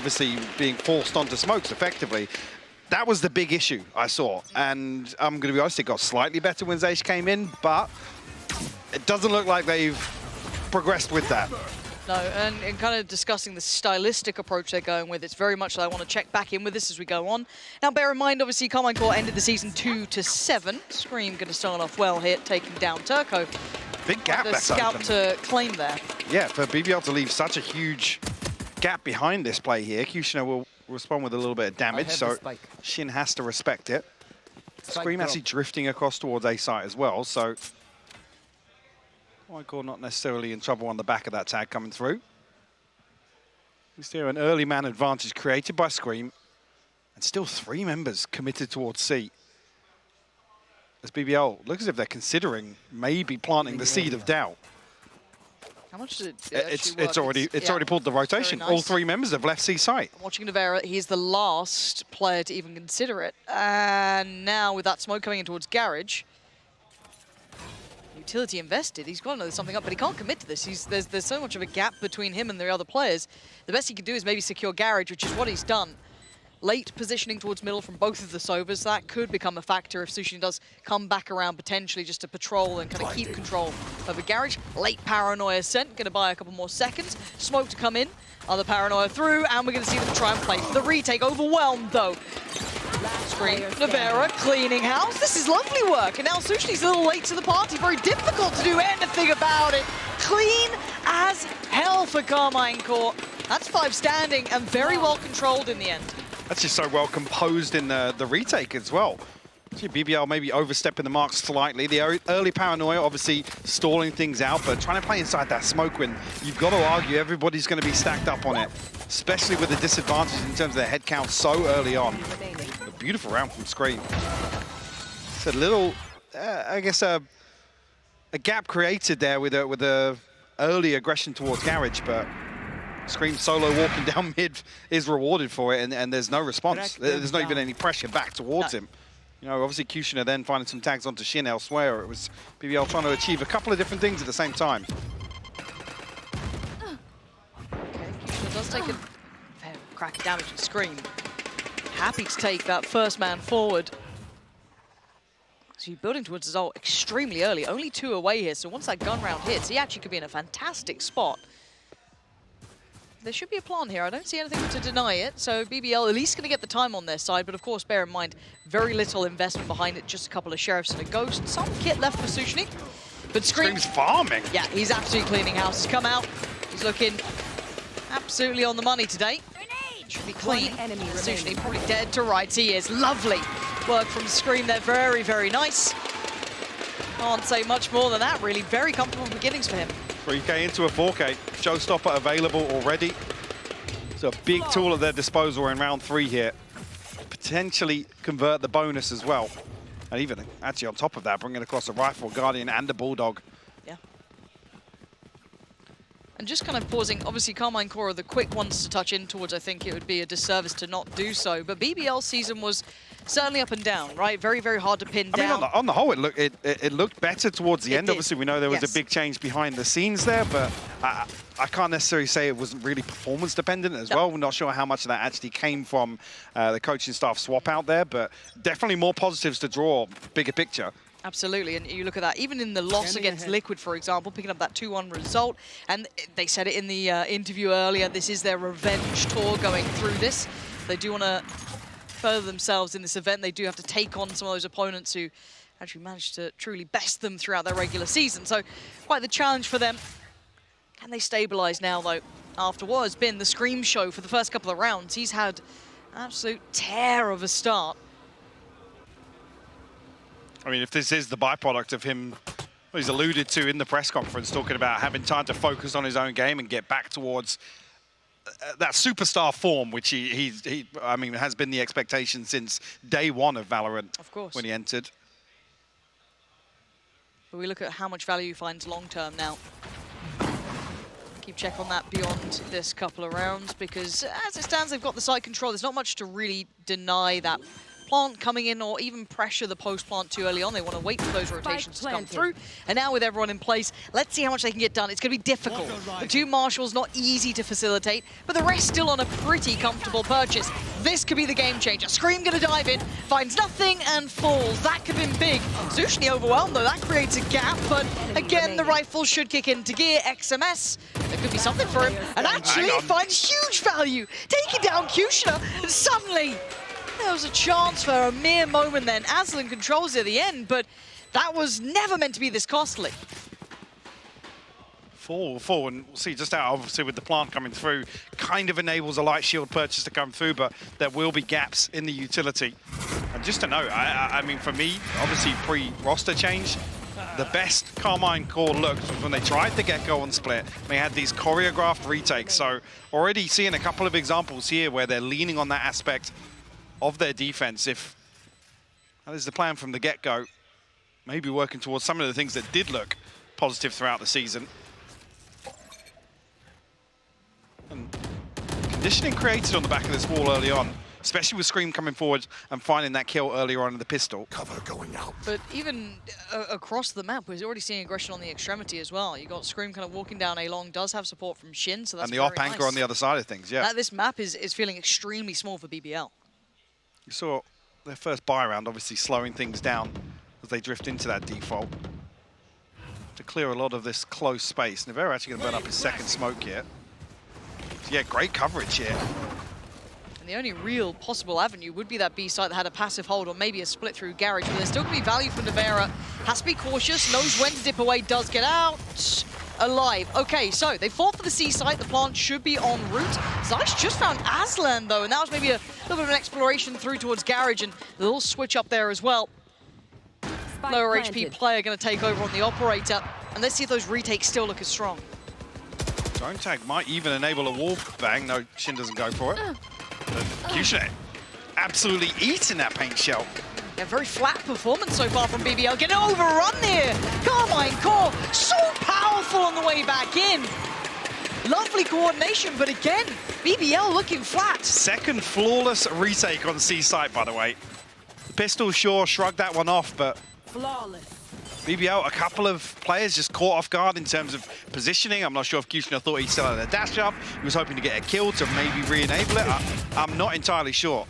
obviously being forced onto smokes effectively. That was the big issue I saw. And I'm going to be honest, it got slightly better when Zaysh came in, but it doesn't look like they've progressed with that. No, and kind of discussing the stylistic approach they're going with, it's very much that I want to check back in with this as we go on. Now, bear in mind, obviously, Carmine Core ended the season 2-7. Scream going to start off well here, taking down Turco. Big gap the that's scout open. to claim there. Yeah, for BBL to leave such a huge gap behind this play here, Kushner will respond with a little bit of damage, so Shin has to respect it. Scream actually drifting across towards A site as well, so Michael not necessarily in trouble on the back of that tag coming through. Is there an early man advantage created by Scream, and still 3 members committed towards C. As BBL looks as if they're considering maybe planting the seed of doubt. How much did it's already pulled the rotation. Nice. All 3 members have left C site. Watching Navera, he's the last player to even consider it. And now with that smoke coming in towards Garage, utility invested. He's got to know something up, but he can't commit to this. There's so much of a gap between him and the other players. The best he can do is maybe secure Garage, which is what he's done. Late positioning towards middle from both of the Sovas. That could become a factor if Sushin does come back around potentially just to patrol and kind of keep control over Garage. Late Paranoia sent, going to buy a couple more seconds. Smoke to come in, other Paranoia through, and we're going to see them try and play for the retake. Overwhelmed though. Scream, Navera cleaning house. This is lovely work, and now Sushi's a little late to the party. Very difficult to do anything about it. Clean as hell for Carmine Core. That's 5 standing and very well controlled in the end. That's just so well composed in the retake as well. BBL maybe overstepping the mark slightly. The early Paranoia obviously stalling things out, but trying to play inside that smoke when you've got to argue everybody's going to be stacked up on it, especially with the disadvantage in terms of their head count so early on. A beautiful round from Scream. It's a little, I guess, a gap created there with a early aggression towards Garage, but Scream solo walking down mid is rewarded for it, and there's no response. There's not even any pressure back towards him. You know, obviously Kushner then finding some tags onto Shin elsewhere. It was BBL trying to achieve a couple of different things at the same time. Okay, Kushner does take a fair crack of damage and Scream. Happy to take that first man forward. So you're building towards his ult extremely early, only 2 away here, so once that gun round hits, he actually could be in a fantastic spot. There should be a plan here. I don't see anything to deny it. So BBL at least going to get the time on their side. But of course, bear in mind, very little investment behind it. Just a couple of Sheriffs and a Ghost. Some kit left for Sushni. But Scream's farming. Yeah, he's absolutely cleaning house. He's come out. He's looking absolutely on the money today. Should be clean. Sushni probably dead to rights. He is. Lovely work from Scream there. Very, very nice. Can't say much more than that, really. Very comfortable beginnings for him. 3K into a 4K. Showstopper available already. So a big tool at their disposal in round 3 here. Potentially convert the bonus as well. And even actually on top of that, bringing across a Rifle, Guardian and a Bulldog. Yeah. And just kind of pausing, obviously Carmine Core are the quick ones to touch in towards. I think it would be a disservice to not do so. But BBL season was certainly up and down, right? Very, very hard to pin down. I mean, on the whole, it looked better towards the end. Did. Obviously, we know there was a big change behind the scenes there, but I can't necessarily say it wasn't really performance dependent as well. We're not sure how much of that actually came from the coaching staff swap out there, but definitely more positives to draw, bigger picture. Absolutely, and you look at that, even in the loss against Liquid, for example, picking up that 2-1 result, and they said it in the interview earlier, this is their revenge tour going through this. They do want to further themselves in this event. They do have to take on some of those opponents who actually managed to truly best them throughout their regular season. So quite the challenge for them. Can they stabilize now, though, after what has been the Scream show for the first couple of rounds? He's had an absolute tear of a start. I mean, if this is the byproduct of him, well, he's alluded to in the press conference, talking about having time to focus on his own game and get back towards that superstar form, which he I mean, has been the expectation since day 1 of Valorant. Of course. When he entered. But we look at how much value he finds long-term now. Keep check on that beyond this couple of rounds, because as it stands, they've got the site control. There's not much to really deny that plant coming in or even pressure the post-plant too early on. They want to wait for those rotations to come through. And now with everyone in place, let's see how much they can get done. It's going to be difficult. The two marshals, not easy to facilitate, but the rest still on a pretty comfortable purchase. This could be the game changer. Scream going to dive in, finds nothing, and falls. That could have been big. Zushni overwhelmed, though. That creates a gap, but again, the rifle should kick into gear. XMS, there could be something for him. And actually finds huge value, taking down Kushner, and suddenly there was a chance for a mere moment then. Aslan controls it at the end, but that was never meant to be this costly. Full, and we'll see just how, obviously, with the plant coming through, kind of enables a light shield purchase to come through, but there will be gaps in the utility. And just to note, I mean, for me, obviously, pre-roster change, the best Carmine core looked was when they tried the Gecko on split. They had these choreographed retakes, so already seeing a couple of examples here where they're leaning on that aspect of their defense. If that is the plan from the get-go, maybe working towards some of the things that did look positive throughout the season. And conditioning created on the back of this wall early on, especially with Scream coming forward and finding that kill earlier on in the pistol. Cover going out. But even across the map, we're already seeing aggression on the extremity as well. You got Scream kind of walking down A long, does have support from Shin, so that's and the op anchor on the other side of things, yeah. This map is feeling extremely small for BBL. You saw their first buy round obviously slowing things down as they drift into that default to clear a lot of this close space. Nevera actually going to burn up his second smoke here. So yeah, great coverage here. And the only real possible avenue would be that B site that had a passive hold or maybe a split through garage, but there's still going to be value from Nevera. Has to be cautious, knows when to dip away, does get out alive. Okay, so they fought for the C site. The plant should be en route. Zeiss just found Aslan, though, and that was maybe a little bit of an exploration through towards garage, and a little switch up there as well. Lower HP player going to take over on the operator, and let's see if those retakes still look as strong. Drone tag might even enable a wall bang. No, Shin doesn't go for it. But Kushner absolutely eating that paint shell. Yeah, very flat performance so far from BBL. Getting overrun here. Carmine core, so powerful on the way back in. Lovely coordination, but again, BBL looking flat. Second flawless retake on C site, by the way. The pistol sure shrugged that one off, but flawless. BBL, a couple of players just caught off guard in terms of positioning. I'm not sure if Kushner thought he still had a dash up. He was hoping to get a kill to maybe re-enable it. I'm not entirely sure.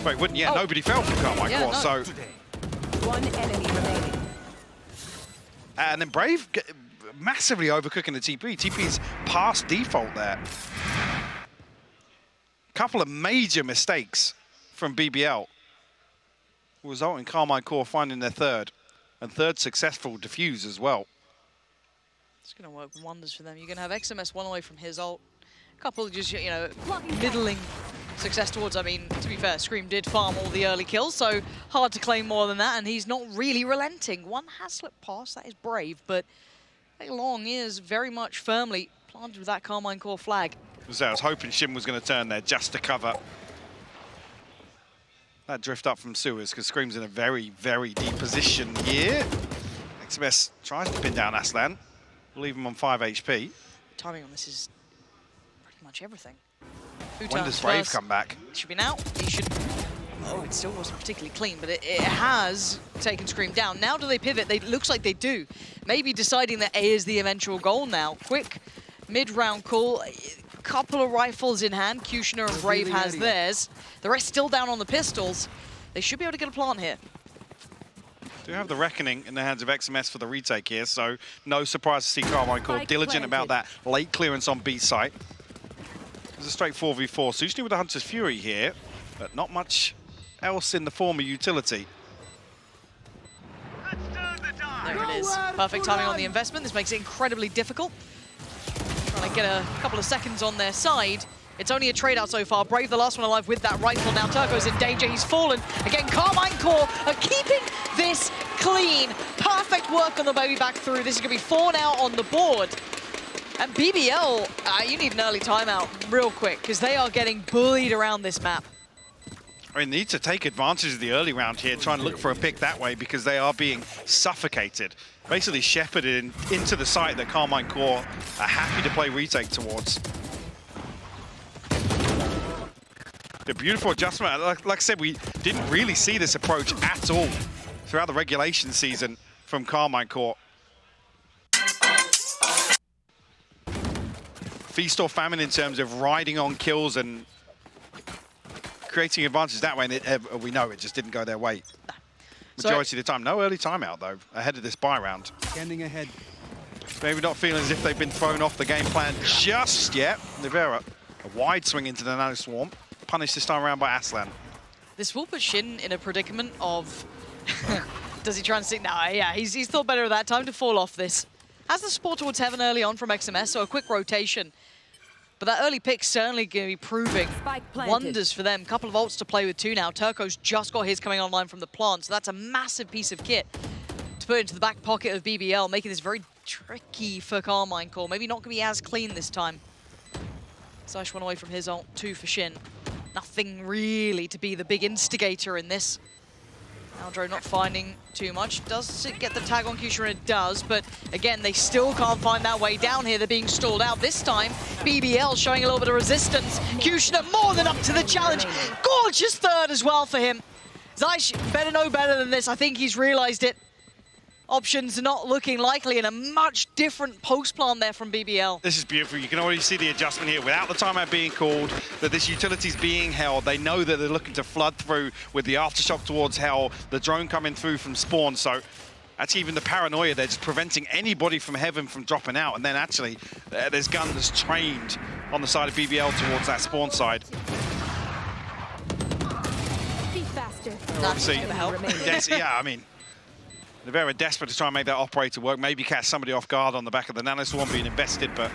Wait, wouldn't, yeah, nobody fell from Carmine core, so. One enemy remaining. And then Brave massively overcooking the TP. TP's past default there. Couple of major mistakes from BBL, resulting in Carmine core finding their third. And third successful defuse as well. It's going to work wonders for them. You're going to have XMS one away from his ult. A couple of just, you know, middling success towards. I mean, to be fair, Scream did farm all the early kills, so hard to claim more than that, and he's not really relenting. One has slipped past, that is Brave, but Long is very much firmly planted with that Carmine core flag. So I was hoping Shin was going to turn there just to cover that drift up from sewers, because Scream's in a very, very deep position here. XMS tries to pin down Aslan, leave him on 5 HP. Timing on this is pretty much everything. When does Brave come back? It should be now. He should. Oh, it still wasn't particularly clean, but it has taken Scream down. Now do they pivot? It looks like they do. Maybe deciding that A is the eventual goal now. Quick mid-round call. Couple of rifles in hand. Kushner and Brave has theirs. The rest still down on the pistols. They should be able to get a plant here. Do have the Reckoning in the hands of XMS for the retake here, so no surprise to see Carmine core diligent about that late clearance on B site. It's a straight 4v4. Sushni with the Hunter's Fury here, but not much else in the form of utility. There it is. Perfect timing on the investment. This makes it incredibly difficult. Trying to get a couple of seconds on their side. It's only a trade out so far. Brave, the last one alive with that rifle. Now Turco's in danger. He's fallen. Again, Carmine core are keeping this clean. Perfect work on the baby back through. This is going to be 4 now on the board. And BBL, you need an early timeout real quick, because they are getting bullied around this map. I mean, they need to take advantage of the early round here, try and look for a pick that way, because they are being suffocated. Basically shepherded into the site that Carmine core are happy to play retake towards. The beautiful adjustment. Like I said, we didn't really see this approach at all throughout the regulation season from Carmine Corp. Feast or famine in terms of riding on kills and creating advantages that way, and we know it just didn't go their way. Majority of the time. No early timeout, though, ahead of this buy round. Scanning ahead. Maybe not feeling as if they've been thrown off the game plan just yet. Nivera, a wide swing into the Nano Swarm. Punished this time around by Aslan. This will put Shin in a predicament of... Does he try and stick? Nah, yeah, he's thought better of that. Time to fall off this. Has the support towards Heaven early on from XMS, so a quick rotation. But that early pick's certainly going to be proving wonders for them. Couple of ults to play with too now. Turco's just got his coming online from the plant, so that's a massive piece of kit to put into the back pocket of BBL, making this very tricky for Carmine Corp. Maybe not going to be as clean this time. Saish went away from his ult, 2 for Shin. Nothing really to be the big instigator in this. Aldro not finding too much. Does it get the tag on Kusha? It does, but again, they still can't find that way down here. They're being stalled out. This time, BBL showing a little bit of resistance. Kushner more than up to the challenge. Gorgeous third as well for him. Zeish better know better than this. I think he's realized it. Options not looking likely, and a much different post plan there from BBL. This is beautiful. You can already see the adjustment here without the timeout being called, that this utility's being held. They know that they're looking to flood through with the aftershock towards Hell, the drone coming through from spawn. So that's even the paranoia. They're just preventing anybody from Heaven from dropping out. And then actually, there's guns trained on the side of BBL towards that spawn side. Be faster. Obviously, help. yeah, I mean, they're very desperate to try and make that operator work. Maybe catch somebody off guard on the back of the Nano Swarm being invested, but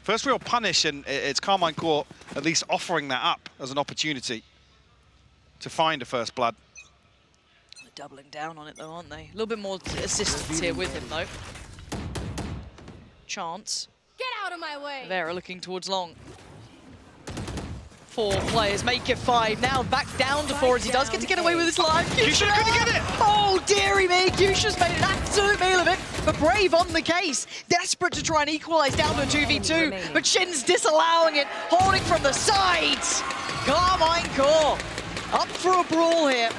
first real punish, and it's Carmine Corp at least offering that up as an opportunity to find a first blood. They're doubling down on it though, aren't they? A little bit more assistance here with him though. Chance. Get out of my way. Vera looking towards long. 4 players make it 5. Now back down to 4 as he does get to get away with his life. Kusha couldn't get it! Oh, dearie me. Kusha's made an absolute meal of it. But Brave on the case. Desperate to try and equalize down to a 2v2. But Shin's disallowing it. Holding from the sides. Carmine Corp up for a brawl here.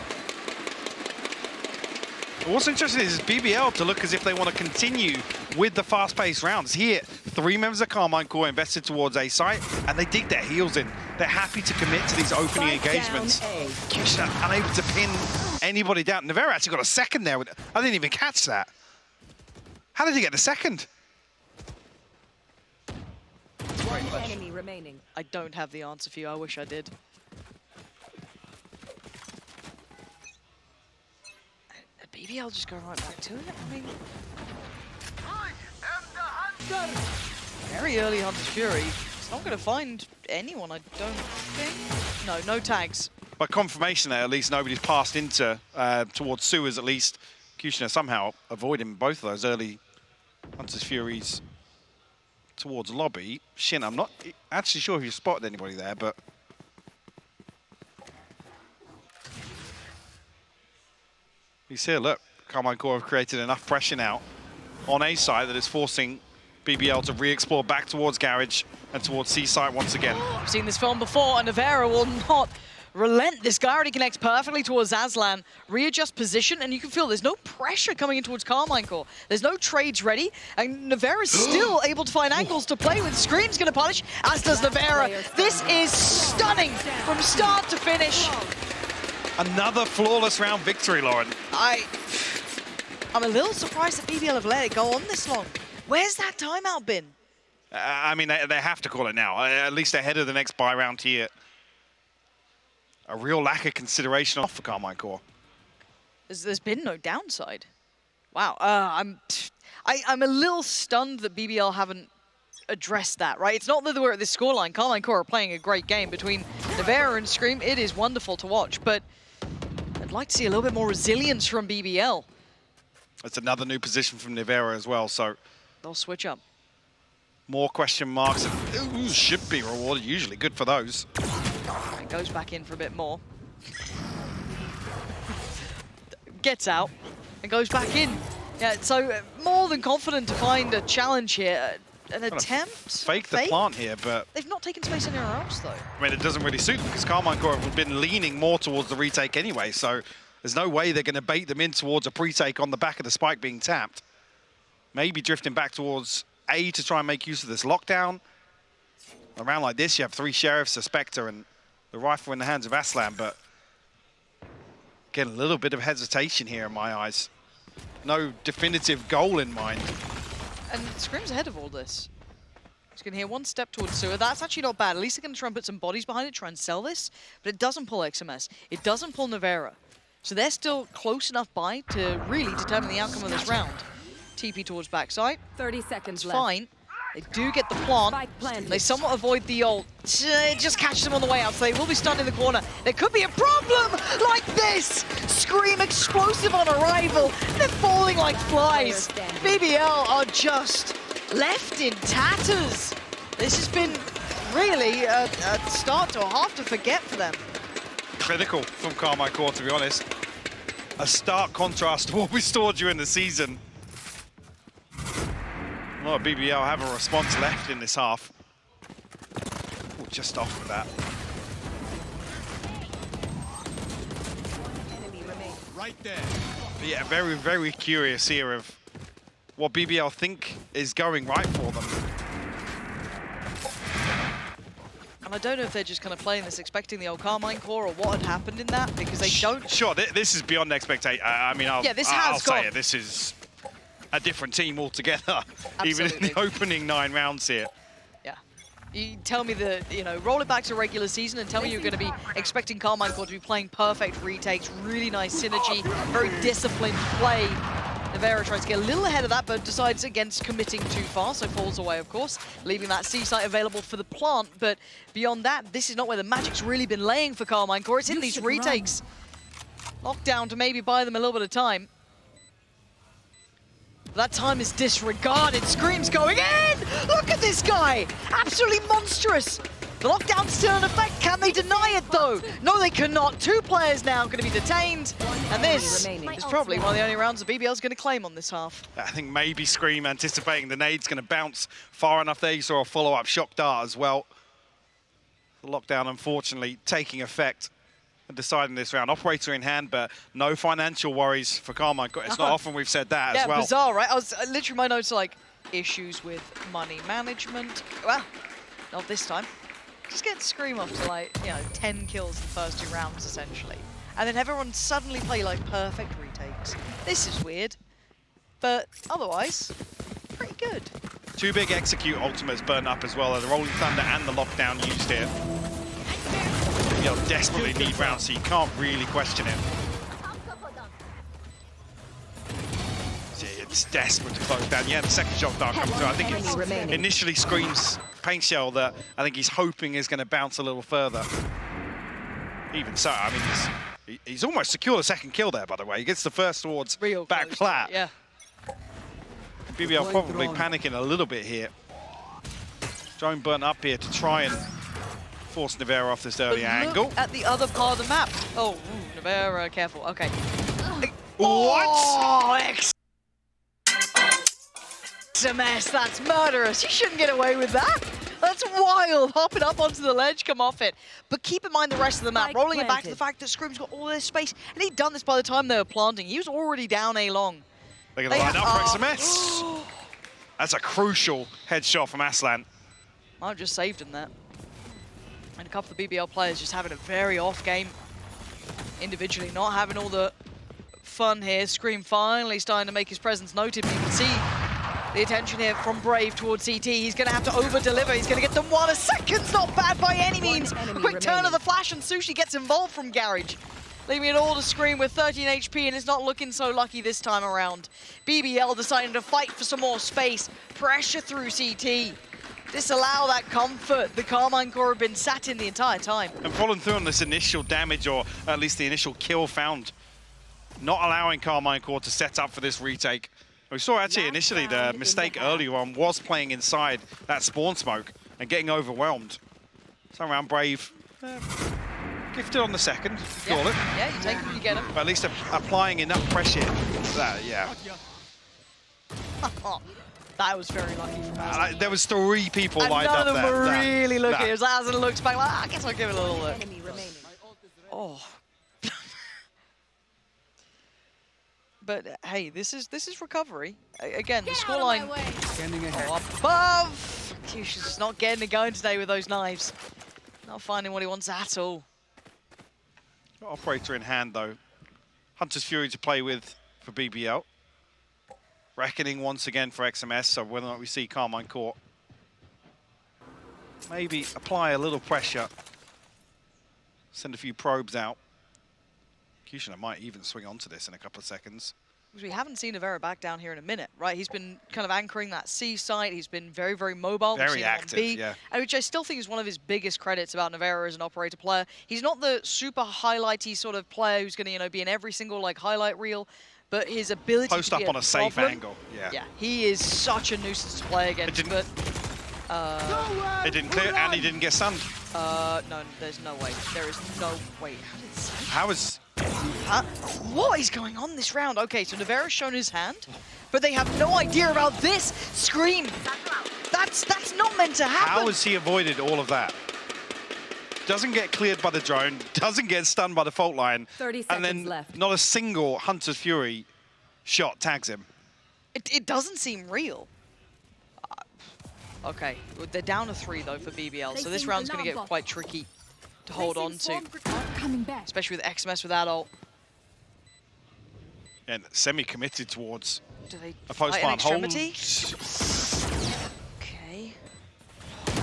What's interesting is BBL to look as if they want to continue with the fast-paced rounds. Here, 3 members of Carmine Corp invested towards A site, and they dig their heels in. They're happy to commit to these opening engagements. Kusha unable to pin anybody down. Nivera actually got a second there. I didn't even catch that. How did he get the second? One enemy remaining. I don't have the answer for you. I wish I did. BBL just go right back to it. I mean, very early Hunter's Fury. It's not going to find anyone, I don't think. No, no tags. By confirmation there, at least nobody's passed into towards sewers. At least Kushner somehow avoiding both of those early Hunter's Furies towards lobby. Shin, I'm not actually sure if you spotted anybody there, but you see, look, Carmine Corp have created enough pressure now on A side that it's forcing BBL to re-explore back towards Garage and towards C site once again. I've seen this film before, and Nivera will not relent. This guy already connects perfectly towards Aslan, readjust position, and you can feel there's no pressure coming in towards Carmine Corp. There's no trades ready, and Nivera's still able to find angles to play with. Scream's gonna punish, as does Nivera. This is stunning from start to finish. Another flawless round victory, Lauren. I'm a little surprised that BBL have let it go on this long. Where's that timeout been? I mean, they have to call it now, at least ahead of the next buy round here. A real lack of consideration for Carmine Corp. There's been no downside. Wow, I'm a little stunned that BBL haven't addressed that, right? It's not that we're at this scoreline. Carmine Corp are playing a great game between Nivera and Scream. It is wonderful to watch, but I'd like to see a little bit more resilience from BBL. That's another new position from Nivera as well, so they'll switch up. More question marks. Ooh, should be rewarded, usually good for those. And goes back in for a bit more. Gets out and goes back in. Yeah, so more than confident to find a challenge here. an attempt. Fake the plant here, but They've not taken space anywhere else, though. I mean, it doesn't really suit them because Carmine Core have been leaning more towards the retake anyway, so there's no way they're going to bait them in towards a pre-take on the back of the spike being tapped. Maybe drifting back towards A to try and make use of this lockdown. Around like this, you have 3 Sheriffs, a Spectre, and the rifle in the hands of Aslan, but getting a little bit of hesitation here in my eyes. No definitive goal in mind. And Scrim's ahead of all this. He's going to hear one step towards sewer. That's actually not bad. At least they're going to try and put some bodies behind it, try and sell this. But it doesn't pull XMS. It doesn't pull Nevera. So they're still close enough by to really determine the outcome of this round. TP towards backside. 30 seconds It's left. fine. They do get the plant. Spike planted. They somewhat avoid the ult. It just catches them on the way out, so they will be stunned in the corner. There could be a problem like this. Scream explosive on arrival. They're falling like flies. BBL are just left in tatters. This has been really a start to a half to forget for them. Critical from Carmine Core, to be honest. A stark contrast to what we saw during the season. Well, BBL have a response left in this half. Ooh, just off with that. Right there. But yeah, very, very curious here of what BBL think is going right for them. And I don't know if they're just kind of playing this expecting the old Carmine Core or what had happened in that, because they don't... Sure, this is beyond expectation. I mean, I'll say it. This is a different team altogether, even in the opening 9 rounds here. Yeah. You tell me that, you know, roll it back to regular season and tell me you're going to be expecting Carmine Core to be playing perfect retakes, really nice synergy, very disciplined play. Nevera tries to get a little ahead of that, but decides against committing too far, so falls away, of course, leaving that C site available for the plant. But beyond that, this is not where the magic's really been laying for Carmine Core. It's in these retakes. Lockdown to maybe buy them a little bit of time. That time is disregarded. Scream's going in! Look at this guy! Absolutely monstrous! The lockdown's still in effect. Can they deny it, though? No, they cannot. 2 players now going to be detained. And this is probably one of the only rounds that BBL's going to claim on this half. I think maybe Scream anticipating the nade's going to bounce far enough there. You saw a follow-up shock dart as well. The lockdown, unfortunately, taking effect. Deciding this round. Operator in hand, but no financial worries for Carmine. It's not often we've said that as well. Yeah, bizarre, right? I was literally, my notes are like, issues with money management. Well, not this time. Just get Scream off to, like, you know, 10 kills in the first 2 rounds, essentially. And then everyone suddenly play, like, perfect retakes. This is weird. But otherwise, pretty good. 2 big execute ultimates burn up as well. The Rolling Thunder and the lockdown used here. You'll desperately need rounds, so you can't really question it. So it's desperate to close down. Yeah, the second shot dart comes through. I think it's initially Scream's paint shell that I think he's hoping is going to bounce a little further. Even so, I mean, he's almost secured a second kill there, by the way. He gets the first towards back flat. Yeah. BBL probably panicking a little bit here. Drone burnt up here to try and force Nevera off this early angle. At the other part of the map. Oh, ooh, Nevera, careful. Okay. What? Oh, XMS, that's murderous. You shouldn't get away with that. That's wild. Hopping up onto the ledge, come off it. But keep in mind the rest of the map. Rolling it back to the fact that Scrim's got all this space. And he'd done this by the time they were planting. He was already down A long. They're going to line up for XMS. That's a crucial headshot from Aslan. I've just saved him there. And a couple of BBL players just having a very off game. Individually, not having all the fun here. Scream finally starting to make his presence noted. But you can see the attention here from Brave towards CT. He's going to have to over-deliver. He's going to get them 1 a second's not bad by any means. A quick turn of the flash and Sushi gets involved from Garage. Leaving it all to Scream with 13 HP, and it's not looking so lucky this time around. BBL deciding to fight for some more space. Pressure through CT. Disallow that comfort the Carmine Core have been sat in the entire time. And following through on this initial damage, or at least the initial kill found, not allowing Carmine Core to set up for this retake. We saw actually initially the mistake earlier on was playing inside that spawn smoke and getting overwhelmed. So around Brave, gifted on the second, call it. Yeah, you take him, you get him. But at least applying enough pressure that, yeah. That was very lucky from Aslan. There was 3 people And lined none up of them there. were really looking. Nah. It was Aslan looks back like, I guess I'll give it a little look. Enemy remaining. Oh. But hey, this is recovery. Again, the Get out of my scoreline way. Standing ahead. above. Kyush's just not getting it going today with those knives. Not finding what he wants at all. Got Operator in hand though. Hunter's Fury to play with for BBL. Reckoning once again for XMS, so whether or not we see Carmine Court. Maybe apply a little pressure. Send a few probes out. Kushner might even swing onto this in a couple of seconds. Because we haven't seen Avera back down here in a minute, right? He's been kind of anchoring that C site. He's been very, very mobile. We've Very seen him on active, B, yeah. which I still think is one of his biggest credits about Avera as an operator player. He's not the super highlighty sort of player who's going to, be in every single like highlight reel, but his ability Post to be up on a safe problem- angle, yeah. Yeah, he is such a nuisance to play against. didn't- But It didn't clear, and he didn't get stunned. no, there's no way. There is no way. How did it How is... Huh? What is going on this round? Okay, so Navera's shown his hand, but they have no idea about this. Scream! That's not meant to happen. How has he avoided all of that? Doesn't get cleared by the drone, doesn't get stunned by the fault line, 30 and then seconds left. not a single Hunter's Fury shot tags him. It doesn't seem real. Okay, they're down to 3 though for BBL, so this round's going to get quite tricky to hold on to, Coming back. especially with XMS with that ult. And semi-committed towards Do they a fight an post-plant hold. extremity? Okay.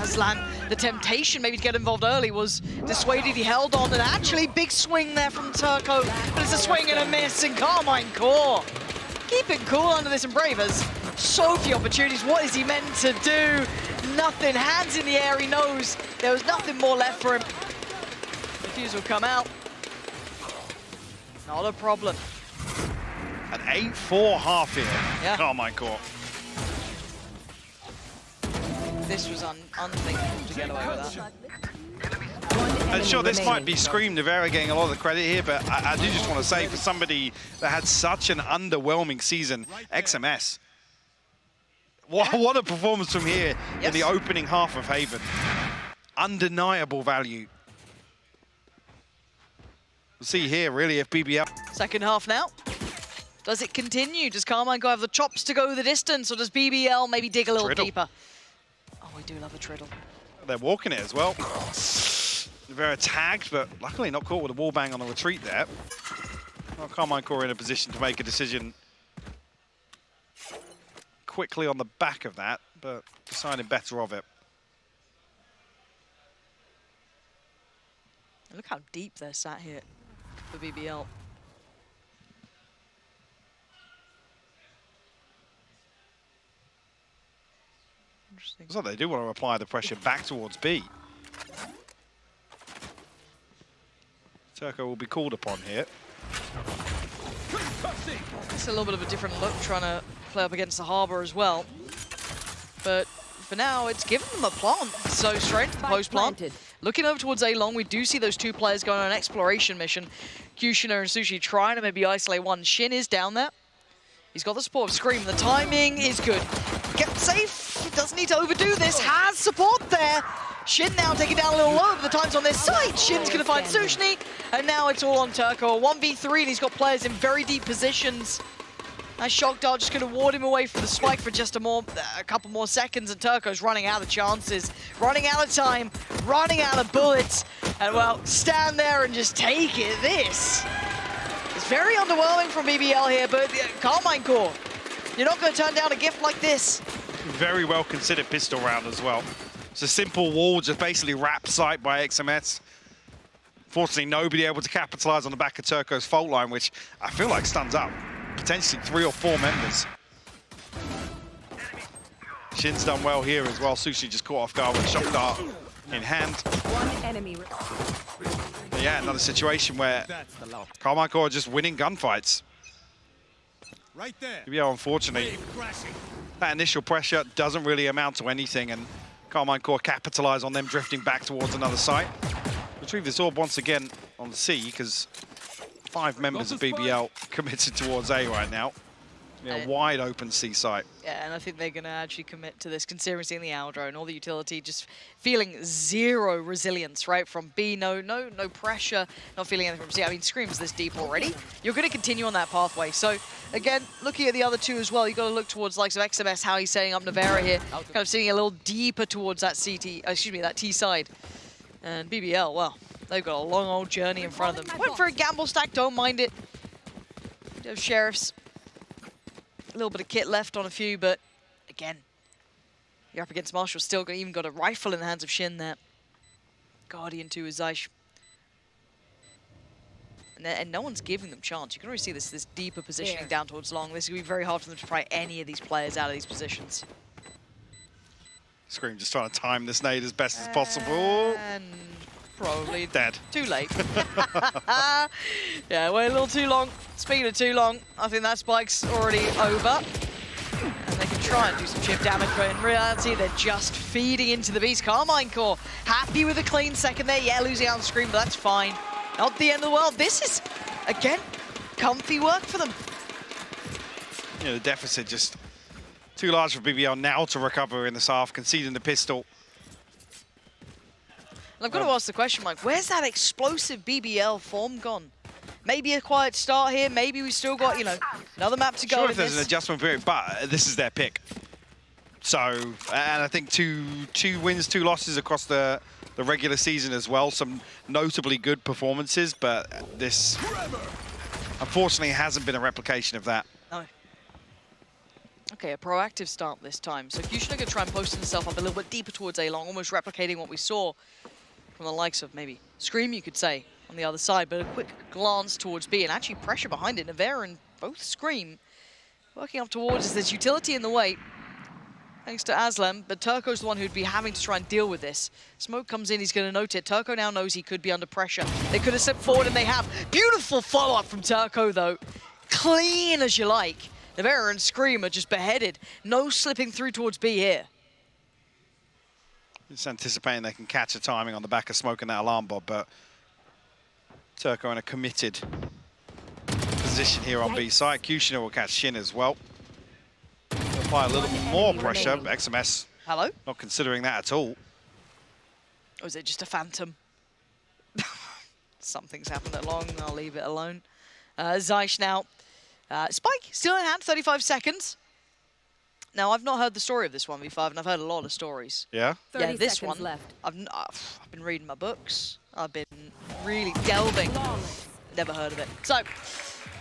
Aslan, the temptation maybe to get involved early was dissuaded. He held on, and actually big swing there from Turco, but it's a swing and a miss, and Carmine Core keeping cool under this, and Bravers. So few opportunities. What is he meant to do? Nothing. Hands in the air. He knows there was nothing more left for him. The fuse will come out. Not a problem. An 8-4 half here. Yeah. Carmine Court. This was unthinkable to get away with that. And sure, this might be Scream Navera getting a lot of the credit here, but I do just want to say, for somebody that had such an underwhelming season, XMS. What a performance from here in the opening half of Haven. Undeniable value. We'll see here, really, if BBL... Second half now. Does it continue? Does Carmine go have the chops to go the distance, or does BBL maybe dig a little Triddle. deeper? Oh, we do love a Triddle. They're walking it as well. Navera tagged, but luckily not caught with a wall bang on the retreat there. Well, Carmine Core in a position to make a decision quickly on the back of that, but deciding better of it. And look how deep they're sat here for BBL. Interesting. So they do want to apply the pressure back towards B. Turco will be called upon here. It's a little bit of a different look, trying to play up against the Harbor as well. But for now, it's given them a plant. So straight to the post plant. Looking over towards A-Long, we do see those 2 players going on an exploration mission. Kushner and Sushi trying to maybe isolate one. Shin is down there. He's got the support of Scream. The timing is good. Kept safe. Doesn't need to overdo this. Has support there. Shin now taking down a little low, but the time's on their side. Shin's going to find Sushni, and now it's all on Turco. A 1v3, and he's got players in very deep positions. That shock dart just going to ward him away from the spike for just a couple more seconds, and Turco's running out of chances, running out of time, running out of bullets. And, well, stand there and just take it. This is very underwhelming from BBL here, but Carmine Core, you're not going to turn down a gift like this. Very well considered pistol round as well. It's a simple wall, just basically wrapped sight by XMS. Fortunately, nobody able to capitalize on the back of Turco's fault line, which I feel like stuns up potentially 3 or 4 members. Shin's done well here as well. Sushi just caught off guard with a shock dart in hand. One enemy. Yeah, another situation where Carmine Core are just winning gunfights. Right there. Yeah, unfortunately, that initial pressure doesn't really amount to anything, and Carmine Core capitalize on them drifting back towards another site. Retrieve this orb once again on C, because 5 members of BBL committed towards A right now. Yeah, wide open C site. Yeah, and I think they're going to actually commit to this, considering seeing the Aldro and all the utility, just feeling zero resilience, right? From B, no pressure, not feeling anything from C. I mean, Scream's this deep already. You're going to continue on that pathway. So, again, looking at the other two as well, you've got to look towards likes of XMS, how he's setting up Navera here, kind of sitting a little deeper towards that that T side. And BBL, well, they've got a long old journey in front of them. Went for a gamble stack, don't mind it. You have Sheriffs. A little bit of kit left on a few, but again, you're up against Marshall. Still even got a rifle in the hands of Shin there. Guardian too is Zeish. And no one's giving them chance. You can already see this deeper positioning down towards long. This is going to be very hard for them to pry any of these players out of these positions. Scream just trying to time this nade as best as possible. And probably dead. Too late. Yeah, wait a little too long. Speaking of too long, I think that spike's already over. And they can try and do some chip damage, but in reality, they're just feeding into the beast. Carmine Core, happy with a clean second there. Yeah, losing out on Scream, but that's fine. Not the end of the world. This is, again, comfy work for them. You know, the deficit just too large for BBL now to recover in this half, conceding the pistol. And I've got to ask the question, Mike, where's that explosive BBL form gone? Maybe a quiet start here, maybe we've still got, you know, another map to go. Sure, if there's an adjustment period, but this is their pick. So, and I think two wins, 2 losses across the regular season as well. Some notably good performances, but this, unfortunately, hasn't been a replication of that. No. Okay, a proactive start this time. So Kushner going to try and post himself up a little bit deeper towards A-Long, almost replicating what we saw from the likes of maybe Scream, you could say, on the other side, but a quick glance towards B, and actually pressure behind it. Navera and both Scream working up towards us. There's utility in the way, thanks to Aslam, but Turco's the one who'd be having to try and deal with this. Smoke comes in, he's going to note it. Turco now knows he could be under pressure. They could have stepped forward, and they have. Beautiful follow-up from Turco, though. Clean as you like. Navera and Scream are just beheaded. No slipping through towards B here. Just anticipating they can catch a timing on the back of Smoke and that alarm bomb, but Turco in a committed position here on B side. Kushner will catch Shin as well. Apply a little more pressure. XMS Hello? not considering that at all. Or is it just a phantom? Something's happened at long, I'll leave it alone. Zeish now. Spike, still in hand, 35 seconds. Now, I've not heard the story of this 1v5, and I've heard a lot of stories. Yeah? 30 Yeah, this seconds one, left. I've been reading my books. I've been really delving. Never heard of it. So,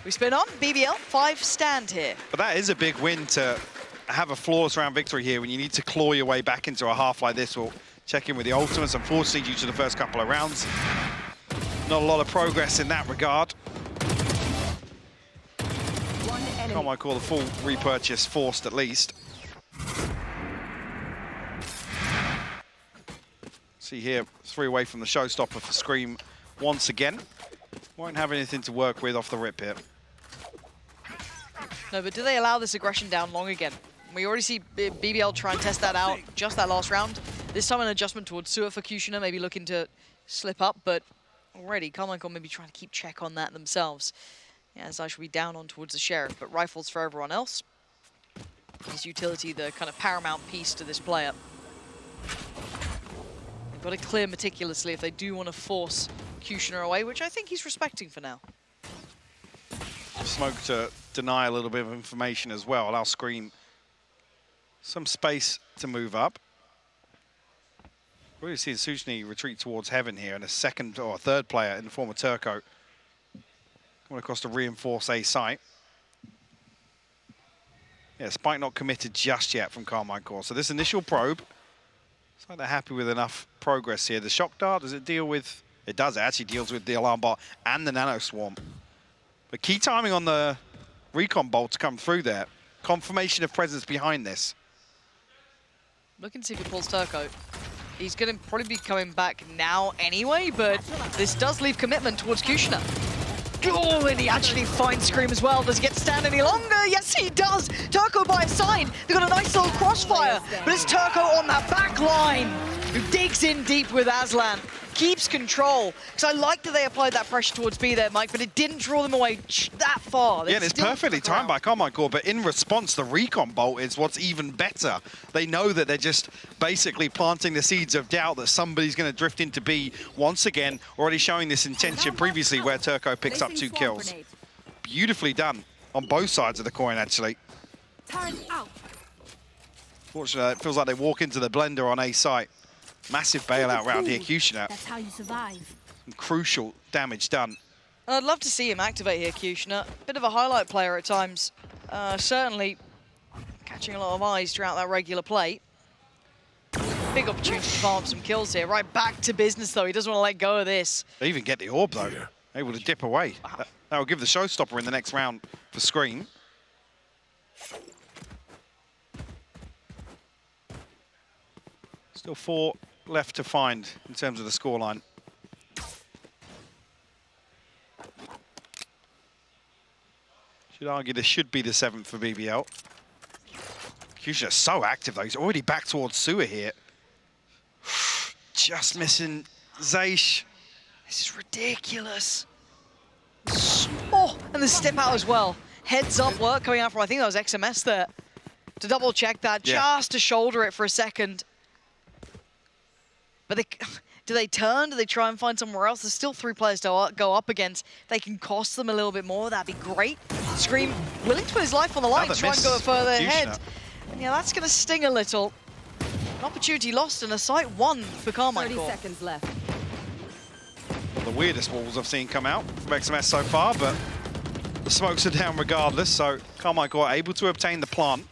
we spin on. BBL, 5 stand here. But that is a big win to have a flawless round victory here when you need to claw your way back into a half like this. We'll check in with the ultimates, unfortunately, due to the first couple of rounds. Not a lot of progress in that regard. Can't I call the full repurchase forced at least. See here, 3 away from the showstopper for Scream once again. Won't have anything to work with off the rip here. No, but do they allow this aggression down long again? We already see BBL try and test that out just that last round. This time an adjustment towards Sewer for Kushner, maybe looking to slip up, but already Carmichael maybe trying to keep check on that themselves. Yeah, as I should be down on towards the Sheriff, but rifles for everyone else. His utility, the kind of paramount piece to this player. They've got to clear meticulously if they do want to force Kushner away, which I think he's respecting for now. Smoke to deny a little bit of information as well. Allow Scream some space to move up. We're really seeing Sushni retreat towards Heaven here, and a second or a third player in the form of Turco coming across to reinforce A site. Yeah, Spike not committed just yet from Carmine Core. So this initial probe, it's like they're happy with enough progress here. The shock dart, does it deal with? It does. It actually deals with the alarm bot and the nano swarm. But key timing on the recon bolt to come through there. Confirmation of presence behind this. Looking to see if he pulls Turco. He's going to probably be coming back now anyway, but this does leave commitment towards Kushner. Oh, and he actually finds Scream as well. Does he get to stand any longer? Yes, he does. Turco by his side. They've got a nice little crossfire, but it's Turco on that back line who digs in deep with Aslan. keeps control. Because I like that they applied that pressure towards B there, Mike, but it didn't draw them away that far. Yeah, and it's perfectly timed by Carmichael, but in response, the recon bolt is what's even better. They know that they're just basically planting the seeds of doubt that somebody's going to drift into B once again, already showing this intention previously where Turco picks up 2 kills. Beautifully done on both sides of the coin, actually. Turn out. Fortunately, it feels like they walk into the blender on A site. Massive bailout round here, Kushner. That's how you survive. Crucial damage done. I'd love to see him activate here, Kushner. Bit of a highlight player at times. Certainly catching a lot of eyes throughout that regular play. Big opportunity to farm some kills here. Right back to business, though. He doesn't want to let go of this. They even get the orb, though. Able to dip away. Wow. That will give the showstopper in the next round for Scream. Still 4 left to find in terms of the scoreline. Should argue this should be the 7th for BBL. Kushner's so active, though. He's already back towards sewer here. Just missing Zeish. This is ridiculous. Oh, and the step out as well. Heads up work coming out from, I think that was XMS there. To double check that, just to shoulder it for a second. But do they turn? Do they try and find somewhere else? There's still 3 players to go up against. They can cost them a little bit more. That'd be great. Scream willing to put his life on the line to try and go further ahead. And yeah, that's going to sting a little. An opportunity lost and a site won for Carmichael. 30 seconds left. Well, the weirdest walls I've seen come out from XMS so far, but the smokes are down regardless, so Carmichael are able to obtain the plant.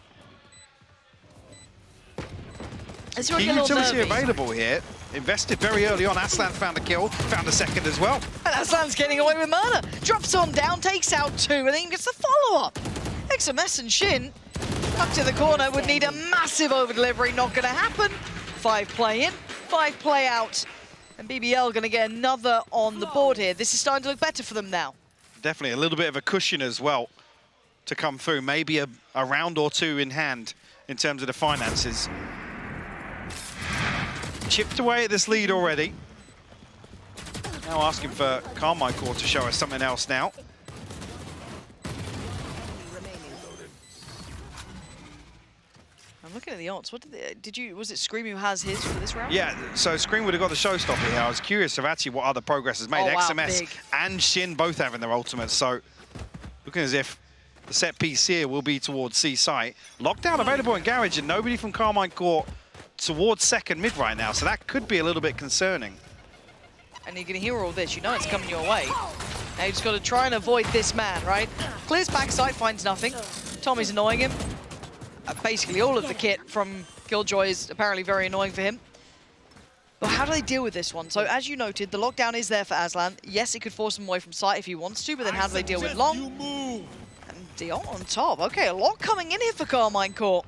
Key utility available here. Invested very early on. Aslan found a kill, found a second as well. And Aslan's getting away with murder. Drops on down, takes out 2, and then gets the follow-up. XMS and Shin up to the corner would need a massive over-delivery. Not going to happen. 5 play in, 5 play out. And BBL going to get another on the board here. This is starting to look better for them now. Definitely a little bit of a cushion as well to come through. Maybe a round or 2 in hand in terms of the finances. Chipped away at this lead already. Now asking for Carmichael to show us something else now. I'm looking at the odds. What was it Scream who has his for this round? Yeah, so Scream would have got the showstopper here. I was curious of actually what other progress has made. Oh, wow, XMS big. and Shin both having their ultimates, so looking as if the set piece here will be towards C site. Lockdown available in Garage and nobody from Carmichael towards second mid right now, so that could be a little bit concerning. And you're going to hear all this. You know it's coming your way. Now you just got to try and avoid this man, right? Clears backside, finds nothing. Tommy's annoying him. Basically all of the kit from Killjoy is apparently very annoying for him. But how do they deal with this one? So as you noted, the lockdown is there for Aslan. Yes, it could force him away from site if he wants to, but then how do they deal with Long? And Dion on top. Okay, a lot coming in here for Carmichael.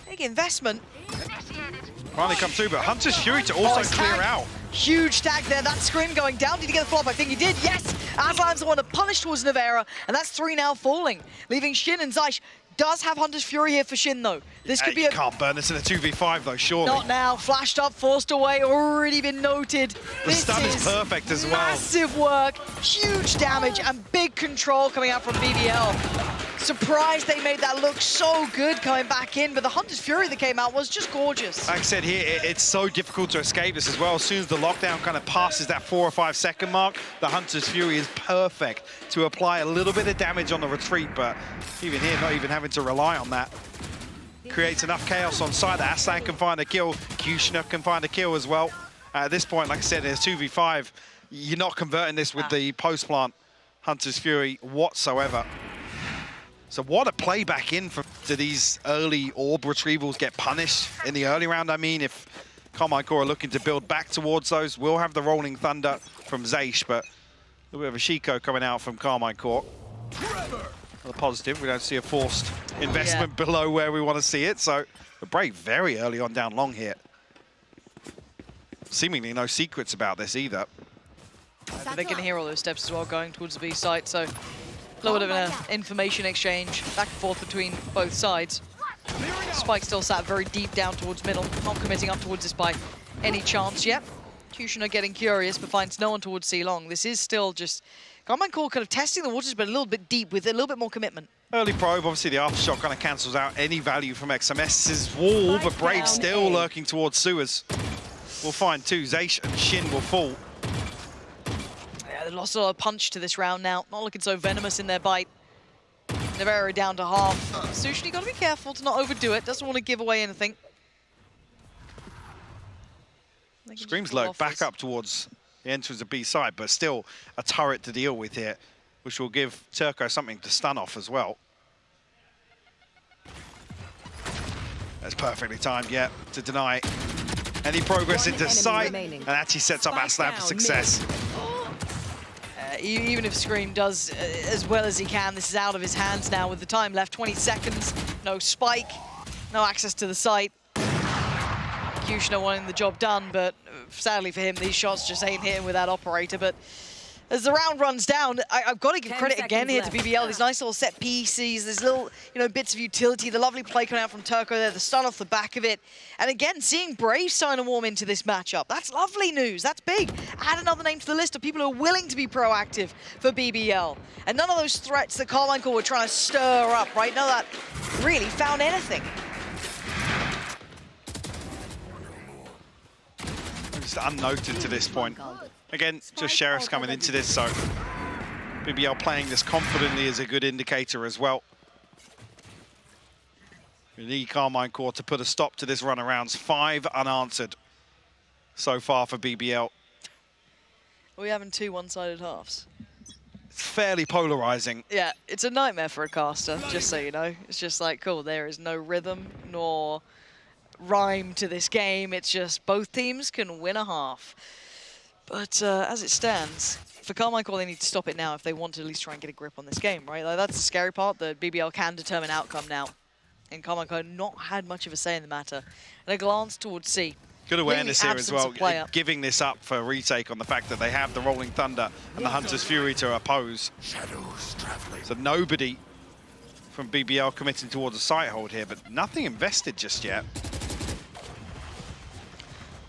Big investment. Finally come through, but Hunter's Fury to also clear out. Huge stag there. That Scream going down. Did he get the flop? I think he did. Yes! Aslan's the one to punish towards Nevera, and that's 3 now falling, leaving Shin and Zeish. Does have Hunter's Fury here for Shin, though. This could be a... Can't burn this in a 2v5, though, surely. Not now. Flashed up, forced away, already been noted. The stun is perfect as well. Massive work, huge damage, and big control coming out from BBL. Surprised they made that look so good coming back in, but the Hunter's Fury that came out was just gorgeous. Like I said here, it's so difficult to escape this as well. As soon as the lockdown kind of passes that 4 or 5 second mark, the Hunter's Fury is perfect to apply a little bit of damage on the retreat, but even here, not even having to rely on that. Creates enough chaos on site that Aslan can find a kill, Kushner can find a kill as well. At this point, like I said, there's 2v5. You're not converting this with the post-plant Hunter's Fury whatsoever. So what a play back in to these early orb retrievals get punished in the early round. I mean, if Carmichael are looking to build back towards those, we'll have the Rolling Thunder from Zeish, but a little bit of a Shiko coming out from Carmichael. The positive, we don't see a forced investment below where we want to see it, so the break very early on down long here. Seemingly no secrets about this either. They can hear all those steps as well going towards the B site, so a little bit of an information exchange back and forth between both sides. Spike still sat very deep down towards middle, not committing up towards this by any chance yet. Kushner getting curious, but finds no one towards C-Long. This is still just Carmine Core kind of testing the waters, but a little bit deep with it, a little bit more commitment. Early probe, obviously the aftershock kind of cancels out any value from XMS's wall, but Brave still lurking towards sewers. We'll find two. Zaysh and Shin will fall. Yeah, they lost a lot of punch to this round now. Not looking so venomous in their bite. Nevera down to half. Sushni, you got to be careful to not overdo it. Doesn't want to give away anything. Screams lurk back up towards the entrance of B side, but still a turret to deal with here, which will give Turco something to stun off as well. That's perfectly timed, yeah, to deny any progress into sight, and actually sets up Aslan for success. Even if Scream does as well as he can, this is out of his hands now with the time left. 20 seconds, no spike, no access to the site. Kushner wanting the job done, but sadly for him, these shots just ain't hitting with that operator. But as the round runs down, I've got to give credit again here to BBL. These nice little set pieces, there's little, bits of utility, the lovely play coming out from Turco there, the stun off the back of it. And again, seeing Brave sign a warm into this matchup, that's lovely news, that's big. Add another name to the list of people who are willing to be proactive for BBL. And none of those threats that Carmine Core were trying to stir up, right? None of that really found anything. Just unnoted to this point. Again, just Sheriff's coming into this, so BBL playing this confidently is a good indicator as well. We need Carmine Core to put a stop to this run of rounds. 5 unanswered so far for BBL. Are we having 2 one-sided halves? It's fairly polarizing. Yeah, it's a nightmare for a caster, just so you know. It's just like, cool, there is no rhythm nor rhyme to this game. It's just both teams can win a half. But as it stands, for Carmine Core, they need to stop it now if they want to at least try and get a grip on this game, right? Like, that's the scary part, that BBL can determine outcome now. And Carmine Core not had much of a say in the matter. And a glance towards C. Good awareness here as well, giving this up for a retake on the fact that they have the Rolling Thunder and the Hunter's Fury to oppose. So nobody from BBL committing towards a site hold here, but nothing invested just yet.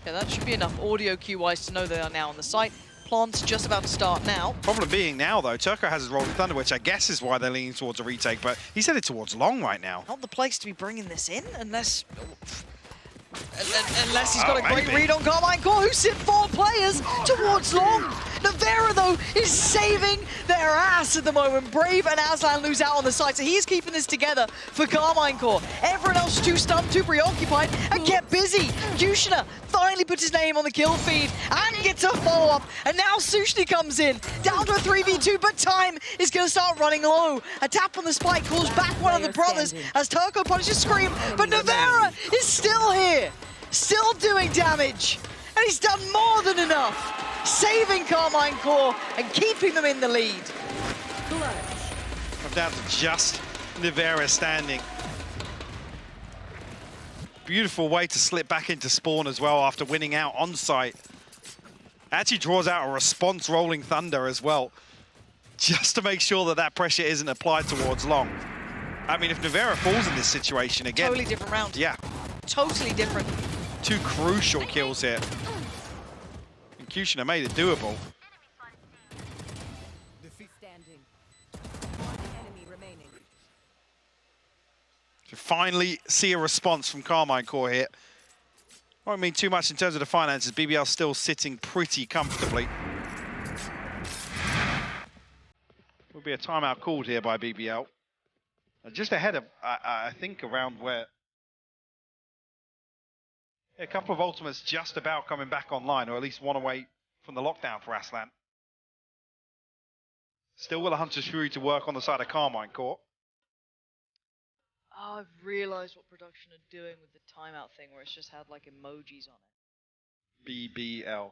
Yeah, that should be enough audio cue-wise to know they are now on the site. Plant's just about to start now. Problem being now, though, Turco has his Rolling Thunder, which I guess is why they're leaning towards a retake, but he's headed towards long right now. Not the place to be bringing this in, unless he's got a great read on Carmine Core, who sit 4 players towards long. Nevera, though, is saving their ass at the moment. Brave and Aslan lose out on the side, so he's keeping this together for Carmine Core. Everyone else too stunned, too preoccupied, and get busy. Kushner finally puts his name on the kill feed and gets a follow-up. And now Sushni comes in, down to a 3v2, but time is going to start running low. A tap on the spike calls back one of the brothers as Turco punishes Scream, but Nevera is still here, still doing damage. And he's done more than enough, saving Carmine Core and keeping them in the lead. I'm down to just Nevera standing. Beautiful way to slip back into spawn as well after winning out on site. Actually draws out a response Rolling Thunder as well, just to make sure that that pressure isn't applied towards long. I mean, if Nevera falls in this situation again... Totally different round. Yeah. Totally different. 2 crucial kills here. And Kushner made it doable. To finally see a response from Carmine Core here. Won't mean too much in terms of the finances. BBL still sitting pretty comfortably. Will be a timeout called here by BBL. Just ahead of, I think, around where... A couple of ultimates just about coming back online, or at least one away from the lockdown for Aslan. Still with a Hunter's Fury to work on the side of Carmine Core. Oh, I've realized what production are doing with the timeout thing, where it's just had like emojis on it. BBL.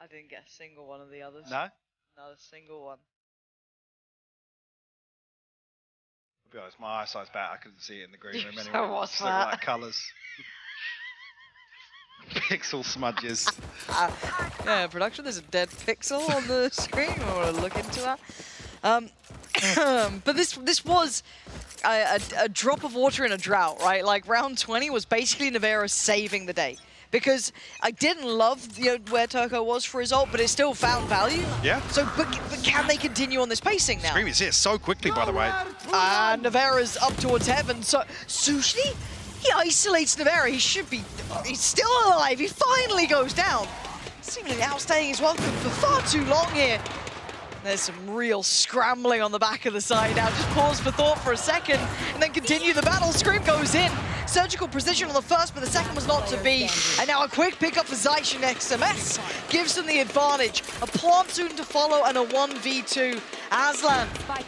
I didn't get a single one of the others. No? Not a single one. To be honest, my eyesight's bad. I couldn't see it in the green room anyway. So what's just looked like colours. Pixel smudges. Yeah, production, there's a dead pixel on the screen. I want to look into that. But this was a drop of water in a drought, right? Like, round 20 was basically Nevera saving the day. because I didn't love where Turco was for his ult, but it still found value. Yeah. So, but can they continue on this pacing now? Scream is here so quickly, by the way. And Navera's up towards heaven. So Sushi, he isolates Navera. He's still alive. He finally goes down. Seemingly outstaying his welcome for far too long here. There's some real scrambling on the back of the side now. Just pause for thought for a second and then continue the battle. Scream goes in. Surgical precision on the first, but the second was not to be. And now a quick pickup for Zeich and XMS gives them the advantage. A Plantoon to follow and a 1v2. Aslan,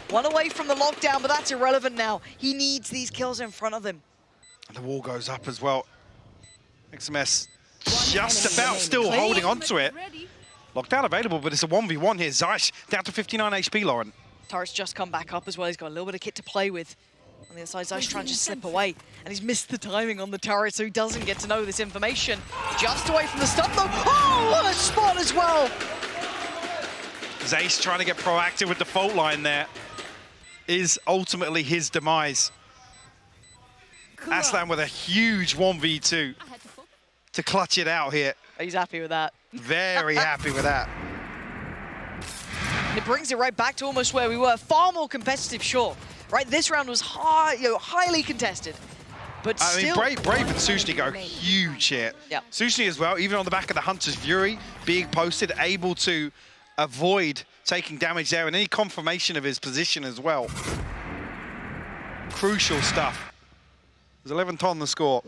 one away from the lockdown, but that's irrelevant now. He needs these kills in front of him. And the wall goes up as well. XMS just about still holding on to it. Lockdown available, but it's a 1v1 here. Zeich down to 59 HP, Lauren. Turret's just come back up as well. He's got a little bit of kit to play with. On the other side, Zeich trying to slip away. And he's missed the timing on the turret, so he doesn't get to know this information. Just away from the stun, though. Oh, what a spot as well! Zeich trying to get proactive with the fault line there. Is ultimately his demise. Aslan with a huge 1v2 to clutch it out here. He's happy with that. Very happy with that. And it brings it right back to almost where we were. Far more competitive, sure. Right, this round was highly contested. But I still... mean, Brave and Sushni go huge here. Yeah. Sushni as well, even on the back of the Hunter's Fury, being posted, able to avoid taking damage there, and any confirmation of his position as well. Crucial stuff. There's 11th on the score.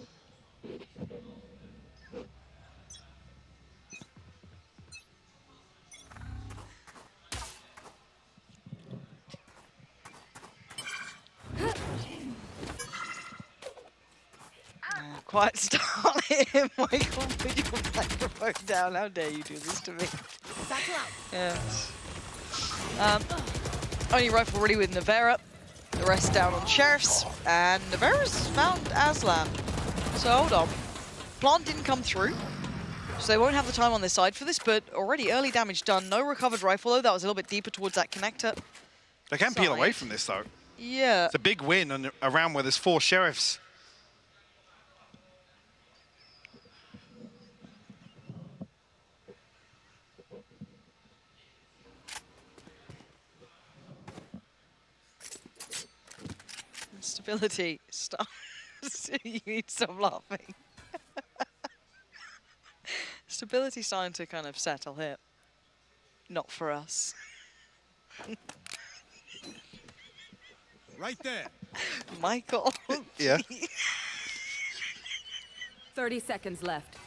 Quiet start here, Michael. Put your microphone down. How dare you do this to me? Yeah. Only rifle ready with Navera. The rest down on Sheriffs. And Navera's found Aslan. So hold on. Plant didn't come through. So they won't have the time on this side for this, but already early damage done. No recovered rifle, though. That was a little bit deeper towards that connector. They can peel away from this, though. Yeah. It's a big win on, around where there's 4 Sheriffs. Stability. Stop. You need to stop laughing. Stability's starting to kind of settle here. Not for us. Right there. Michael. Yeah. 30 seconds left.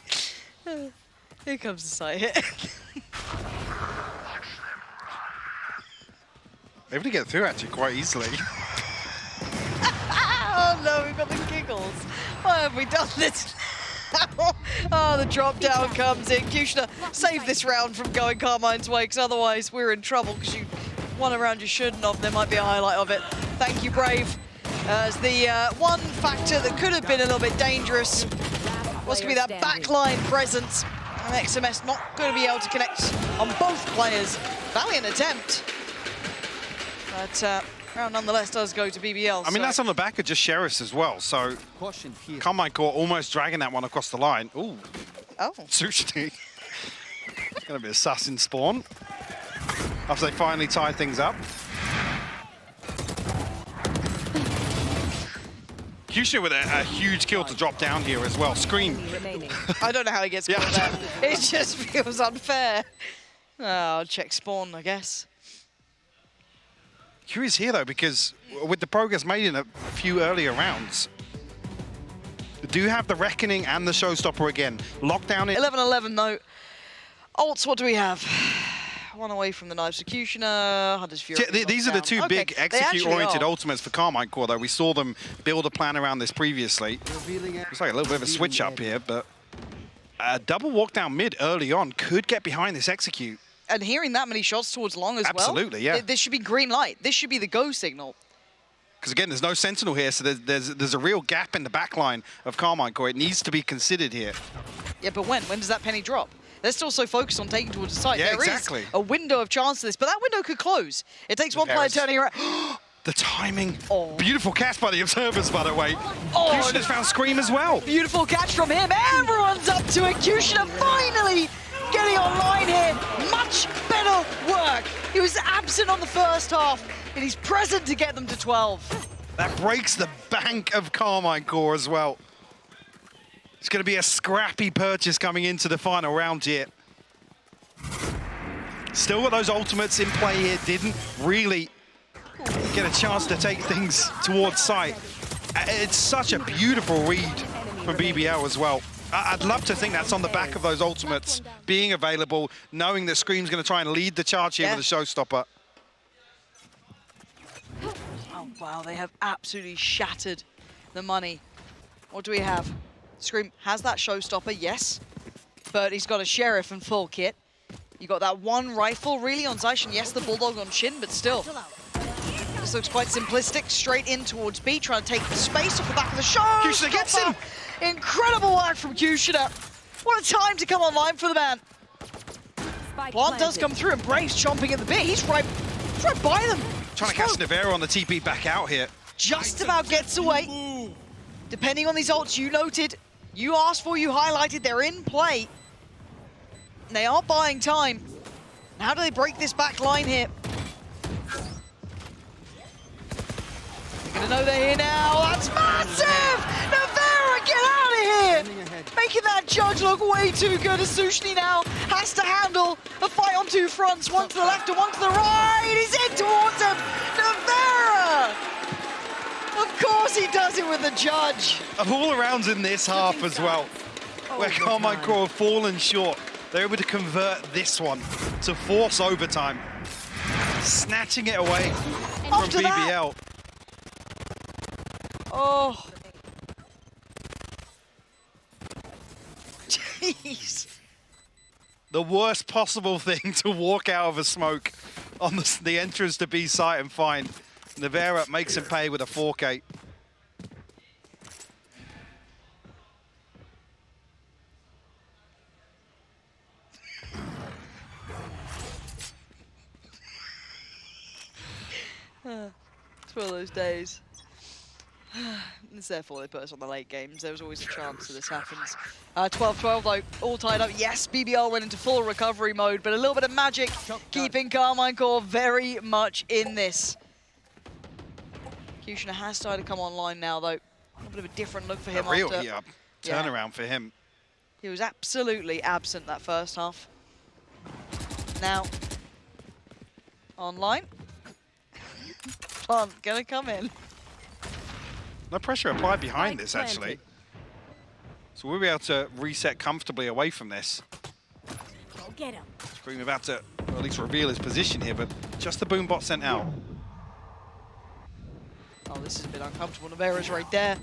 Here comes the sight hit. Able to get through actually quite easily. Oh no, we've got the giggles. Why have we done this now? Oh, the drop down comes in. Kushner, save this round from going Carmine's way, because otherwise we're in trouble, because you won a round you shouldn't have. There might be a highlight of it. Thank you, Brave. As the one factor that could have been a little bit dangerous was to be that backline presence. And XMS not going to be able to connect on both players. Valiant attempt. But round nonetheless does go to BBL. I mean, that's on the back of just Sheriffs as well, so Carmine Court almost dragging that one across the line. Ooh. Oh. Sushi. Gonna be a sus in spawn. After they finally tied things up. Kushner with a huge kill to drop down here as well. Scream. I don't know how he gets caught there. It just feels unfair. Oh, I'll check spawn, I guess. Curious here, though, because with the progress made in a few earlier rounds, do have the Reckoning and the Showstopper again. Lockdown it. 11-11, though. Ults, what do we have? One away from the Knives Executioner, Hunter's Fury. These are the two big execute-oriented ultimates for Carmine Core, though. We saw them build a plan around this previously. It's like a little bit of a switch up here, but a double walk down mid early on could get behind this execute. And hearing that many shots towards long as well. Absolutely, yeah. This should be green light. This should be the go signal. Because again, there's no Sentinel here, so there's a real gap in the backline of Carmine Core. It needs to be considered here. Yeah, but when? When does that penny drop? They're still so focused on taking towards the site. Yeah, there exactly. is a window of chance to this, but that window could close. It takes one player turning around. The timing. Oh. Beautiful catch by the observers, by the way. Oh, Kushner has found Scream as well. Beautiful catch from him. Everyone's up to it. Kushner finally getting online here. Much better work. He was absent on the first half, and he's present to get them to 12. That breaks the bank of Carmine Core as well. It's going to be a scrappy purchase coming into the final round here. Still got those ultimates in play here. Didn't really get a chance to take things towards site. It's such a beautiful read from BBL as well. I'd love to think that's on the back of those ultimates being available, knowing that Scream's going to try and lead the charge here with a showstopper. Oh, wow, they have absolutely shattered the money. What do we have? Scream has that showstopper, yes, but he's got a Sheriff and full kit. You got that one rifle really on Zaishin, yes, the Bulldog on Shin, but still. This looks quite simplistic, straight in towards B, trying to take the space off the back of the show. Kushner gets him! Incredible work from Kushner. What a time to come online for the man. Plant does come through and Brave's chomping at the bit. He's right by them. Trying to catch Navarro on the TP back out here. Just about gets away. Depending on these ults you noted, you asked for, you highlighted, they're in play. They are buying time. How do they break this back line here? They're gonna know they're here now. That's massive! Navarro, get out of here! Making that judge look way too good as Sushni now has to handle a fight on two fronts, one to the left and one to the right. He's in towards him. Navarro! Of course he does it with the judge. Of all arounds in this half as well, where Carmine Core have fallen short, they're able to convert this one to force overtime, snatching it away from BBL. Oh. Jeez. The worst possible thing to walk out of a smoke on the entrance to B site and find. Navarro makes him pay with a 4K. It's one of those days. It's therefore they put us on the late games. There was always a chance that this happens. 12-12 though, all tied up. Yes, BBL went into full recovery mode, but a little bit of magic keeping Carmine Core very much in this. Kushner has started to come online now though. A bit of a different look for him A real after. turnaround for him. He was absolutely absent that first half. Now, online. Plant gonna come in. No pressure applied behind this, actually. So we'll be able to reset comfortably away from this. Go get him. Scream about to, or at least reveal his position here, but just the boom bot sent out. Oh, this is a bit uncomfortable. Navarro's right there.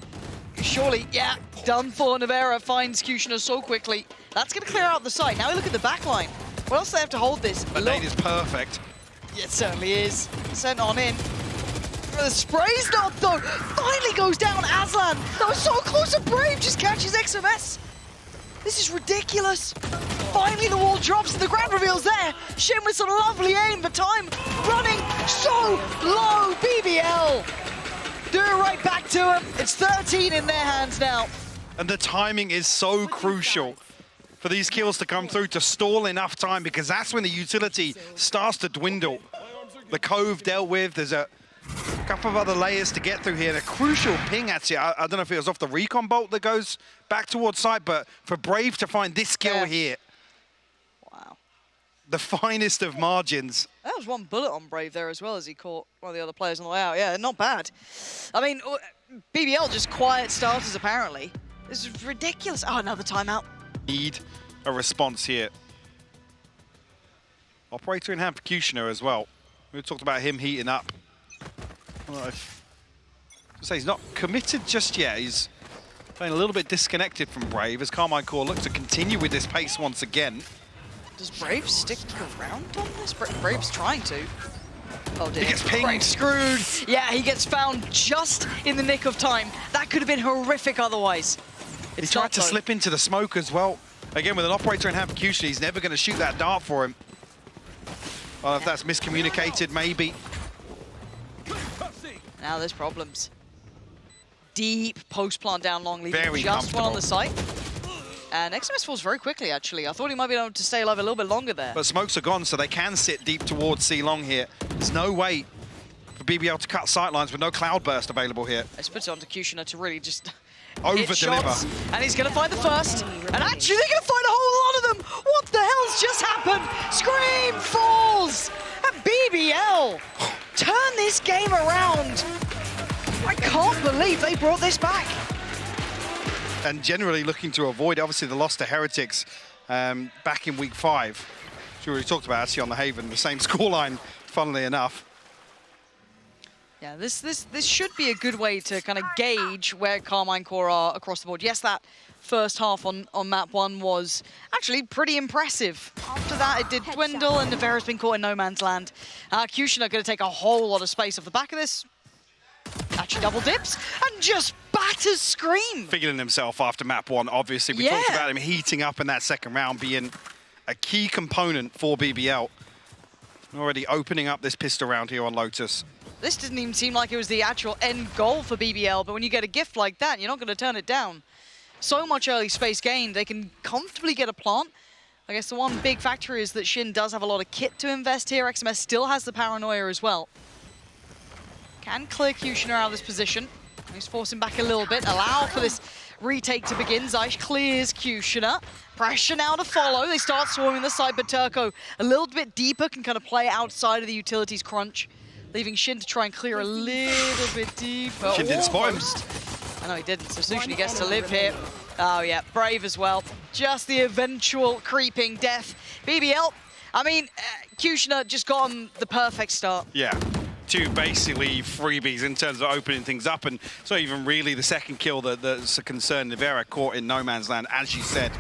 Surely, yeah, done for. Navarro finds Kushner so quickly. That's going to clear out the side. Now we look at the back line. What else do they have to hold this? The nade is perfect. Yeah, it certainly is. Sent on in. The spray's not though. Finally goes down Aslan. That was so close to Brave. Just catches XMS. This is ridiculous. Finally the wall drops and the ground reveal's there. Shin with some lovely aim, but time running so low. BBL. Do it right back to him. It's 13 in their hands now. And the timing is so crucial for these kills to come through, to stall enough time, because that's when the utility starts to dwindle. The Cove dealt with, there's a couple of other layers to get through here. And a crucial ping, actually, I don't know if it was off the recon bolt that goes back towards site, but for Brave to find this kill here. Wow. The finest of margins. That was one bullet on Brave there as well as he caught one of the other players on the way out. Yeah, not bad. I mean, BBL just quiet starters apparently. This is ridiculous. Oh, another timeout. Need a response here. Operator in hand for Kushner as well. We talked about him heating up. Well, say he's not committed just yet. He's playing a little bit disconnected from Brave as Carmine Core look to continue with this pace once again. Does Brave stick around on this? Brave's trying to. Oh dear. He gets pinged. Brave screwed. Yeah, he gets found just in the nick of time. That could have been horrific otherwise. He tried to slip into the smoke as well. Again, with an operator in hand for Kushner, he's never going to shoot that dart for him. I don't know if that's miscommunicated, maybe. Now there's problems. Deep post plant down long, leaving Very just one on the comfortable. site. And XMS falls very quickly, actually. I thought he might be able to stay alive a little bit longer there. But smokes are gone, so they can sit deep towards C long here. There's no way for BBL to cut sightlines with no cloud burst available here. Let's put it onto Kushina to really just Over hit deliver. shots. And he's going to find the first. And actually, they're going to find a whole lot of them. What the hell's just happened? Scream falls. And BBL turn this game around. I can't believe they brought this back. And generally looking to avoid, obviously, the loss to Heretics back in week 5. Which we already talked about, actually, on the Haven. The same scoreline, funnily enough. Yeah, this should be a good way to kind of gauge where Carmine Core are across the board. Yes, that first half on map 1 was actually pretty impressive. After that, it did dwindle, and Nevera's been caught in no man's land. Kushina going to take a whole lot of space off the back of this. Actually double dips and just batters Scream. Figuring himself after map 1, obviously. We talked about him heating up in that second round, being a key component for BBL. Already opening up this pistol round here on Lotus. This didn't even seem like it was the actual end goal for BBL, but when you get a gift like that, you're not going to turn it down. So much early space gained, they can comfortably get a plant. I guess the one big factor is that Shin does have a lot of kit to invest here. XMS still has the paranoia as well. Can clear Kushina out of this position. He's forcing back a little bit, allow for this retake to begin. Zeish clears Kushina. Pressure now to follow. They start swarming the side, but Turco a little bit deeper, can kind of play outside of the utilities crunch, leaving Shin to try and clear a little bit deeper. Shin didn't spot him. I know he didn't, so Sushni gets to live here. Oh yeah, brave as well. Just the eventual creeping death. BBL, I mean, Kushina just got him the perfect start. Yeah. 2 basically freebies in terms of opening things up, and it's not even really the second kill that's a concern. Nevera caught in no man's land, as you said.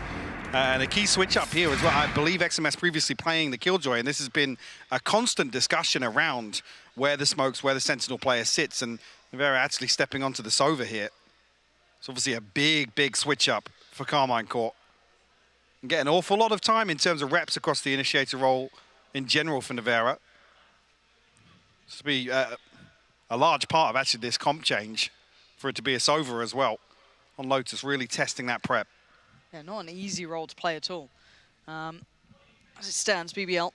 And a key switch up here as well. I believe XMS previously playing the Killjoy, and this has been a constant discussion around where the smokes, where the Sentinel player sits, and Nevera actually stepping onto the Sova here. It's obviously a big switch up for Carmine Court. And get an awful lot of time in terms of reps across the initiator role in general for Nevera. This will be a large part of actually this comp change for it to be a Sova as well on Lotus, really testing that prep. Yeah, not an easy role to play at all. As it stands, BBL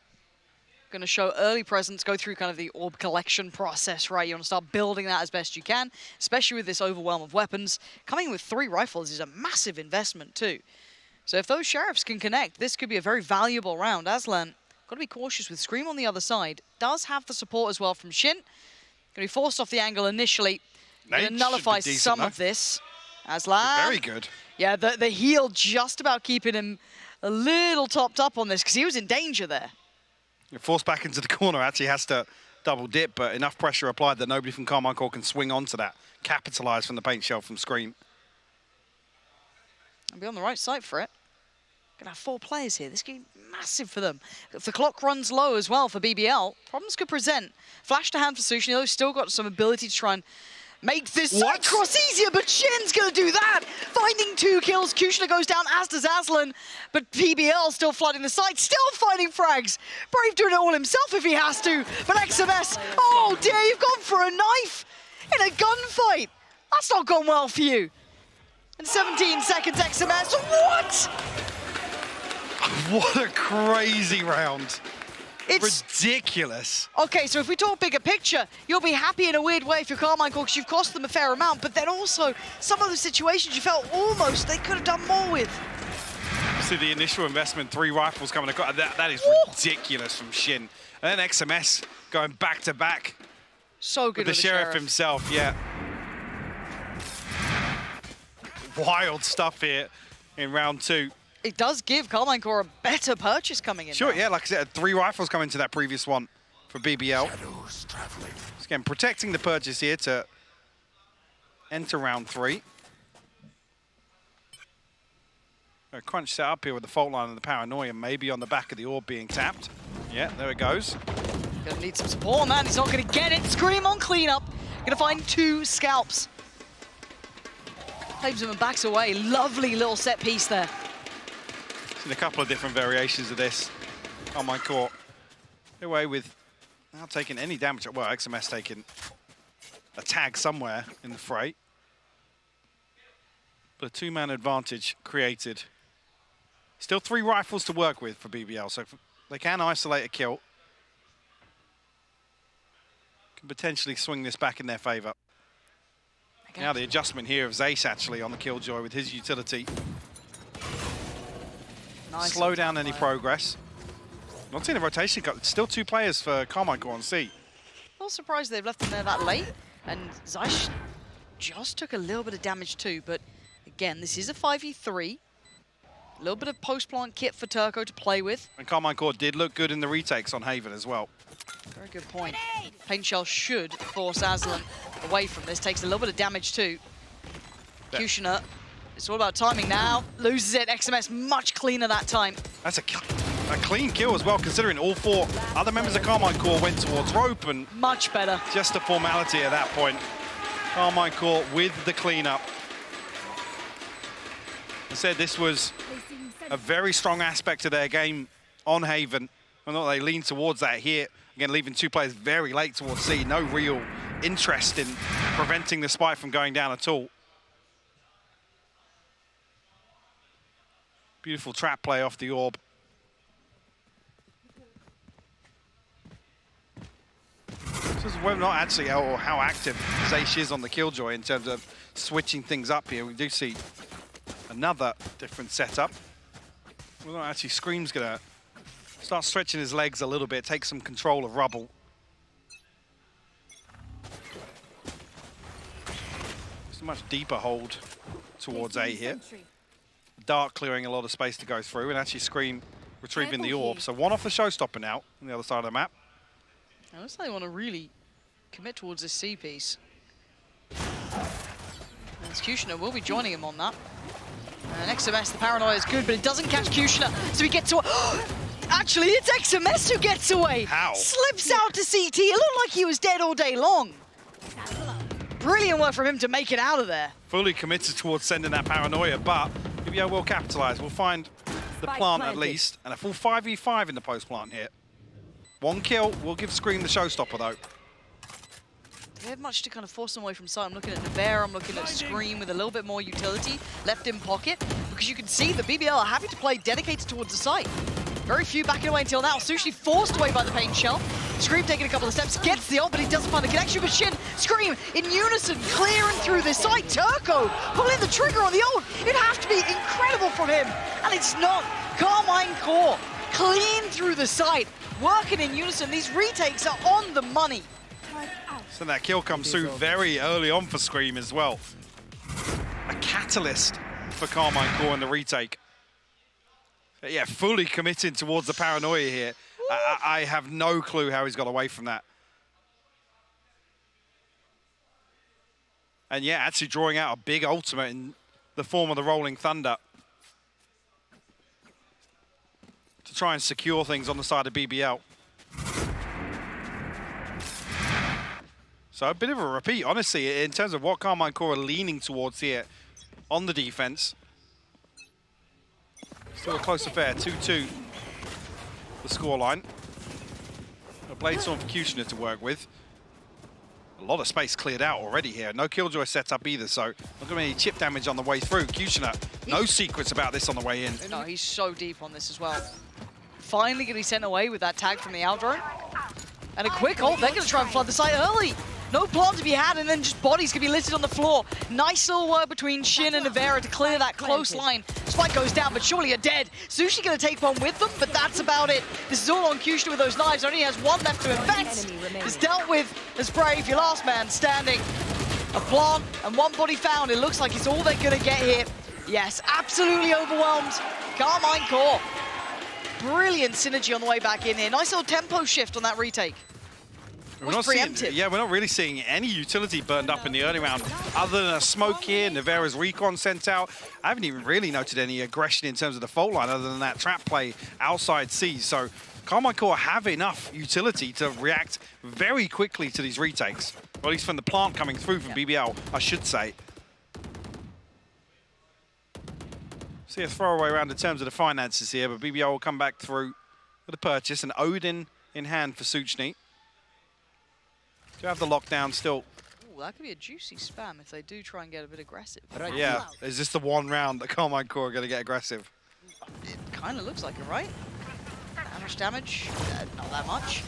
going to show early presence, go through kind of the orb collection process, right? You want to start building that as best you can, especially with this overwhelm of weapons. Coming in with 3 rifles is a massive investment too. So if those Sheriffs can connect, this could be a very valuable round. Aslan, got to be cautious with Scream on the other side. Does have the support as well from Shin. Going to be forced off the angle initially. Going to nullify some of this. Aslan. Very good. Yeah, the heal just about keeping him a little topped up on this because he was in danger there. You're forced back into the corner, actually has to double dip, but enough pressure applied that nobody from Carmine Core can swing onto that. Capitalize from the paint shell from Scream. And be on the right side for it. Gonna have 4 players here. This game massive for them. If the clock runs low as well for BBL, problems could present. Flash to hand for Sushni, though, still got some ability to try and make this side cross easier, but Shin's gonna do that! Finding 2 kills, Kushina goes down, as does Aslan, but PBL still flooding the site, still finding frags! Brave doing it all himself if he has to, but XMS, oh dear, you've gone for a knife in a gunfight! That's not gone well for you. In 17 seconds, XMS, what?! What a crazy round. It's ridiculous. Okay, so if we talk bigger picture, you'll be happy in a weird way if you're Carmine Core because you've cost them a fair amount, but then also some of the situations you felt almost they could have done more with. See the initial investment, 3 rifles coming across. That is ridiculous from Shin. And then XMS going back to back. So good with the Sheriff himself, yeah. Wild stuff here in round 2. It does give Carmine Core a better purchase coming in. Sure, now. yeah, like I said, 3 rifles coming to that previous one for BBL. So again, protecting the purchase here to enter round 3. A crunch set up here with the fault line and the paranoia, maybe on the back of the orb being tapped. Yeah, there it goes. Gonna need some support on that. He's not gonna get it. Scream on cleanup. Gonna find 2 scalps. Claims him and backs away. Lovely little set piece there. Seen a couple of different variations of this on my court. Away with now taking any damage. Well, XMS taking a tag somewhere in the fray. But a two-man advantage created. Still 3 rifles to work with for BBL, so they can isolate a kill. Can potentially swing this back in their favor. Okay. Now the adjustment here of Zace actually on the Killjoy with his utility. Nice. Slow down any progress. Not seeing a rotation cut. Still 2 players for Carmichael on C. Not surprised they've left him there that late. And Zace just took a little bit of damage too, but again, this is a 5v3. A little bit of post-plant kit for Turco to play with. And Carmichael did look good in the retakes on Haven as well. Very good point. Paint Shell should force Aslan away from this. Takes a little bit of damage too. Kushner, it's all about timing now. Loses it. XMS much cleaner that time. That's a clean kill as well, considering all 4 other members of Carmichael went towards rope and... Much better. Just a formality at that point. Carmichael with the cleanup. I said this was a very strong aspect of their game on Haven. I know they lean towards that here. Again, leaving 2 players very late towards C. No real interest in preventing the spike from going down at all. Beautiful trap play off the orb. This is whether or not actually how active Zace is on the Killjoy in terms of switching things up here. We do see another different setup. Well, actually, Scream's gonna start stretching his legs a little bit, take some control of Rubble. It's a much deeper hold towards A here. Dark clearing a lot of space to go through, and actually Scream retrieving the orb. So 1 off the showstopper now on the other side of the map. It looks like they want to really commit towards this C piece. And Kushner will be joining him on that. And XMS, the paranoia is good, but it doesn't catch Kushner, so he gets away. Actually, it's XMS who gets away. How? Slips out to CT. It looked like he was dead all day long. Brilliant work from him to make it out of there. Fully committed towards sending that paranoia, but BBL will capitalize. We'll find the plant at least, and a full 5v5 in the post-plant here. 1 kill will give Scream the showstopper, though. They have much to kind of force them away from sight. I'm looking at Nevera, I'm looking at Scream with a little bit more utility left in pocket, because you can see the BBL are happy to play dedicated towards the site. Very few backing away until now. Sushi forced away by the Pain Shell. Scream taking a couple of steps, gets the ult, but he doesn't find the connection with Shin. Scream in unison, clearing through this site. Turco pulling the trigger on the ult. It'd have to be incredible from him, and it's not. Carmine Core clean through the site, working in unison. These retakes are on the money. So that kill comes through very early on for Scream as well. A catalyst for Carmine Core in the retake. But yeah, fully committing towards the paranoia here. I have no clue how he's got away from that. And yeah, actually drawing out a big ultimate in the form of the Rolling Thunder to try and secure things on the side of BBL. So a bit of a repeat, honestly, in terms of what Carmine Core are leaning towards here on the defense. Still a close affair, 2-2, the scoreline. A Bladestorm for Kushner to work with. A lot of space cleared out already here. No Killjoy set up either, so not going to be any chip damage on the way through. Kushner, no secrets about this on the way in. No, he's so deep on this as well. Finally getting sent away with that tag from the outdrone. And a quick ult, they're going to try and flood the site early. No plant to be had, and then just bodies can be littered on the floor. Nice little work between Shin and Nevera to clear that close line. Spike goes down, but surely are dead. Sushi going to take one with them, but that's about it. This is all on Kushner with those knives. Only has 1 left to invest. Is dealt with as brave, your last man standing. A plant and 1 body found. It looks like it's all they're going to get here. Yes, absolutely overwhelmed. Carmine Core. Brilliant synergy on the way back in here. Nice little tempo shift on that retake. We're not really seeing any utility burned up in the early round, other than a smoke here, Nevera's recon sent out. I haven't even really noted any aggression in terms of the fault line, other than that trap play outside C. So Carmine Core have enough utility to react very quickly to these retakes, or at least from the plant coming through from BBL, I should say. See a throwaway round in terms of the finances here, but BBL will come back through with a purchase, and Odin in hand for Suchny. Do have the lockdown still that could be a juicy spam if they do try and get a bit aggressive. Yeah, is this the one round that Carmine Core are going to get aggressive? It kind of looks like it, right? Damage, not that much.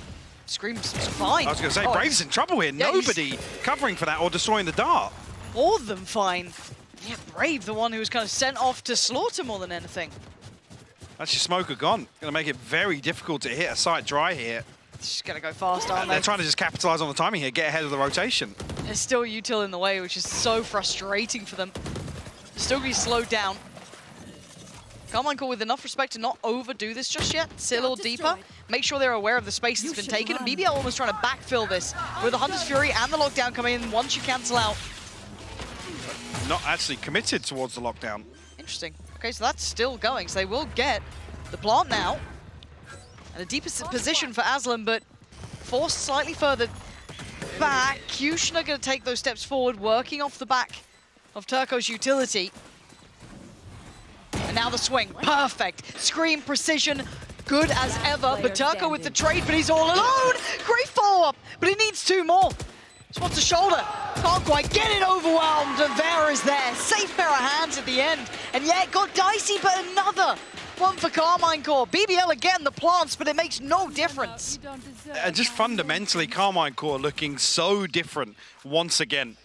Scream's fine. I was going to say, Brave's in trouble here. Yeah, Nobody covering for that or destroying the dart. More than fine. Yeah, Brave, the one who was kind of sent off to slaughter more than anything. That's your smoker gone. Going to make it very difficult to hit a site dry here. Just going to go fast, aren't they? They're trying to just capitalize on the timing here, get ahead of the rotation. There's still util in the way, which is so frustrating for them. Still be slowed down. Carmine Core with enough respect to not overdo this just yet. Sit a little deeper. Make sure they're aware of the space that's been taken. And BBL almost trying to backfill this with the Hunter's Fury and the lockdown coming in once you cancel out. Not actually committed towards the lockdown. Interesting. Okay, so that's still going. So they will get the plant now. And a deeper position for Aslan, but forced slightly further back. Kushner going to take those steps forward, working off the back of Turco's utility. And now the swing, perfect. Scream, precision, good as ever. But Turco with the trade, but he's all alone. Great follow-up, but he needs two more. Just wants a shoulder, can't quite get it, overwhelmed. And Vera is there, safe pair of hands at the end. And yeah, it got dicey, but another one for Carmine Core. BBL again, the plants, but it makes no difference. And just fundamentally, Carmine Core looking so different once again.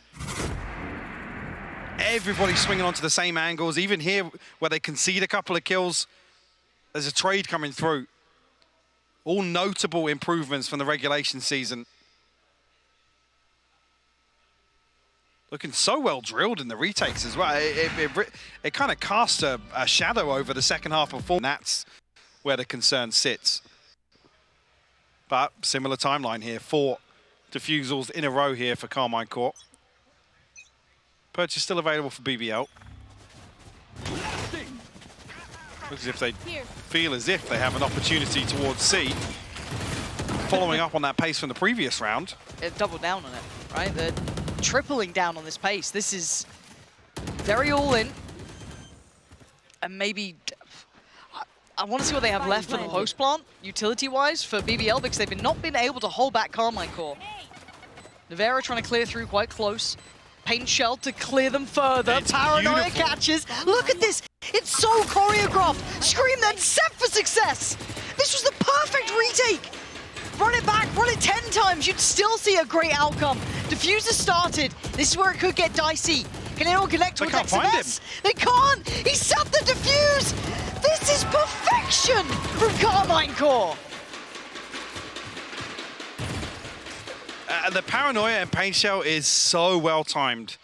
Everybody's swinging onto the same angles. Even here, where they concede a couple of kills, there's a trade coming through. All notable improvements from the regulation season. Looking so well drilled in the retakes as well. It kind of casts a shadow over the second half performance. That's where the concern sits. But similar timeline here. 4 defusals in a row here for Carmine Core. Purchase still available for BBL. Looks as if they feel as if they have an opportunity towards C. Following up on that pace from the previous round. It doubled down on it, right? They're tripling down on this pace. This is very all in. And maybe... I want to see what they have left for the post plant, utility-wise, for BBL, because they've not been able to hold back Carmine Core. Nevera trying to clear through quite close. Paint Shell to clear them further. It's Paranoia beautiful. catches. Look at this. It's so choreographed. Scream then set for success. This was the perfect retake. Run it back, run it 10 times. You'd still see a great outcome. Diffuser started. This is where it could get dicey. Can anyone connect with XMS? They can't. He set the diffuse. This is perfection from Carmine Core. The paranoia and paint shell is so well timed.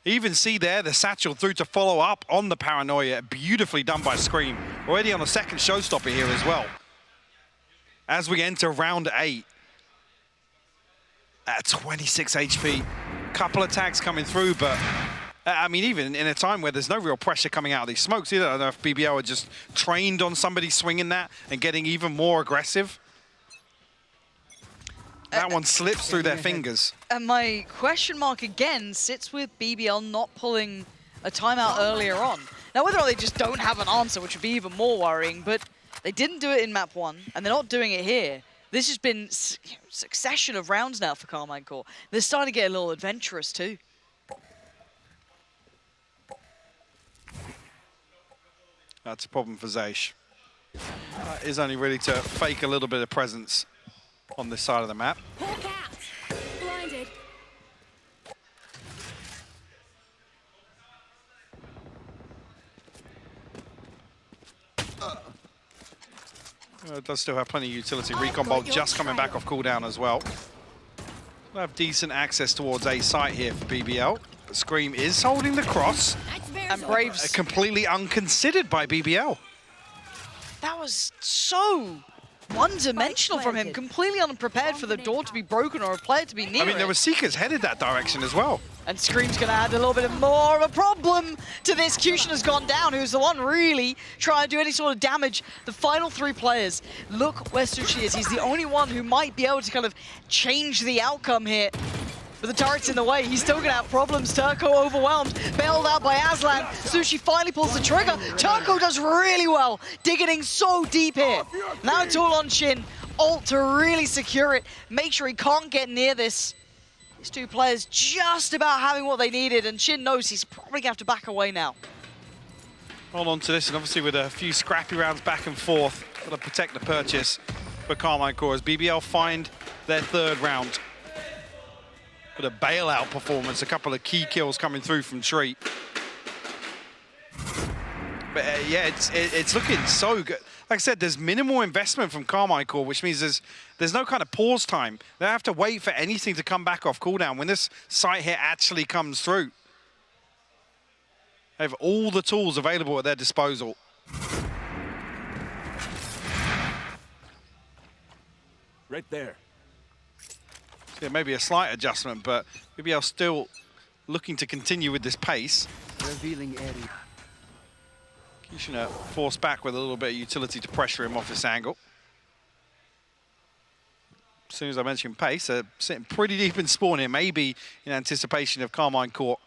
You even see there the satchel through to follow up on the paranoia. Beautifully done by Scream. Already on the second showstopper here as well. As we enter round 8. At 26 HP. Couple attacks coming through, but I mean, even in a time where there's no real pressure coming out of these smokes either. I don't know if BBL are just trained on somebody swinging that and getting even more aggressive. That one slips through their fingers. And my question mark again sits with BBL not pulling a timeout earlier on. Now, whether or not they just don't have an answer, which would be even more worrying, but they didn't do it in map 1, and they're not doing it here. This has been succession of rounds now for Carmine Core. They're starting to get a little adventurous too. That's a problem for Zaysh. Is only really to fake a little bit of presence on this side of the map. Hawk out. Blinded. It does still have plenty of utility. Recon Bolt just coming back off cooldown as well. We'll have decent access towards A site here for BBL. Scream is holding the cross. And Braves... Completely unconsidered by BBL. That was so one-dimensional from him, completely unprepared for the door to be broken or a player to be near I mean, there were Seekers headed that direction as well. And Scream's going to add a little bit more of a problem to this. Kushner's gone down, who's the one really trying to do any sort of damage. The final 3 players, look where Sushi is. He's the only one who might be able to kind of change the outcome here. But the turret's in the way. He's still going to have problems. Turco overwhelmed, bailed out by Aslan. Sushi finally pulls the trigger. Turco does really well, digging so deep here. Now it's all on Shin. Ult to really secure it. Make sure he can't get near this. These two players just about having what they needed, and Shin knows he's probably going to have to back away now. Hold on to this, and obviously with a few scrappy rounds back and forth, got to protect the purchase for Carmine Core as BBL find their third round. With a bailout performance, a couple of key kills coming through from Tree. But yeah, it's looking so good. Like I said, there's minimal investment from Carmine Core, which means there's no kind of pause time. They don't have to wait for anything to come back off cooldown when this site hit actually comes through. They have all the tools available at their disposal. Right there. So yeah, maybe a slight adjustment, but BBL still looking to continue with this pace. Revealing area. Kushner forced back with a little bit of utility to pressure him off this angle. As soon as I mentioned pace, sitting pretty deep in spawn here, maybe in anticipation of Carmine Court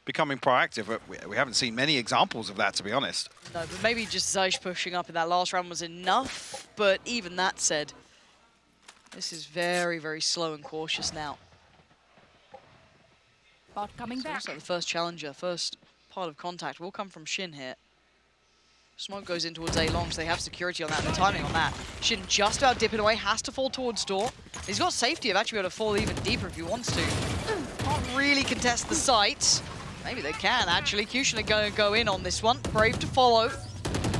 becoming proactive, but we haven't seen many examples of that, to be honest. No, but maybe just Zeish pushing up in that last round was enough, but even that said, this is very, very slow and cautious now. Bot coming So back. looks like the first challenger, first part of contact will come from Shin here. Smoke goes in towards A long, so they have security on that, and the timing on that. Shin just about dipping away, has to fall towards door. He's got safety of actually able to fall even deeper if he wants to. Can't really contest the site. Maybe they can, actually. Kushner going to go in on this one. Brave to follow.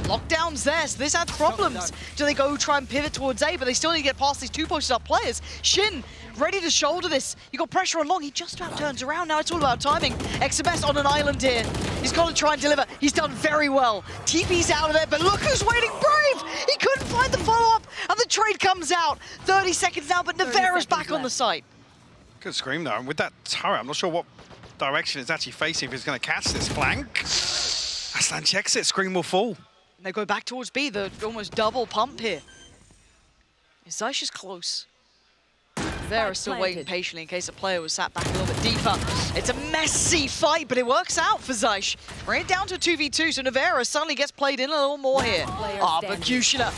Lockdown's there, so this adds problems. Do they go try and pivot towards A, but they still need to get past these two posted up players. Shin, ready to shoulder this. You got pressure on long, he just about turns around. Now it's all about timing. XMS on an island here. He's got to try and deliver. He's done very well. TP's out of there, but look who's waiting, Brave! He couldn't find the follow-up, and the trade comes out. 30 seconds now, but Nevera's back on the site. Good scream, though, and with that turret, I'm not sure what direction it's actually facing, if it's going to catch this flank. Aslan checks it, scream will fall. And they go back towards B, the almost double pump here. Zeish is close. Vera still waiting patiently in case a player was sat back a little bit deeper. It's a messy fight, but it works out for Zeish. Bring it down to a 2v2, so Nevera suddenly gets played in a little more here. But Kushner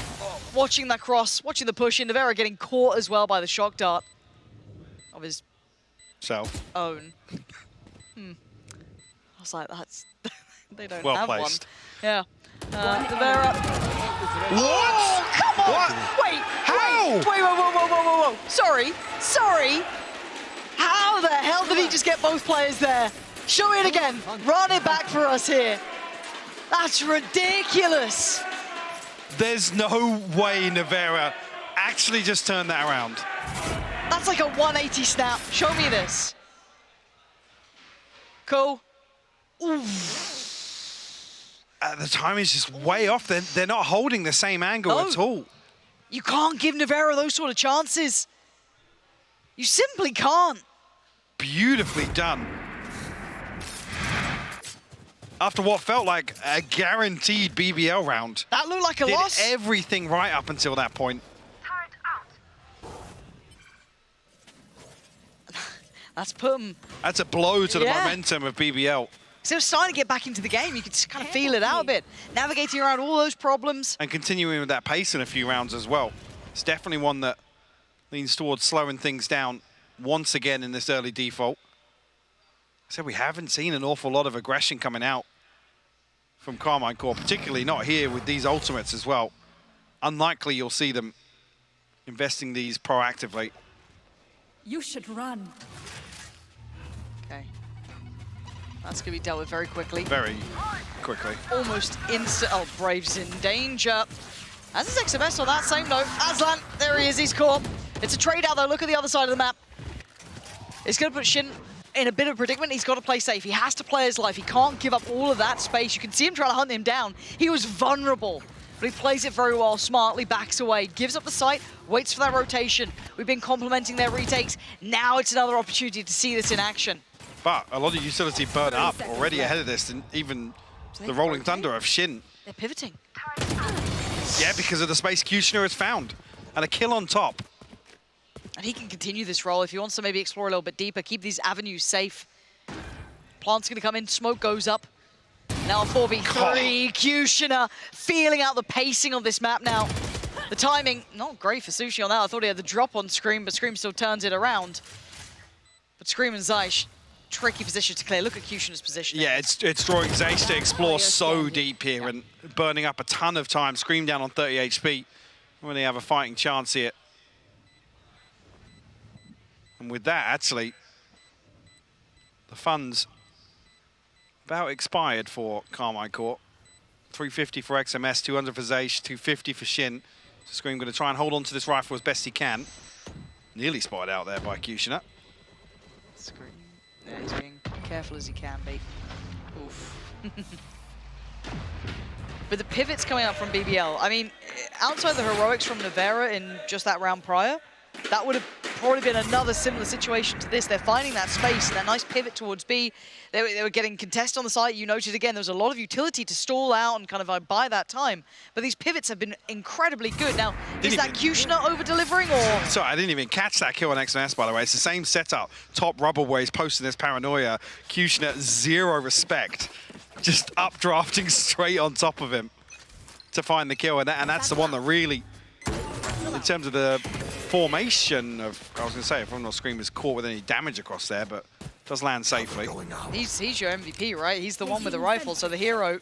watching that cross, watching the push in. Nevera getting caught as well by the shock dart of his own. I was like, that's... they don't Well have placed. one. Yeah. Nevera. What? Oh, come on! What? Wait, How? Wait, whoa. Sorry. How the hell did he just get both players there? Show it again. Run it back for us here. That's ridiculous. There's no way Nevera actually just turned that around. That's like a 180 snap. Show me this. Cool. Oof. The timing is just way off. They're not holding the same angle No. at all. You can't give Nevera those sort of chances. You simply can't. Beautifully done. After what felt like a guaranteed BBL round. That looked like a Did loss. everything right up until that point. That's put him. That's a blow to the Yeah. momentum of BBL. So it's starting to get back into the game. You could just kind of feel it out a bit. Navigating around all those problems. And continuing with that pace in a few rounds as well. It's definitely one that leans towards slowing things down once again in this early default. So we haven't seen an awful lot of aggression coming out from Carmine Core, particularly not here with these ultimates as well. Unlikely you'll see them investing these proactively. You should run. Okay. That's going to be dealt with very quickly. Very quickly. Almost instant. Oh, Brave's in danger. As is XMS on that same note. Aslan, there he is, he's caught. It's a trade out though, look at the other side of the map. It's going to put Shin in a bit of a predicament. He's got to play safe. He has to play his life. He can't give up all of that space. You can see him trying to hunt him down. He was vulnerable, but he plays it very well, smartly, backs away, gives up the site, waits for that rotation. We've been complimenting their retakes. Now it's another opportunity to see this in action. But a lot of utility burnt up already ahead of this, and even the Rolling Thunder of Shin. They're pivoting. Yeah, because of the space Kushner has found. And a kill on top. And he can continue this role if he wants to maybe explore a little bit deeper, keep these avenues safe. Plant's going to come in, smoke goes up. Now a 4v3, Kushner feeling out the pacing of this map now. The timing, not great for Sushi on that. I thought he had the drop on Scream, but Scream still turns it around. But Scream and Zeish, tricky position to clear. Look at Kushina's position. Yeah, it's drawing Zeish to explore so deep here and burning up a ton of time. Scream down on 30 HP. When they have a fighting chance here. And with that, actually, the funds about expired for Carmine Court. 350 for XMS, 200 for Zeish, 250 for Shin. So Scream going to try and hold on to this rifle as best he can. Nearly spotted out there by Kushina. Scream. Yeah, he's being careful as he can be. Oof. But the pivots coming up from BBL, I mean, outside the heroics from Nevera in just that round prior, that would have probably been another similar situation to this. They're finding that space and that nice pivot towards B. They were getting contest on the site. You noted again, there was a lot of utility to stall out and kind of buy that time. But these pivots have been incredibly good. Now, is that Kushina over-delivering or? Sorry, I didn't even catch that kill on XMS, by the way. It's the same setup. Top rubber where he's posting this paranoia. Kushina, zero respect. Just updrafting straight on top of him to find the kill. And that's the one that really, in terms of the formation of, I was going to say, if I'm not Scream is caught with any damage across there, but does land safely. He's your MVP, right? He's the one with the rifle, so the hero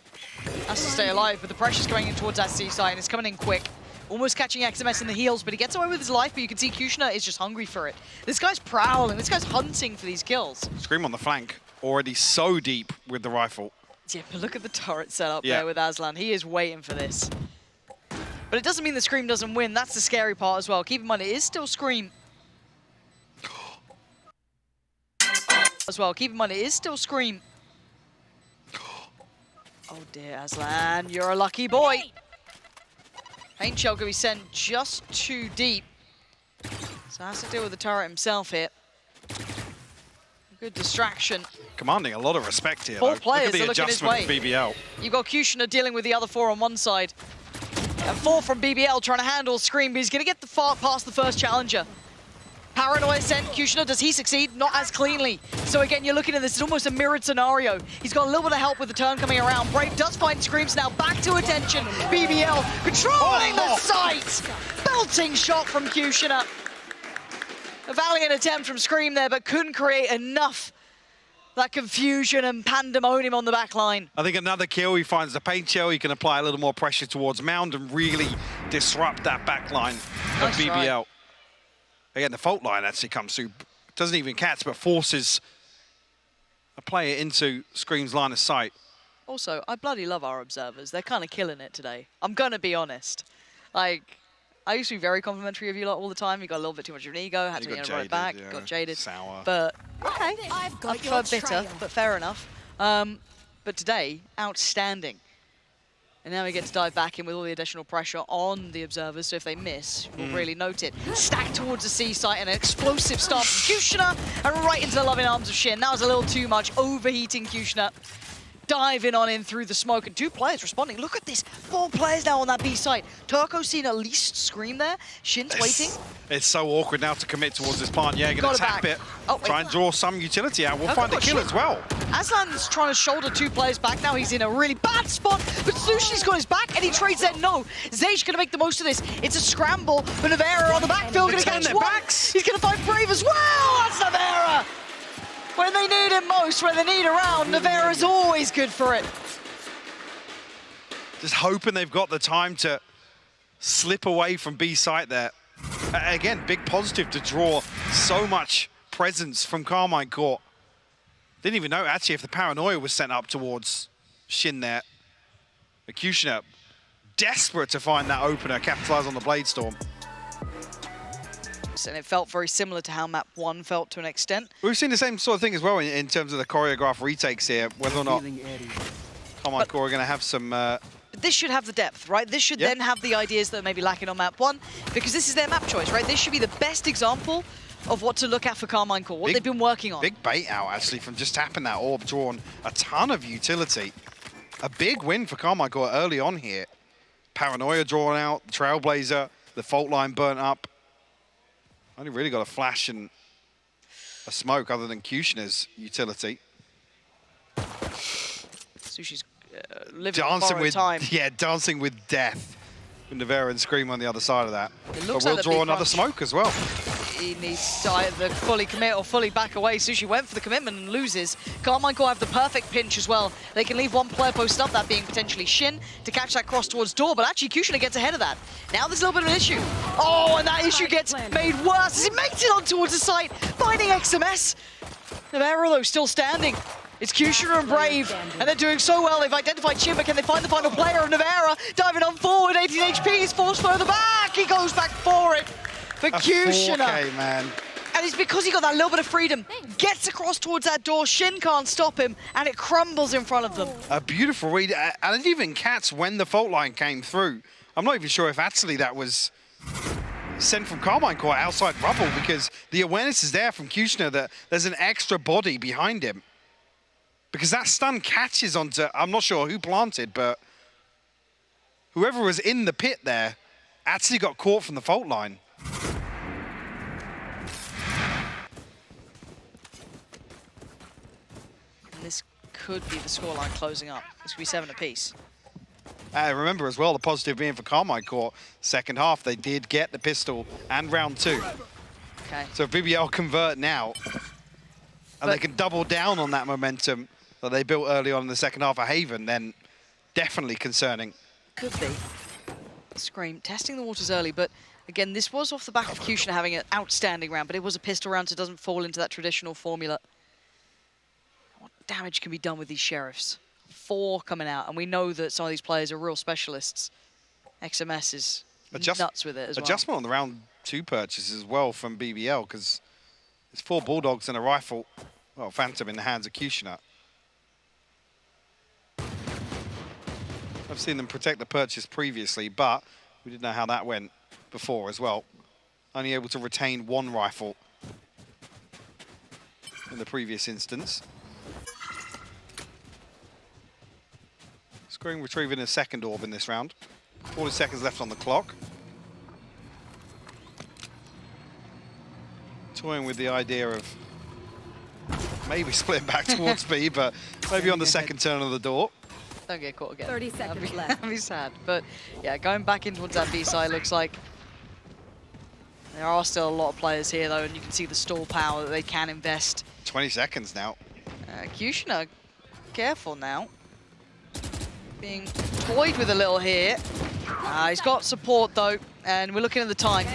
has to stay alive, but the pressure's going in towards that C site, and it's coming in quick. Almost catching XMS in the heels, but he gets away with his life, but you can see Kushina is just hungry for it. This guy's prowling, this guy's hunting for these kills. Scream on the flank, already so deep with the rifle. Yeah, but look at the turret setup there with Aslan. He is waiting for this. But it doesn't mean the Scream doesn't win. That's the scary part as well. Keep in mind, it is still Scream. As well, keep in mind, it is still Scream. Oh dear, Aslan, you're a lucky boy. Paint Shell going to be sent just too deep. So has to deal with the turret himself here. Good distraction. Commanding a lot of respect here, Four though. players Look at the are looking his adjustment way. of BBL. You've got Kushina dealing with the other four on one side. And four from BBL trying to handle Scream, but he's going to get the far past the first challenger. Paranoia sent. Kushina, does he succeed? Not as cleanly. So again, you're looking at this, it's almost a mirrored scenario. He's got a little bit of help with the turn coming around. Brave does find Screams now. Back to attention. BBL controlling the site. Belting shot from Kushina. A valiant attempt from Scream there, but couldn't create enough that confusion and pandemonium on the back line. I think another kill, he finds the paint shell, he can apply a little more pressure towards Mound and really disrupt that back line of Nice BBL. Again, the fault line actually comes through, doesn't even catch, but forces a player into Scream's line of sight. Also, I bloody love our observers. They're kind of killing it today. I'm going to be honest. Like, I used to be very complimentary of you lot all the time. You got a little bit too much of an ego, had to get it right back, got jaded. Sour. But, okay, I've got I prefer bitter, but fair enough. But today, outstanding. And now we get to dive back in with all the additional pressure on the observers, so if they miss, we'll really note it. Stacked towards the C site and an explosive start from Kushina, and right into the loving arms of Shin. That was a little too much, overheating Kushina. Diving on in through the smoke, and two players responding. Look at this, 4 players now on that B site. Turco's seen at least Scream there. Shin's waiting. It's so awkward now to commit towards this plant. Yeah, going to tap it. Oh, try and draw some utility out. We'll find the kill as well. Aslan's trying to shoulder 2 players back now. He's in a really bad spot, but Sushi's got his back, and he trades that. No, Zeish going to make the most of this. It's a scramble, but Nevera on the backfield going to catch one. He's going to find Brave as well. That's Nevera. When they need him most, when they need around, Nevera's always good for it. Just hoping they've got the time to slip away from B site there. Again, big positive to draw so much presence from Carmine Court. Didn't even know, actually, if the paranoia was sent up towards Shin there. Kushina, desperate to find that opener, capitalize on the Blade Storm. And it felt very similar to how map 1 felt to an extent. We've seen the same sort of thing as well in terms of the choreographed retakes here, whether or not Carmine Court are going to have some... But this should have the depth, right? This should then have the ideas that are maybe lacking on map 1, because this is their map choice, right? This should be the best example of what to look at for Carmine Court, what they've been working on. Big bait out, actually, from just tapping that orb, drawn a ton of utility. A big win for Carmine Court early on here. Paranoia drawn out, Trailblazer, the fault line burnt up. Only really got a flash and a smoke other than Kushina's utility. Sushi's living on borrowed time. Yeah, dancing with death. With Nevera and Scream on the other side of that. It But looks we'll like draw another smoke as well. he needs to either fully commit or fully back away. Sushi went for the commitment and loses. Carmine Core have the perfect pinch as well. They can leave one player posted up, that being potentially Shin, to catch that cross towards door, but actually Kushner gets ahead of that. Now there's a little bit of an issue. Oh, and that issue gets made worse as he makes it on towards the site, finding XMS. Nevera, though, still standing. It's Kushner and Brave, and they're doing so well. They've identified Shin, but can they find the final player of Nevera? Diving on forward, 18 HP, he's forced further back. He goes back for it. For Kushner. 4K, man. And it's because he got that little bit of freedom. Gets across towards that door, Shin can't stop him, and it crumbles in front of them. A beautiful read, and I didn't even catch when the fault line came through. I'm not even sure if actually that was sent from Carmine Core outside rubble, because the awareness is there from Kushner that there's an extra body behind him. Because that stun catches onto, I'm not sure who planted, but whoever was in the pit there actually got caught from the fault line. And this could be the scoreline closing up. This could be 7 apiece. Remember as well, the positive being for Carmine Core, second half, they did get the pistol and round 2. Okay. So if BBL convert now, and they can double down on that momentum that they built early on in the second half of Haven, then definitely concerning. Could be. Scream testing the waters early, but again, this was off the back of Kushner having an outstanding round, but it was a pistol round, so it doesn't fall into that traditional formula. What damage can be done with these sheriffs? 4 coming out, and we know that some of these players are real specialists. XMS is nuts with it as well. Adjustment on the round 2 purchase as well from BBL, because it's 4 Bulldogs and a rifle, well, Phantom in the hands of Kushner. I've seen them protect the purchase previously, but we didn't know how that went before as well. Only able to retain 1 rifle in the previous instance. Screen retrieving a second orb in this round. 40 seconds left on the clock. Toying with the idea of maybe splitting back towards B, but maybe on the second turn of the door. Don't get caught again. 30 seconds left. That'd be sad. But yeah, going back in towards that B side looks like there are still a lot of players here though, and you can see the stall power that they can invest. 20 seconds now. Kushner, careful now. Being toyed with a little here. He's got support though, and we're looking at the time.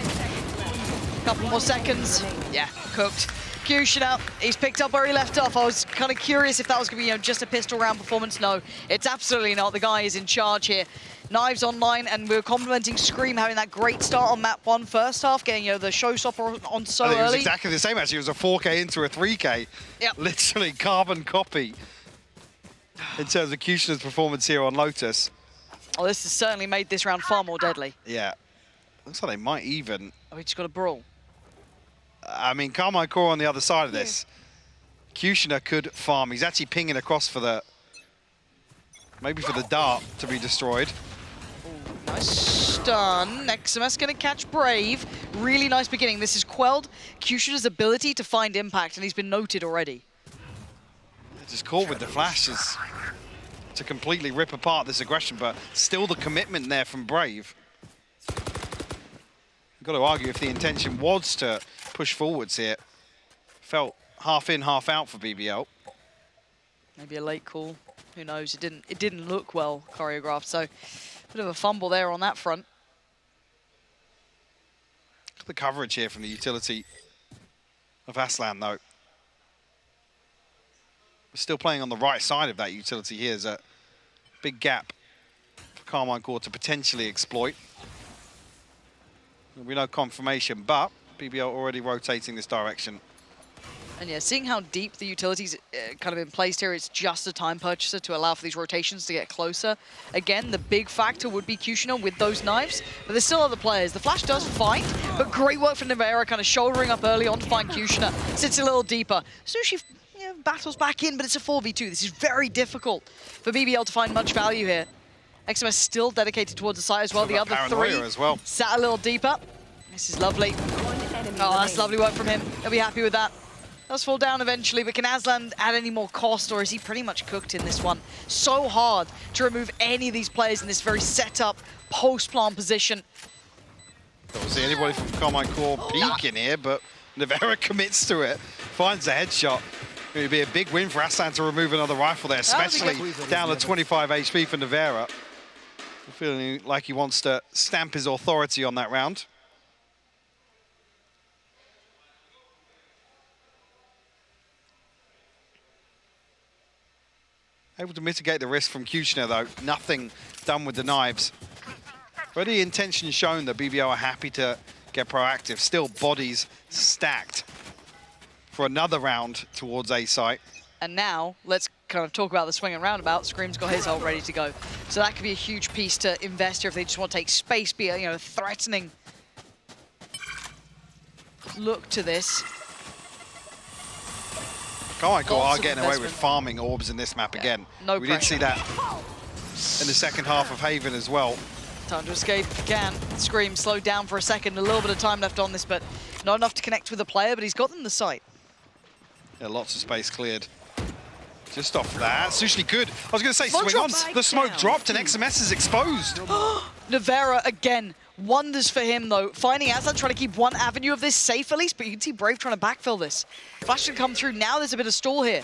Couple more seconds. Yeah, cooked. Kushner, he's picked up where he left off. I was kind of curious if that was going to be just a pistol round performance. No, it's absolutely not. The guy is in charge here. Knives online, and we're complimenting Scream having that great start on map 1 first half, getting the showstopper on so early. It was exactly the same actually. It was a 4K into a 3K. Yep. Literally carbon copy in terms of Kushner's performance here on Lotus. Oh, this has certainly made this round far more deadly. Yeah. Looks like they might even. Oh, he just got a brawl. I mean, Carmine Core on the other side of this. Kushner could farm. He's actually pinging across for the, maybe for the dart to be destroyed. Ooh, nice stun. XMS going to catch Brave. Really nice beginning. This has quelled Kushner's ability to find impact, and he's been noted already. Just caught with the flashes to completely rip apart this aggression, but still the commitment there from Brave. You've got to argue if the intention was to push forwards here. Felt half in, half out for BBL. Maybe a late call. Who knows? It didn't look well choreographed, so bit of a fumble there on that front. Look at the coverage here from the utility of Aslan, though. We're still playing on the right side of that utility here. There's a big gap for Carmine Core to potentially exploit. We know confirmation, but BBL already rotating this direction. And yeah, seeing how deep the utility's kind of been placed here, it's just a time purchaser to allow for these rotations to get closer. Again, the big factor would be Kushner with those knives, but there's still other players. The flash does find, but great work from Nevera, kind of shouldering up early on to find Kushner. Sits a little deeper. Sushi battles back in, but it's a 4v2. This is very difficult for BBL to find much value here. XMS still dedicated towards the site as well. The other 3 as well. Sat a little deeper. This is lovely. Oh, that's lovely work from him. He'll be happy with that. Does fall down eventually, but can Aslan add any more cost, or is he pretty much cooked in this one? So hard to remove any of these players in this very set-up, post-plant position. Don't see anybody from Carmine Core peeking here, but Nevera commits to it, finds the headshot. It would be a big win for Aslan to remove another rifle there, especially down to 25 HP for Nevera. Feeling like he wants to stamp his authority on that round. Able to mitigate the risk from Kushner though. Nothing done with the knives. Already intention shown that BBL are happy to get proactive. Still bodies stacked for another round towards A site. And now, let's kind of talk about the swing and roundabout. Scream's got his ult ready to go. So that could be a huge piece to invest here if they just want to take space, be a, a threatening look to this. Carmichael are getting away with farming orbs in this map again. No we pressure. did see that in the second half of Haven as well. Time to escape if you can. Scream slowed down for a second, a little bit of time left on this, but not enough to connect with the player, but he's got them the sight. Yeah, lots of space cleared. Just off that. Sushni good. I was going to say, swing on. The smoke dropped and XMS is exposed. Nevera again. Wonders for him, though. Finding Aslan, trying to keep one avenue of this safe at least, but you can see Brave trying to backfill this. Flash should come through. Now there's a bit of stall here.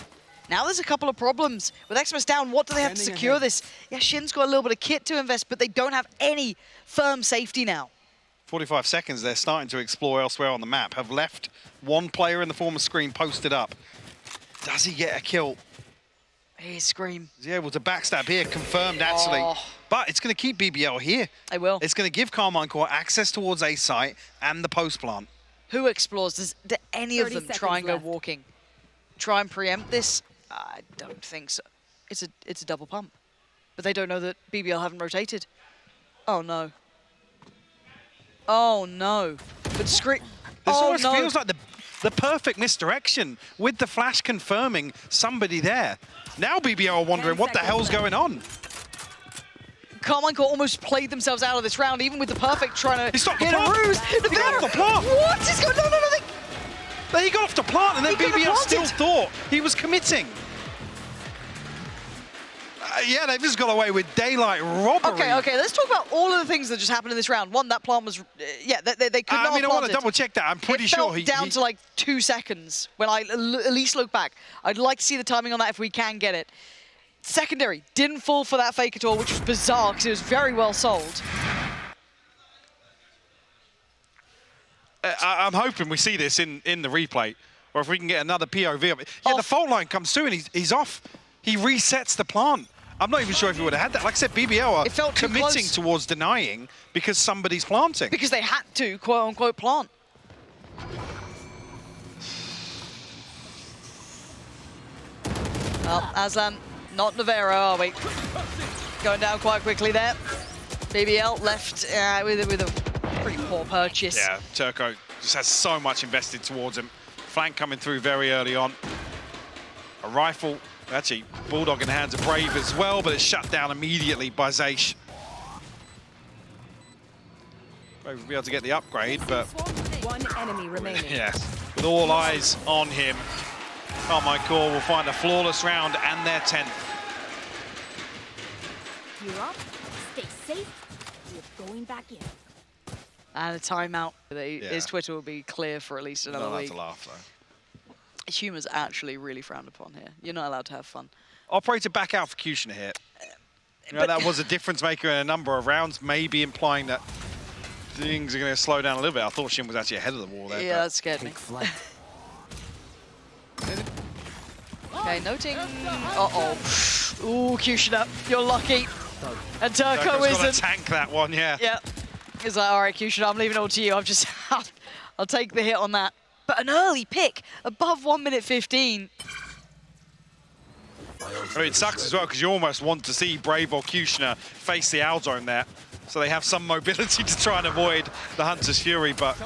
Now there's a couple of problems. With XMS down, what do they have to secure this? Yeah, Shin's got a little bit of kit to invest, but they don't have any firm safety now. 45 seconds, they're starting to explore elsewhere on the map. Have left one player in the form of Scream posted up. Does he get a kill? Here's Scream. Is he able to backstab here? Confirmed, actually. Oh. But it's going to keep BBL here. They will. It's going to give Carmine Core access towards A site and the post plant. Who explores? Do any of them try and go left. walking? Try and preempt this? I don't think so. It's a double pump. But they don't know that BBL haven't rotated. Oh, no. Oh, no. But Scream... This Oh, almost no. feels like the perfect misdirection with the flash confirming somebody there. Now BBL are wondering what the hell's going on. Carmine Core almost played themselves out of this round, even with the perfect trying to He stopped the hit a plant. ruse. He got off the plant. What is going on? No, no, no. But he got off the plant and then He could've BBL still planted. thought he was committing. Yeah, they've just got away with daylight robbery. Okay, let's talk about all of the things that just happened in this round. One, that plant was, yeah, they could not I mean, have I want to planted. double check that. I'm pretty It sure felt down to like 2 seconds when I at least look back. I'd like to see the timing on that if we can get it. Secondary, didn't fall for that fake at all, which was bizarre because it was very well sold. I'm hoping we see this in the replay, or if we can get another POV of it. Yeah, the Off. fault line comes through and he's off. He resets the plant. I'm not even sure if he would have had that. Like I said, BBL It felt are too committing close. towards denying because somebody's planting. Because they had to, quote unquote, plant. Well, Aslan, not Nevera, are we? Going down quite quickly there. BBL left with a pretty poor purchase. Yeah, Turco just has so much invested towards him. Flank coming through very early on. A rifle, actually, Bulldog in the hands of Brave as well, but it's shut down immediately by Zaysh. Brave will be able to get the upgrade, but One enemy remaining. yes, with all eyes on him, Carmine Core will find a flawless round and their 10th. You're up. Stay safe. We're going back in. And a timeout. Yeah. His Twitter will be clear for at least another Not allowed week. to laugh, though. Humor's actually really frowned upon here. You're not allowed to have fun. Operator back out for Kushner here. You know, but- that was a difference maker in a number of rounds, maybe implying that things are going to slow down a little bit. I thought Shin was actually ahead of the wall there. Yeah, but that scared me. Okay, noting. Uh-oh. Ooh, Kushner, you're lucky. And Turco Turco's got to isn't. tank that one, yeah. Yeah. He's like, all right, Kushner, I'm leaving it all to you. I'll take the hit on that. But an early pick, above 1 minute 15. I mean, it sucks as well because you almost want to see Brave or Kushner face the Owl Zone there. So they have some mobility to try and avoid the Hunter's Fury, but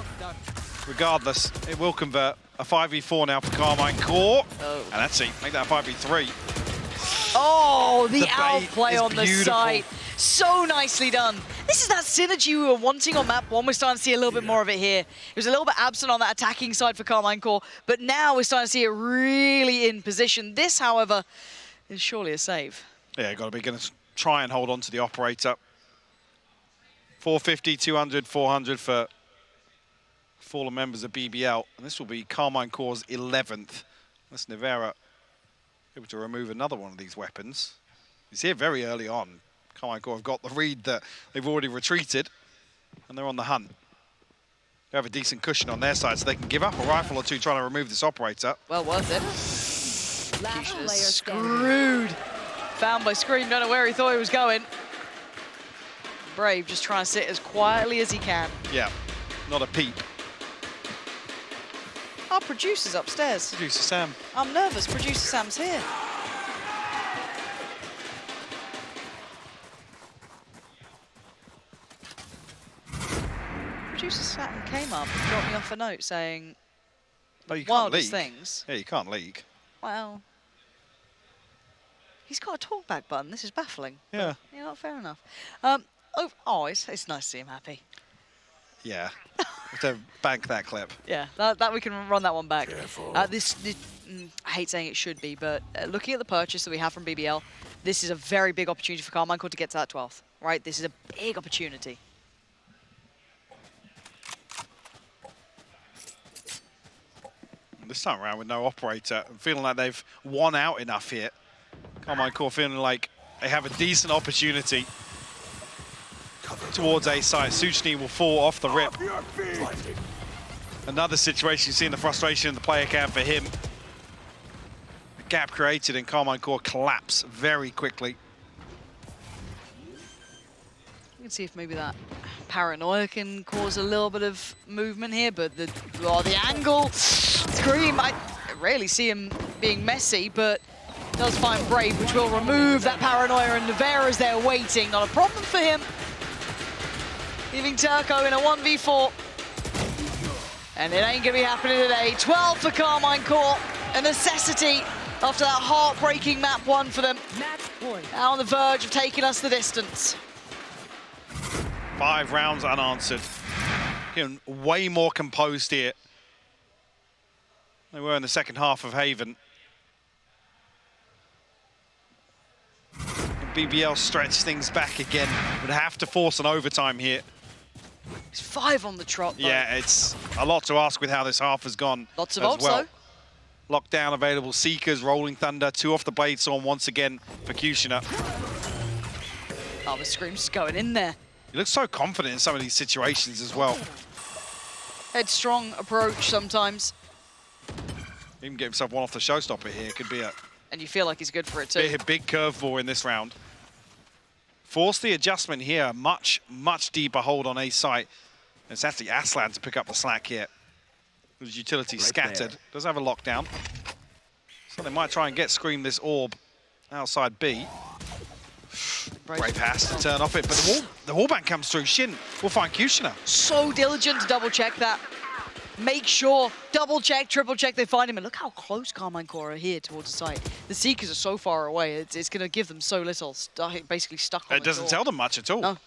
regardless, it will convert. A 5v4 now for Carmine Core. Oh. And that's it, make that a 5v3. Oh, the The owl bait play is on the beautiful. side. So nicely done. This is that synergy we were wanting on map one. We're starting to see a little bit more of it here. It was a little bit absent on that attacking side for Carmine Core, but now we're starting to see it really in position. This, however, is surely a save. Yeah, got to be going to try and hold on to the operator. 450, 200, 400 for fallen members of BBL, and this will be Carmine Core's 11th. That's Nivera able to remove another one of these weapons. You see it very early on. Carmine Core have got the read that they've already retreated, and they're on the hunt. They have a decent cushion on their side, so they can give up a rifle or two trying to remove this operator. Well worth it. Last player Screwed. Found by Scream, don't know where he thought he was going. Brave just trying to sit as quietly as he can. Yeah, not a peep. Our producer's upstairs. Producer Sam. I'm nervous, producer Sam's here. Producer Sam came up and dropped me off a note saying No, you can't wildest leak. things. Yeah, you can't leak. Well, he's got a talkback button. This is baffling. Yeah. Yeah, not fair enough. It's nice to see him happy. Yeah. Have to bank that clip. Yeah, that we can run that one back. Careful. I hate saying it should be, but looking at the purchase that we have from BBL, this is a very big opportunity for Carmine Core to get to that 12th, right? This is a big opportunity. This time around with no operator, I'm feeling like they've won out enough here. Carmine Core feeling like they have a decent opportunity towards A site. Suchny will fall off the rip. Another situation, seeing the frustration the player can for him. The gap created and Carmine Core collapse very quickly. We can see if maybe that paranoia can cause a little bit of movement here, but the angle, Scream, I rarely see him being messy, but does find Brave, which will remove that paranoia, and Nivera's there waiting. Not a problem for him. Leaving Turco in a 1v4. And it ain't gonna be happening today. 12 for Carmine Core, a necessity after that heartbreaking map one for them. Match point. Now on the verge of taking us the distance. 5 rounds unanswered. Getting way more composed here. They were in the second half of Haven. BBL stretch things back again. Would have to force an overtime here. It's 5 on the trot, though. Yeah, it's a lot to ask with how this half has gone. Lots of as ults, well. though. Lockdown available. Seekers, Rolling Thunder, 2 off the Bladestorm once again for Kushner. Oh, the Scream's just going in there. He looks so confident in some of these situations as well. Headstrong approach sometimes. Even get himself one off the showstopper here. Could be a And you feel like he's good for it, too. big curveball in this round. Force the adjustment here. Much deeper hold on A site. It's actually Aslan to pick up the slack here. His utility Right scattered. there. Does have a lockdown. So they might try and get Scream this orb outside B. Brave has to turn off it, but the wallbang comes through. Shin will find Kushner. So diligent to double check that. Make sure, double check, triple check, they find him. And look how close Carmine Core are here towards the site. The Seekers are so far away, it's going to give them so little. Basically stuck on It the doesn't door. tell them much at all. No.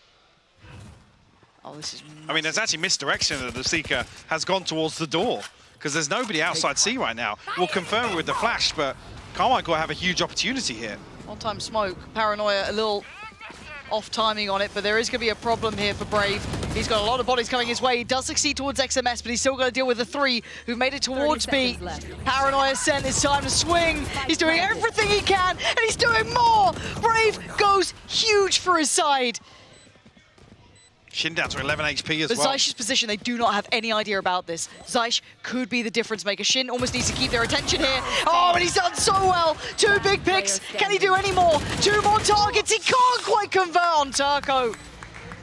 Oh, this is I mean, there's actually misdirection that the Seeker has gone towards the door because there's nobody outside C right now. We'll confirm it with the flash, but Carmine Core have a huge opportunity here. on-time smoke. Paranoia a little off timing on it, but there is going to be a problem here for Brave. He's got a lot of bodies coming his way. He does succeed towards XMS, but he's still got to deal with the 3 who've made it towards B. Paranoia sent, it's time to swing. He's doing everything he can, and he's doing more. Brave goes huge for his side. Shin down to 11 HP as But well. Zysh's position, they do not have any idea about this. Zysh could be the difference maker. Shin almost needs to keep their attention here. Oh, and he's done so well. 2 big picks. Can he do any more? 2 more targets. He can't quite convert on Turco.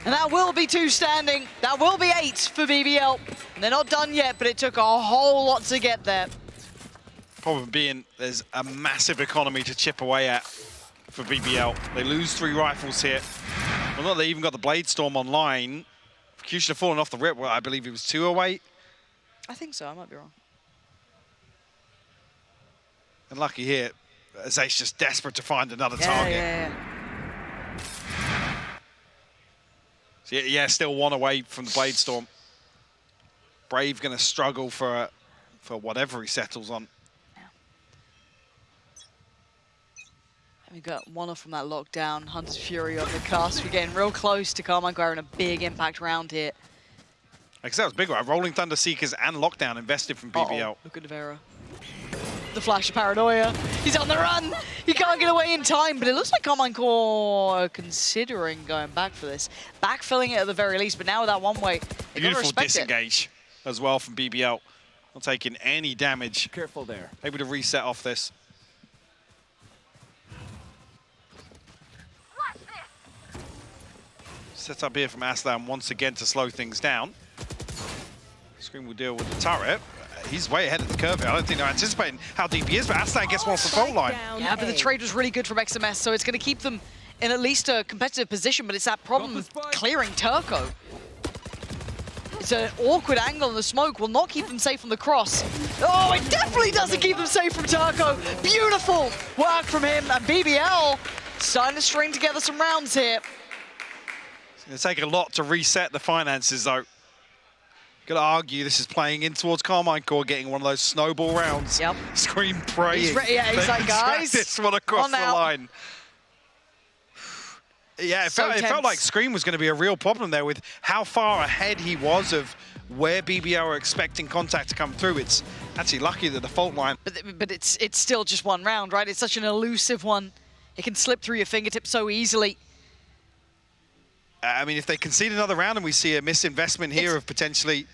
And that will be 2 standing. That will be 8 for BBL. And they're not done yet, but it took a whole lot to get there. Problem being, there's a massive economy to chip away at for BBL. They lose 3 rifles here. Well, not they even got the Bladestorm online. Kushner falling off the rip. Well, I believe he was 2 away. I think so, I might be wrong. And lucky here, Zay's just desperate to find another target. Yeah. So yeah, still 1 away from the Bladestorm. Brave going to struggle for whatever he settles on. We got 1 off from that lockdown. Hunter's Fury on the cusp. We're getting real close to Carmine Core having a big impact round here. Like I said, that was big, right? Rolling Thunder Seekers and Lockdown invested from BBL. Look at Vera. The flash of paranoia. He's on the run. He can't get away in time, but it looks like Carmine Core are considering going back for this. Backfilling it at the very least, but now with that one way, they gotta Beautiful respect disengage as well from BBL. Not taking any damage. Careful there. Able to reset off this. Set up here from Aslan once again to slow things down. Scream will deal with the turret. He's way ahead of the curve here. I don't think they're anticipating how deep he is, but Aslan gets one off the fault line. Yeah, but the trade was really good from XMS, so it's going to keep them in at least a competitive position, but it's that problem with clearing Turco. It's an awkward angle in the smoke, will not keep them safe from the cross. Oh, it definitely doesn't keep them safe from Turco. Beautiful work from him, and BBL starting to string together some rounds here. It's going to take a lot to reset the finances, though. Got to argue this is playing in towards Carmine Core, getting one of those snowball rounds. Yep. Scream praying. He's like, guys, this one across the line. Yeah, it So felt like Scream was going to be a real problem there with how far ahead he was of where BBL are expecting contact to come through. It's actually lucky that the fault line. But it's still just one round, right? It's such an elusive one. It can slip through your fingertips so easily. I mean, if they concede another round and we see a misinvestment here of potentially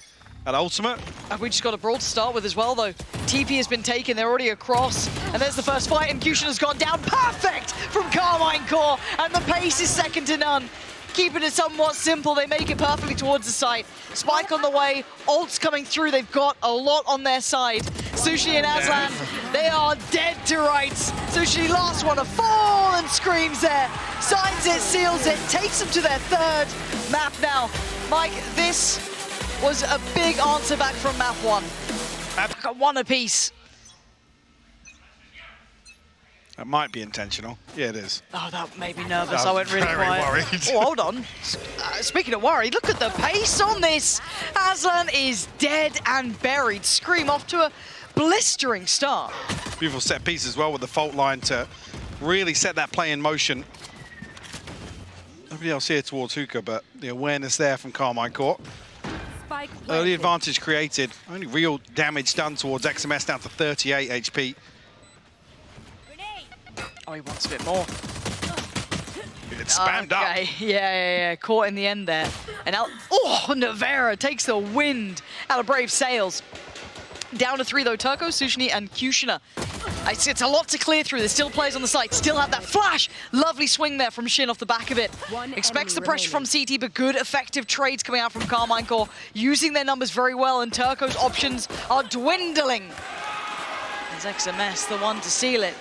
an ultimate. And we just got a brawl to start with as well, though. TP has been taken, they're already across. And there's the first fight, and Cushion has gone down. Perfect from Carmine Core, and the pace is second to none. Keeping it somewhat simple, they make it perfectly towards the site. Spike on the way, ults coming through, they've got a lot on their side. Sushi and Aslan, they are dead to rights. Sushi last one to fall and screams there. Signs it, seals it, takes them to their third map now. Mike, this was a big answer back from map one. Got one apiece. That might be intentional. Yeah, it is. Oh, that made me nervous. I went really very quiet. worried. Oh, hold on. Speaking of worried, look at the pace on this. Aslan is dead and buried. Scream off to a blistering start. Beautiful set piece as well with the fault line to really set that play in motion. Nobody else here towards Hookah, but the awareness there from Carmine Core. Early advantage created. Only real damage done towards XMS, down to 38 HP. Oh, he wants a bit more. It's spammed up. Yeah. Caught in the end there. And now, oh, Navera takes the wind out of Brave Sails. Down to 3 though, Turco, Sushni, and Kushina. It's a lot to clear through. There's still players on the site. Still have that flash. Lovely swing there from Shin off the back of it. Expects the pressure from CT, but good, effective trades coming out from Carmine Core. Using their numbers very well, and Turco's options are dwindling. It's XMS, the one to seal it.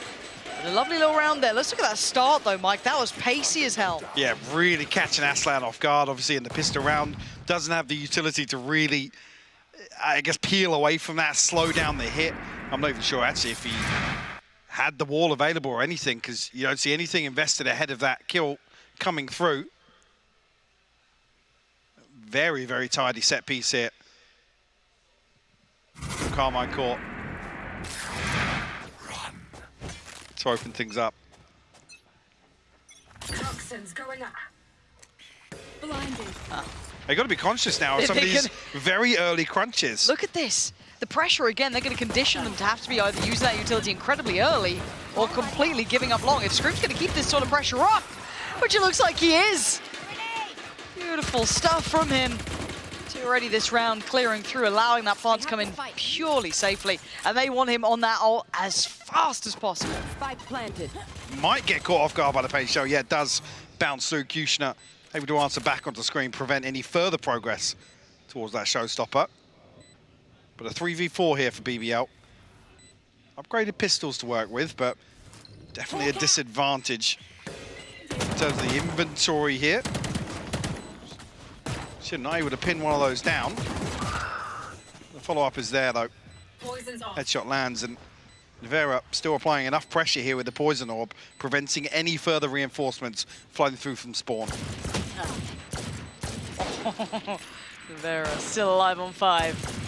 But a lovely little round there. Let's look at that start though, Mike. That was pacey as hell. Yeah, really catching Aslan off guard, obviously, in the pistol round. Doesn't have the utility to really, I guess, peel away from that, slow down the hit. I'm not even sure, actually, if he had the wall available or anything, because you don't see anything invested ahead of that kill coming through. Very, very tidy set piece here. Carmine Core. Run. To open things up. Toxins going up. Blinded. They've got to be conscious now of some of these very early crunches. Look at this. The pressure again, they're going to condition them to have to be either using that utility incredibly early or completely giving up long. If Scream's going to keep this sort of pressure up, which it looks like he is. Beautiful stuff from him. Already this round clearing through, allowing that plant to come in purely safely. And they want him on that ult as fast as possible. Spike planted. Might get caught off guard by the pace show. Yeah, it does bounce through. Kushner able to answer back onto screen, prevent any further progress towards that showstopper. But a 3v4 here for BBL. Upgraded pistols to work with, but definitely a disadvantage in terms of the inventory here. Shouldn't I able to pin one of those down. The follow-up is there, though. Headshot lands, and Vera still applying enough pressure here with the Poison Orb, preventing any further reinforcements flooding through from spawn. Vera still alive on 5.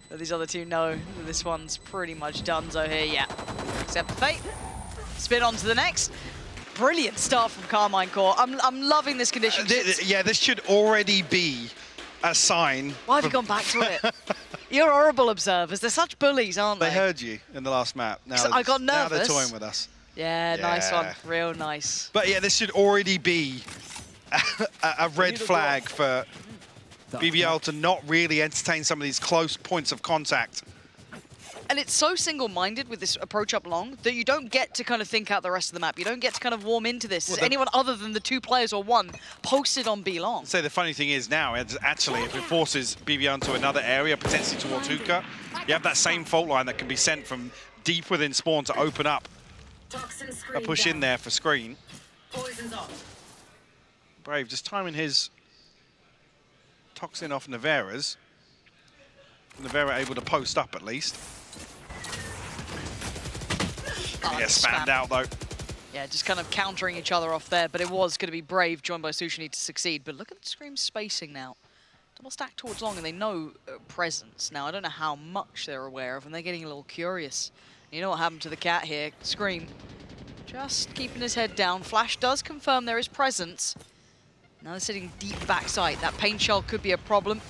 But these other two know that this one's pretty much donezo here, yeah. Accept the fate. Spin on to the next. Brilliant start from Carmine Core. I'm loving this condition. Yeah, this should already be a sign. Why have you gone back to it? You're horrible observers. They're such bullies, aren't they? They heard you in the last map. Now I got Now they're nervous. toying with us. Yeah, nice one. Real nice. But yeah, this should already be a red flag for BBL to not really entertain some of these close points of contact. And it's so single-minded with this approach up long that you don't get to kind of think out the rest of the map. You don't get to kind of warm into this. Is anyone other than the 2 players or 1 posted on B long? So the funny thing is now, it's actually, if it forces BBL into another area, potentially towards hookah, you have that same fault line that can be sent from deep within spawn to open up a push in there for screen. Brave just timing his toxin off Nevera's. Nevera able to post up at least. Yeah, spammed out though. Yeah, just kind of countering each other off there, but it was going to be Brave joined by Sushni to succeed. But look at the Scream spacing now. Double stack towards long, and they know presence. Now, I don't know how much they're aware of, and they're getting a little curious. You know what happened to the cat here? Scream just keeping his head down. Flash does confirm there is presence. Now they're sitting deep backside. That paint shell could be a problem.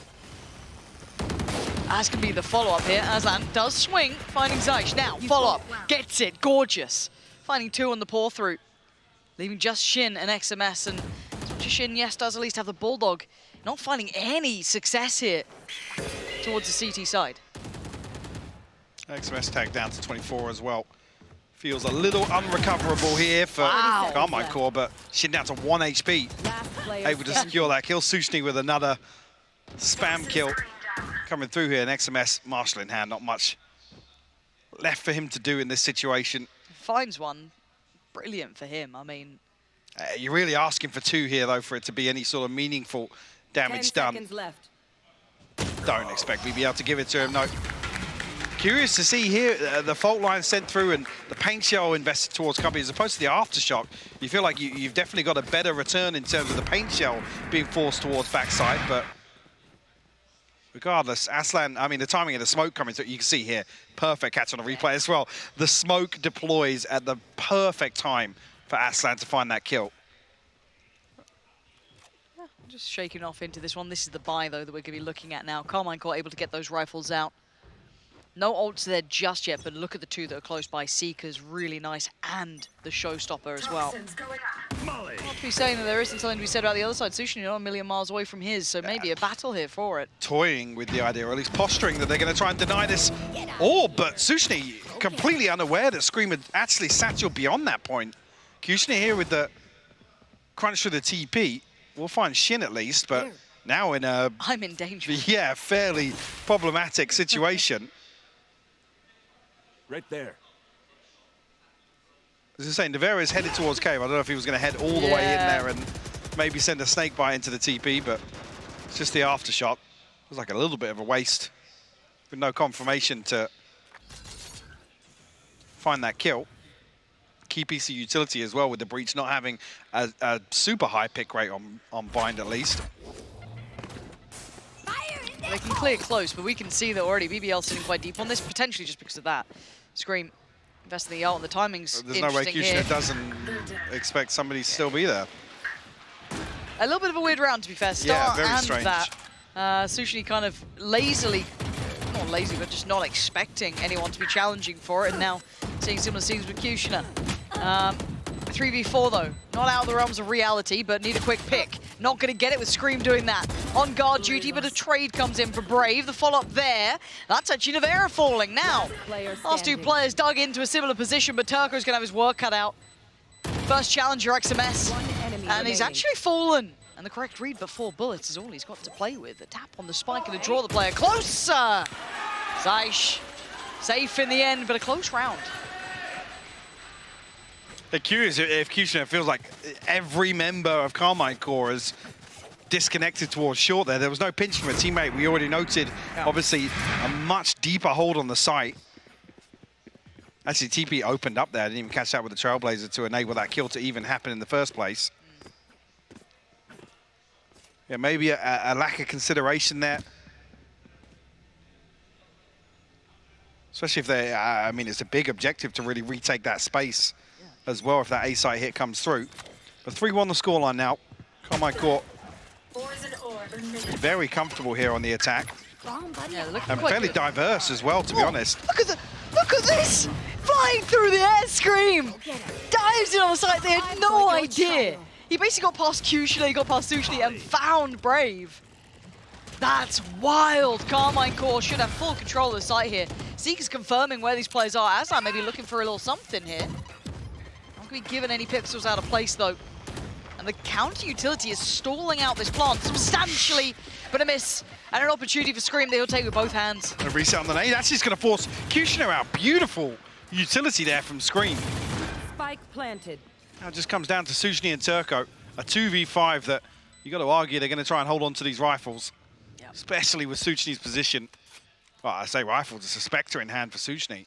As can be the follow-up here. Aslan does swing, finding Zysh. Now, follow-up, gets it, gorgeous. Finding 2 on the pour through. Leaving just Shin and XMS, and as much as Shin, yes, does at least have the Bulldog. Not finding any success here towards the CT side. XMS tagged down to 24 as well. Feels a little unrecoverable here for Carmine Core, but Shin down to 1 HP. Able to secure that kill. Sushni with another spam kill coming through here. And XMS, Marshall in hand, not much left for him to do in this situation. Finds one. Brilliant for him. I mean... you're really asking for 2 here, though, for it to be any sort of meaningful damage done. Left. Don't expect BBL to give it to him, no. Curious to see here, the fault line sent through and the paint shell invested towards Cubby as opposed to the aftershock. You feel like you've definitely got a better return in terms of the paint shell being forced towards backside, but regardless, Aslan, I mean, the timing of the smoke coming through, you can see here, perfect catch on the replay as well. The smoke deploys at the perfect time for Aslan to find that kill. Yeah, just shaking off into this one. This is the buy, though, that we're going to be looking at now. Carmine Core able to get those rifles out. No ults there just yet, but look at the 2 that are close by. Seeker's really nice, and the showstopper as well. Not to be saying that there isn't something to be said about the other side. Sushni not a million miles away from his, so maybe a battle here for it. Toying with the idea, or at least posturing that they're going to try and deny this orb, but Sushni completely unaware that Scream had actually satchelled beyond that point. Kushni here with the crunch for the TP. We'll find Shin at least, but now in a... I'm in danger. Yeah, fairly problematic situation. Right there. As I was saying, Nevera is headed towards cave. I don't know if he was going to head all the way in there and maybe send a snake bite into the TP, but it's just the aftershock. It was like a little bit of a waste with no confirmation to find that kill. Key piece of utility as well with the breach not having a super high pick rate on bind at least. They can clear close, but we can see that already BBL sitting quite deep on this, potentially just because of that. Scream investing the ult, and the timing's There's no way interesting here. Kushner doesn't expect somebody to still be there. A little bit of a weird round, to be fair. Star very and strange. that. Sushni kind of lazily, not lazy, but just not expecting anyone to be challenging for it, and now seeing similar scenes with Kushner. 3v4 though, not out of the realms of reality, but need a quick pick. Not going to get it with Scream doing that. On guard duty, but a trade comes in for Brave. The follow-up there. That's actually Nevera falling now. Last 2 players dug into a similar position, but Turco's going to have his work cut out. First challenger, XMS, and he's actually fallen. And the correct read, but 4 bullets is all he's got to play with. A tap on the spike and to draw the player closer. Zysh, safe in the end, but a close round. They're curious if Kushner feels like every member of Carmine Core is disconnected towards short there. There was no pinch from a teammate. We already noted, obviously, a much deeper hold on the site. Actually, TP opened up there. I didn't even catch that with the Trailblazer to enable that kill to even happen in the first place. Yeah, maybe a lack of consideration there. Especially if they, I mean, it's a big objective to really retake that space as well if that A-site hit comes through. But 3-1 the scoreline now. Carmine Core Very comfortable here on the attack. Yeah, they're looking And quite fairly good. diverse as well, to be honest. Look at this! Flying through the air, Scream! Dives in on the side, they had no idea. He basically got past Kushina, he got past Sushni, and found Brave. That's wild. Carmine Core should have full control of the site here. Zeke's confirming where these players are. Aslan may be looking for a little something here. Not going to be given any pixels out of place, though. And the counter utility is stalling out this plant substantially, but a miss. And an opportunity for Scream that he'll take with both hands. A reset on the nade. That's just going to force Kushina out. Beautiful utility there from Scream. Spike planted. Now it just comes down to Sushni and Turco. A 2v5 that you got to argue they're going to try and hold on to these rifles. Yep. Especially with Sushni's position. Well, I say rifles, it's a Spectre in hand for Sushni.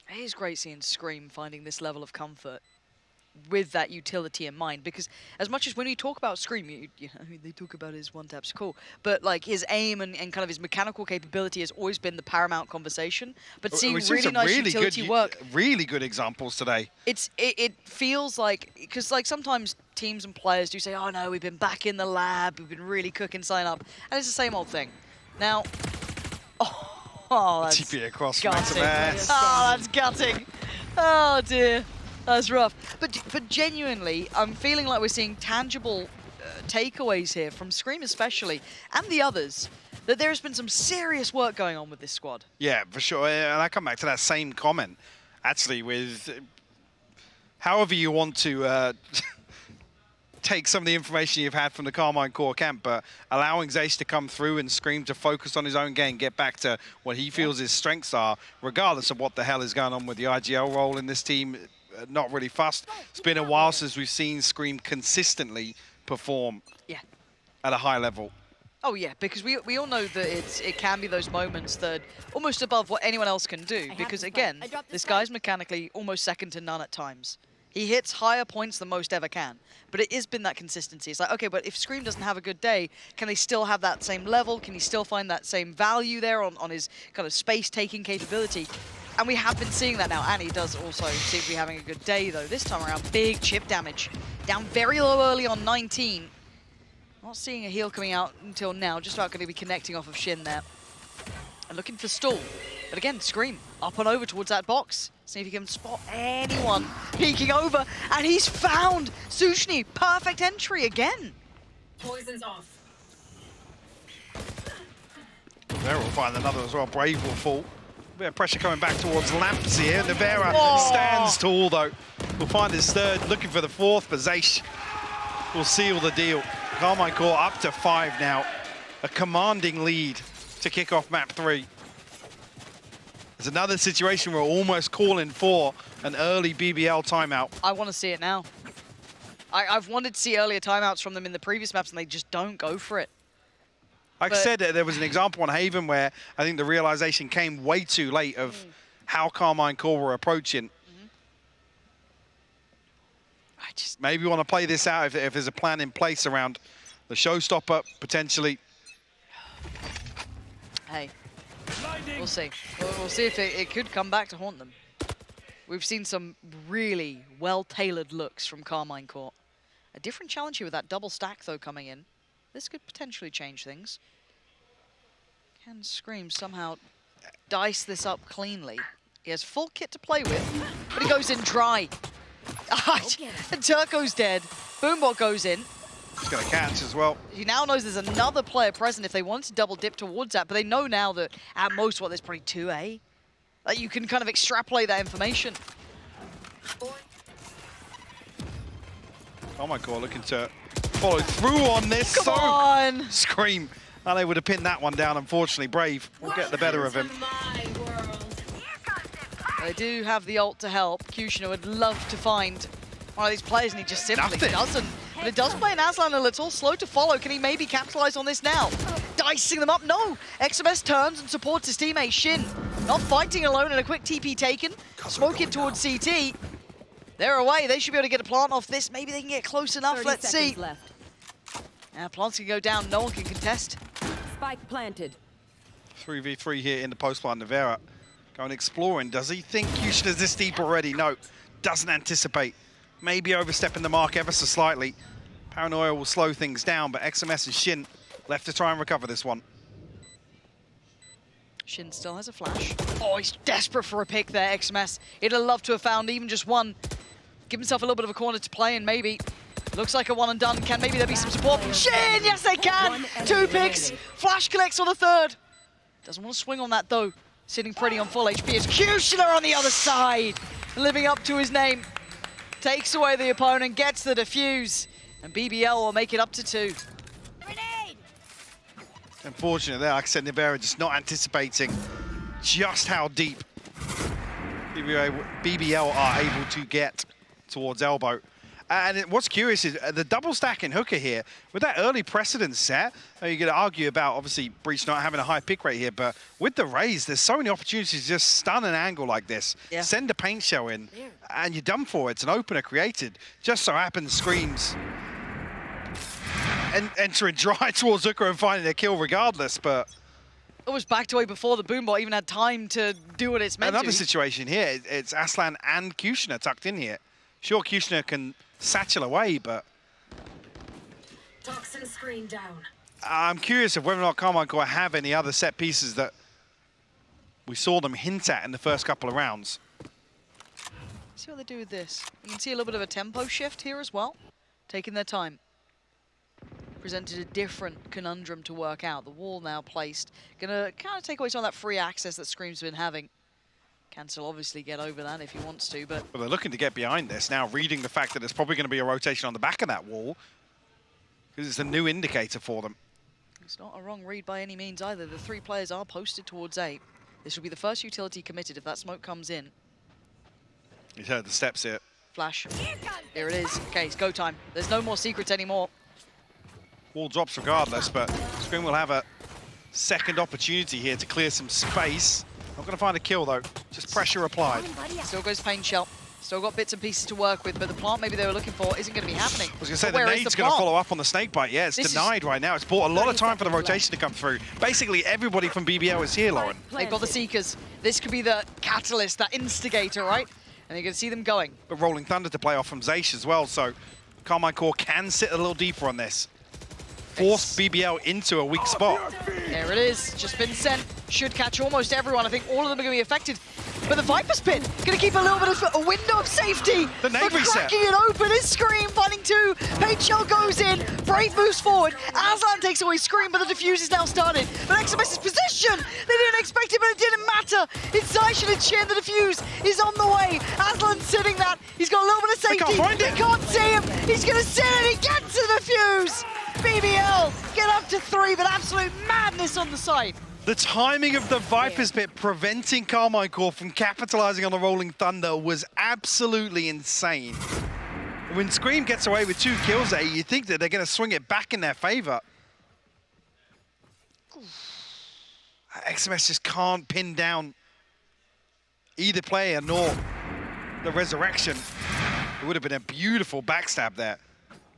It is great seeing Scream finding this level of comfort with that utility in mind, because as much as when we talk about Scream, you know, they talk about his one taps, cool, but like his aim and kind of his mechanical capability has always been the paramount conversation. But seeing really nice utility work, really good examples today. It feels like, because like sometimes teams and players do say, oh no, we've been back in the lab, we've been really cooking sign up, and it's the same old thing. Now, that's TP across gutting. Max. Oh, that's gutting. Oh dear. That's rough. But genuinely, I'm feeling like we're seeing tangible takeaways here from Scream especially, and the others, that there's been some serious work going on with this squad. Yeah, for sure. And I come back to that same comment, actually, with however you want to take some of the information you've had from the Carmine Core camp, but allowing Zace to come through and Scream to focus on his own game, get back to what he feels his strengths are, regardless of what the hell is going on with the IGL role in this team. Not really fussed. It's been a while since we've seen Scream consistently perform at a high level. Oh yeah, because we all know that it can be those moments that almost above what anyone else can do, because again, this guy's mechanically almost second to none at times. He hits higher points than most ever can, but it has been that consistency. It's like, okay, but if Scream doesn't have a good day, can they still have that same level? Can he still find that same value there on his kind of space-taking capability? And we have been seeing that now, and he does also seem to be having a good day, though. This time around, big chip damage. Down very low early on 19. Not seeing a heal coming out until now, just about going to be connecting off of Shin there. And looking for stall. But again, Scream up and over towards that box. See if he can spot anyone peeking over. And he's found Sushni. Perfect entry again. Poison's off. There will find another as well. Brave will fall. Bit of pressure coming back towards Lamps here. Navera stands tall, though. We'll find his third, looking for the fourth, but Zace will seal the deal. Carmine Core up to 5 now. A commanding lead to kick off map 3. There's another situation where we're almost calling for an early BBL timeout. I want to see it now. I've wanted to see earlier timeouts from them in the previous maps, and they just don't go for it. Like I said, there was an example on Haven where I think the realization came way too late of how Carmine Core were approaching. Maybe we want to play this out if there's a plan in place around the showstopper, potentially. Hey, we'll see. We'll see if it could come back to haunt them. We've seen some really well-tailored looks from Carmine Core. A different challenge here with that double stack, though, coming in. This could potentially change things. Can Scream somehow dice this up cleanly? He has full kit to play with, but he goes in dry. And Turco's dead. Boombot goes in. He's going to catch as well. He now knows there's another player present if they want to double dip towards that, but they know now that at most, what, there's probably 2A? Like, you can kind of extrapolate that information. Oh my God, looking to follow through on this. Come on! Scream. Unable to pin that one down, unfortunately. Brave will get the better of him. They do have the ult to help. Kushina would love to find one of these players, and he just simply doesn't. But it does play an Aslan a little, slow to follow. Can he maybe capitalize on this now? Dicing them up, no! XMS turns and supports his teammate, Shin. Not fighting alone, and a quick TP taken. Smoke it towards CT. They're away, they should be able to get a plant off this. Maybe they can get close enough, let's see. Left. Now plants can go down, no one can contest. Spike planted. 3v3 here in the post line. Navera going exploring. Does he think Kushina's this deep already? No, doesn't anticipate. Maybe overstepping the mark ever so slightly. Paranoia will slow things down, but XMS and Shin left to try and recover this one. Shin still has a flash. Oh, he's desperate for a pick there, XMS. He'd have loved to have found even just one. Give himself a little bit of a corner to play in, maybe. Looks like a one and done. Can maybe there be some support from Shin? Yes, they can! 2 picks. Flash collects on the third. Doesn't want to swing on that, though. Sitting pretty on full HP. It's Kushner on the other side. Living up to his name. Takes away the opponent, gets the defuse. And BBL will make it up to 2. Grenade! Unfortunate there, like I said, Nibera just not anticipating just how deep BBL are able to get towards elbow. And what's curious is the double stack in hooker here, with that early precedent set, you're going to argue about, obviously, Breach not having a high pick rate here, but with the raise, there's so many opportunities to just stun an angle like this, send a paint shell in, and you're done for. It's an opener created. Just so happens Screams and entering dry towards hooker and finding a kill regardless, but... It was backed away before the boombot even had time to do what it's meant to. Another situation here, it's Aslan and Kushner tucked in here. Sure, Kushner can satchel away, but... Toxin screen down. I'm curious of whether or not Carmine Core have any other set pieces that we saw them hint at in the first couple of rounds. See what they do with this. You can see a little bit of a tempo shift here as well. Taking their time. Presented a different conundrum to work out. The wall now placed. Gonna kind of take away some of that free access that Scream's been having. Can still obviously get over that if he wants to, but... Well, they're looking to get behind this now, reading the fact that there's probably going to be a rotation on the back of that wall, because it's a new indicator for them. It's not a wrong read by any means either. The 3 players are posted towards A. This will be the first utility committed if that smoke comes in. He's heard the steps here. Flash. Here it is. Okay, it's go time. There's no more secrets anymore. Wall drops regardless, but Scream will have a second opportunity here to clear some space. Not going to find a kill, though. Just pressure applied. Still goes Pain Shell. Still got bits and pieces to work with, but the plant maybe they were looking for isn't going to be happening. I was going to say, the nade's going to follow up on the snake bite. Yeah, it's denied right now. It's bought a lot of time for the rotation to come through. Basically, everybody from BBL is here, Lauren. They've got the Seekers. This could be the catalyst, that instigator, right? And you're going to see them going. But Rolling Thunder to play off from Zaysh as well, so Carmine Core can sit a little deeper on this. Force BBL into a weak spot. There it is, just been sent. Should catch almost everyone. I think all of them are going to be affected. But the Viper Spin, going to keep a little bit of a window of safety. The nade reset. Cracking it open is Scream, finding 2. Paint Shell goes in, Brave moves forward. Aslan takes away Scream, but the defuse is now started. But XMS's position, they didn't expect it, but it didn't matter. It's Zaishin and Shin, the defuse is on the way. Aslan's sitting that, he's got a little bit of safety. They can't find it. They can't see him, he's going to sit and he gets the defuse. BBL get up to 3, but absolute madness on the side. The timing of the Viper's Pit preventing Carmine Core from capitalizing on the Rolling Thunder was absolutely insane. When Scream gets away with 2 kills there, you think that they're going to swing it back in their favor. XMS just can't pin down either player nor the resurrection. It would have been a beautiful backstab there.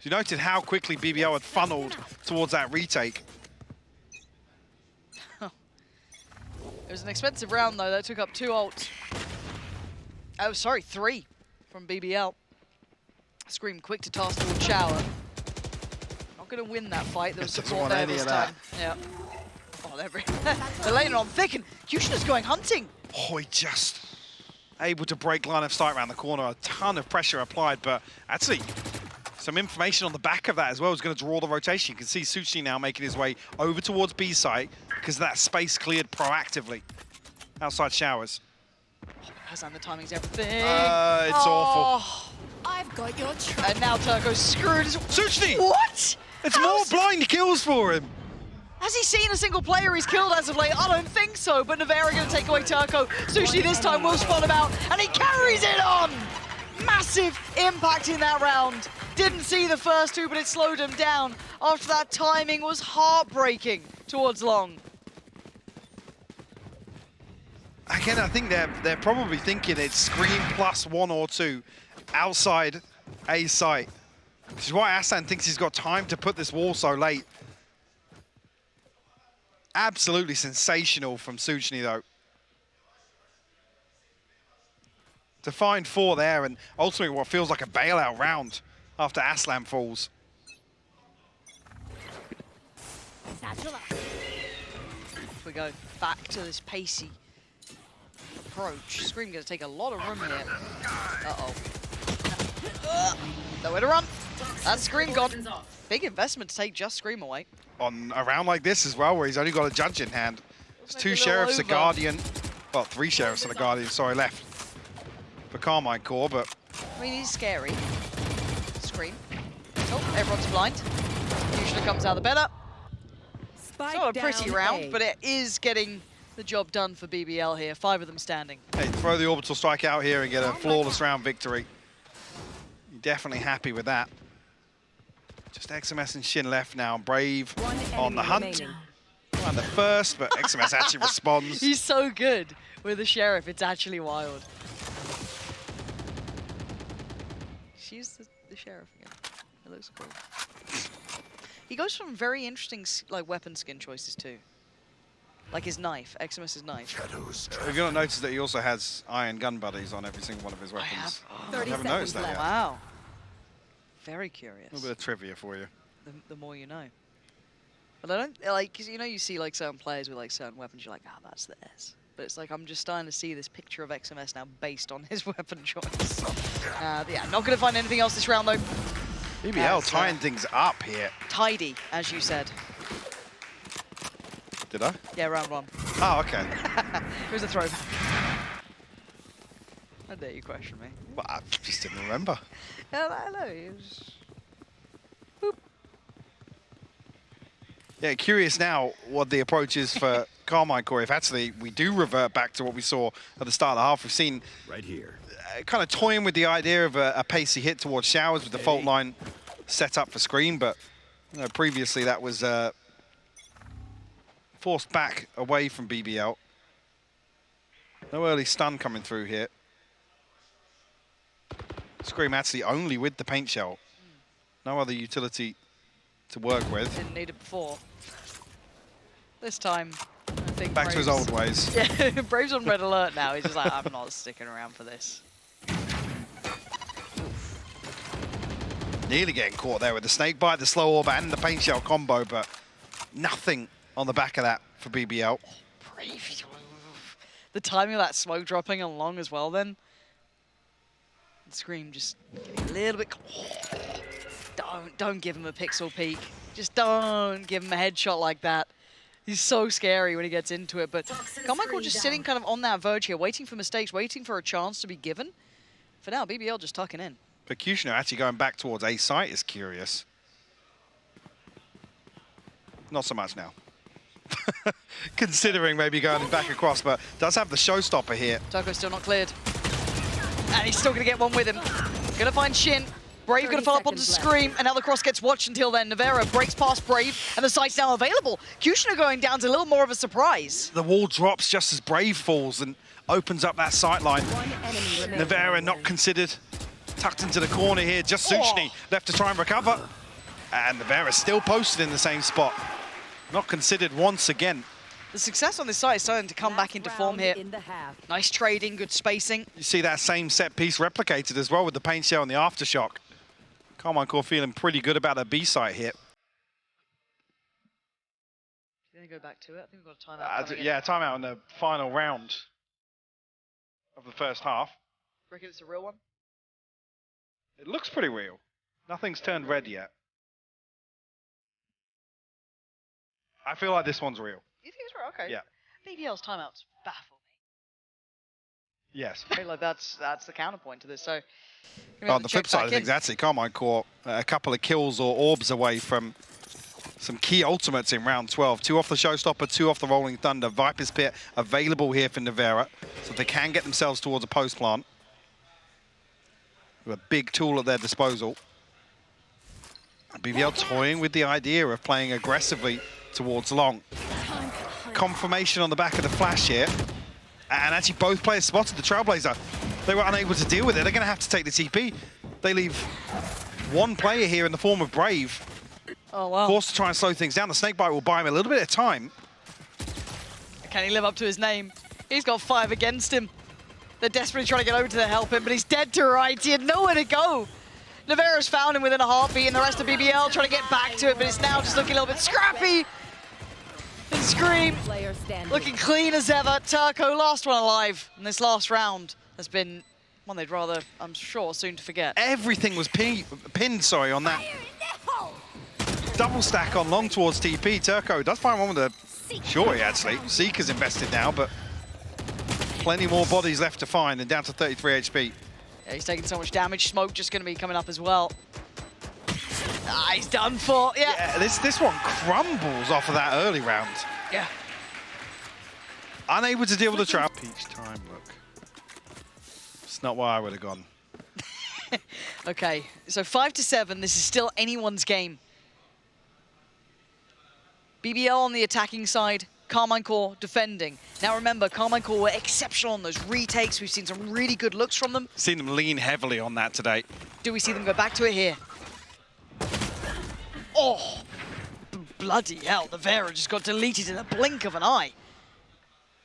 You noted how quickly BBL had funneled towards that retake. It was an expensive round, though. That took up 2 ults. Oh, sorry, 3 from BBL. Scream quick to toss towards Shower. Not going to win that fight. There was support there this time. Yeah. Oh, they're laying it on thick, and Kushner's going hunting. Oh, he just able to break line of sight around the corner. A ton of pressure applied, but actually some information on the back of that as well is going to draw the rotation. You can see Suchi now making his way over towards B site because that space cleared proactively. Outside Showers. Hassan, the timing's everything. It's awful. I've got your track. And now Turco's screwed. Suchi! What? It's more blind kills for him. Has he seen a single player he's killed as of late? I don't think so, but Navera going to take away Turco. Sushi this time will spot him out, and he carries it on! Massive impact in that round. Didn't see the first 2, but it slowed him down. After that, timing was heartbreaking towards Long. Again, I think they're probably thinking it's Scream plus 1 or 2 outside A site. Which is why Asan thinks he's got time to put this wall so late. Absolutely sensational from Suchny, though. To find 4 there, and ultimately what feels like a bailout round after Aslan falls. Satchel up. If we go back to this pacey approach, Scream going to take a lot of room here. Uh-oh. Nowhere to run. That's Scream gone. Big investment to take just Scream away. On a round like this as well, where he's only got a judge in hand. There's two maybe a sheriffs, a little over. guardian. Well, three sheriffs and a guardian, sorry, left for Carmine Core, but I mean, he's scary. Scream. Oh, everyone's blind. Usually comes out the better. Spike It's not a pretty down round, A. but it is getting the job done for BBL here. 5 of them standing. hey, throw the orbital strike out here and get a flawless round victory. You're definitely happy with that. Just XMS and Shin left now. Brave One on the enemy hunt. remaining. On the first, but XMS actually responds. He's so good with the sheriff. It's actually wild. She's the sheriff again. It looks cool. He goes from very interesting like weapon skin choices too. Like his knife, XMS's knife. Have you not noticed that he also has iron gun buddies on every single one of his weapons? have. I 30 haven't seconds noticed that left. yet. Wow. Very curious. A little bit of trivia for you. The more you know. But I don't like, 'cause you know, you see like certain players with like certain weapons. You're like, ah, that's theirs. But it's like I'm just starting to see this picture of XMS now based on his weapon choice. Yeah, not gonna find anything else this round though. BBL That's, tying things up here. Tidy, as you said. Did I? Yeah, round 1. Oh, okay. It was a throwback. How dare you question me? Well, I just didn't remember. Yeah, I know. It was... Yeah, curious now what the approach is for Carmine Core. If actually we do revert back to what we saw at the start of the half, we've seen Right here. kind of toying with the idea of a pacey hit towards Showers with the fault line set up for Scream, but you know, previously that was forced back away from BBL. No early stun coming through here. Scream actually only with the paint shell. No other utility to work with. Didn't need it before. This time, I think Back to his old ways. Yeah, Brave's on red alert now. He's just like, I'm not sticking around for this. Nearly getting caught there with the snake bite, the slow orb, and the paint shell combo, but nothing on the back of that for BBL. Brave. The timing of that smoke dropping along as well then. Scream just getting a little bit... Don't give him a pixel peek. Just don't give him a headshot like that. He's so scary when he gets into it, but Carmichael just sitting kind of on that verge here, waiting for mistakes, waiting for a chance to be given. For now, BBL just tucking in. Percutioner actually going back towards A site is curious. Not so much now. Considering maybe going back across, but does have the showstopper here. Toko's still not cleared. And he's still going to get one with him. Going to find Shin. Brave going to follow up onto Scream, and now the cross gets watched until then. Navarra breaks past Brave, and the site's now available. Kushner going down to a little more of a surprise. The wall drops just as Brave falls and opens up that sight line. One enemy remaining. Navarra not considered. Tucked into the corner here, just Suchny left to try and recover. And Navarra still posted in the same spot. Not considered once again. The success on this site is starting to come back into form here. In the half. Nice trading, good spacing. You see that same set piece replicated as well with the paint shell and the aftershock. Carmine Core feeling pretty good about their B site here. Going to go back to it. I think we've got a timeout. coming in. Yeah, timeout in the final round of the first half. Reckon it's a real one? It looks pretty real. Nothing's turned red yet. I feel like this one's real. You think it's real? Okay. Yeah. BBL's timeouts baffle me. Yes. I feel like that's the counterpoint to this. So, On the flip side of things, actually, Carmine Core a couple of kills or orbs away from some key ultimates in round 12. 2 off the Showstopper, 2 off the Rolling Thunder. Viper's Pit available here for Navarra, so they can get themselves towards a post plant. With a big tool at their disposal. And BBL toying with the idea of playing aggressively towards long. Confirmation on the back of the flash here. And actually both players spotted the Trailblazer. They were unable to deal with it. They're going to have to take the TP. They leave one player here in the form of Brave. Oh, wow. Forced to try and slow things down. The Snakebite will buy him a little bit of time. Can he live up to his name? He's got 5 against him. They're desperately trying to get over to help him, but he's dead to rights. He had nowhere to go. Navarra's found him within a heartbeat, and the rest of BBL trying to get back to it, but it's now just looking a little bit scrappy. Scream! Player standing. Looking clean as ever. Turco, last one alive in this last round, has been one they'd rather, I'm sure, soon to forget. Everything was pinned, on that double stack on long towards TP. Turco does find one with a Shorty, actually. Seeker's invested now, but plenty more bodies left to find and down to 33 HP. Yeah, he's taking so much damage. Smoke just going to be coming up as well. Ah, he's done for. Yeah. This one crumbles off of that early round. Yeah. Unable to deal with the trap. Peach time, look. It's not where I would have gone. Okay, so 5-7. This is still anyone's game. BBL on the attacking side, Carmine Core defending. Now remember, Carmine Core were exceptional on those retakes. We've seen some really good looks from them. Seen them lean heavily on that today. Do we see them go back to it here? Oh, bloody hell, the Vera just got deleted in a blink of an eye.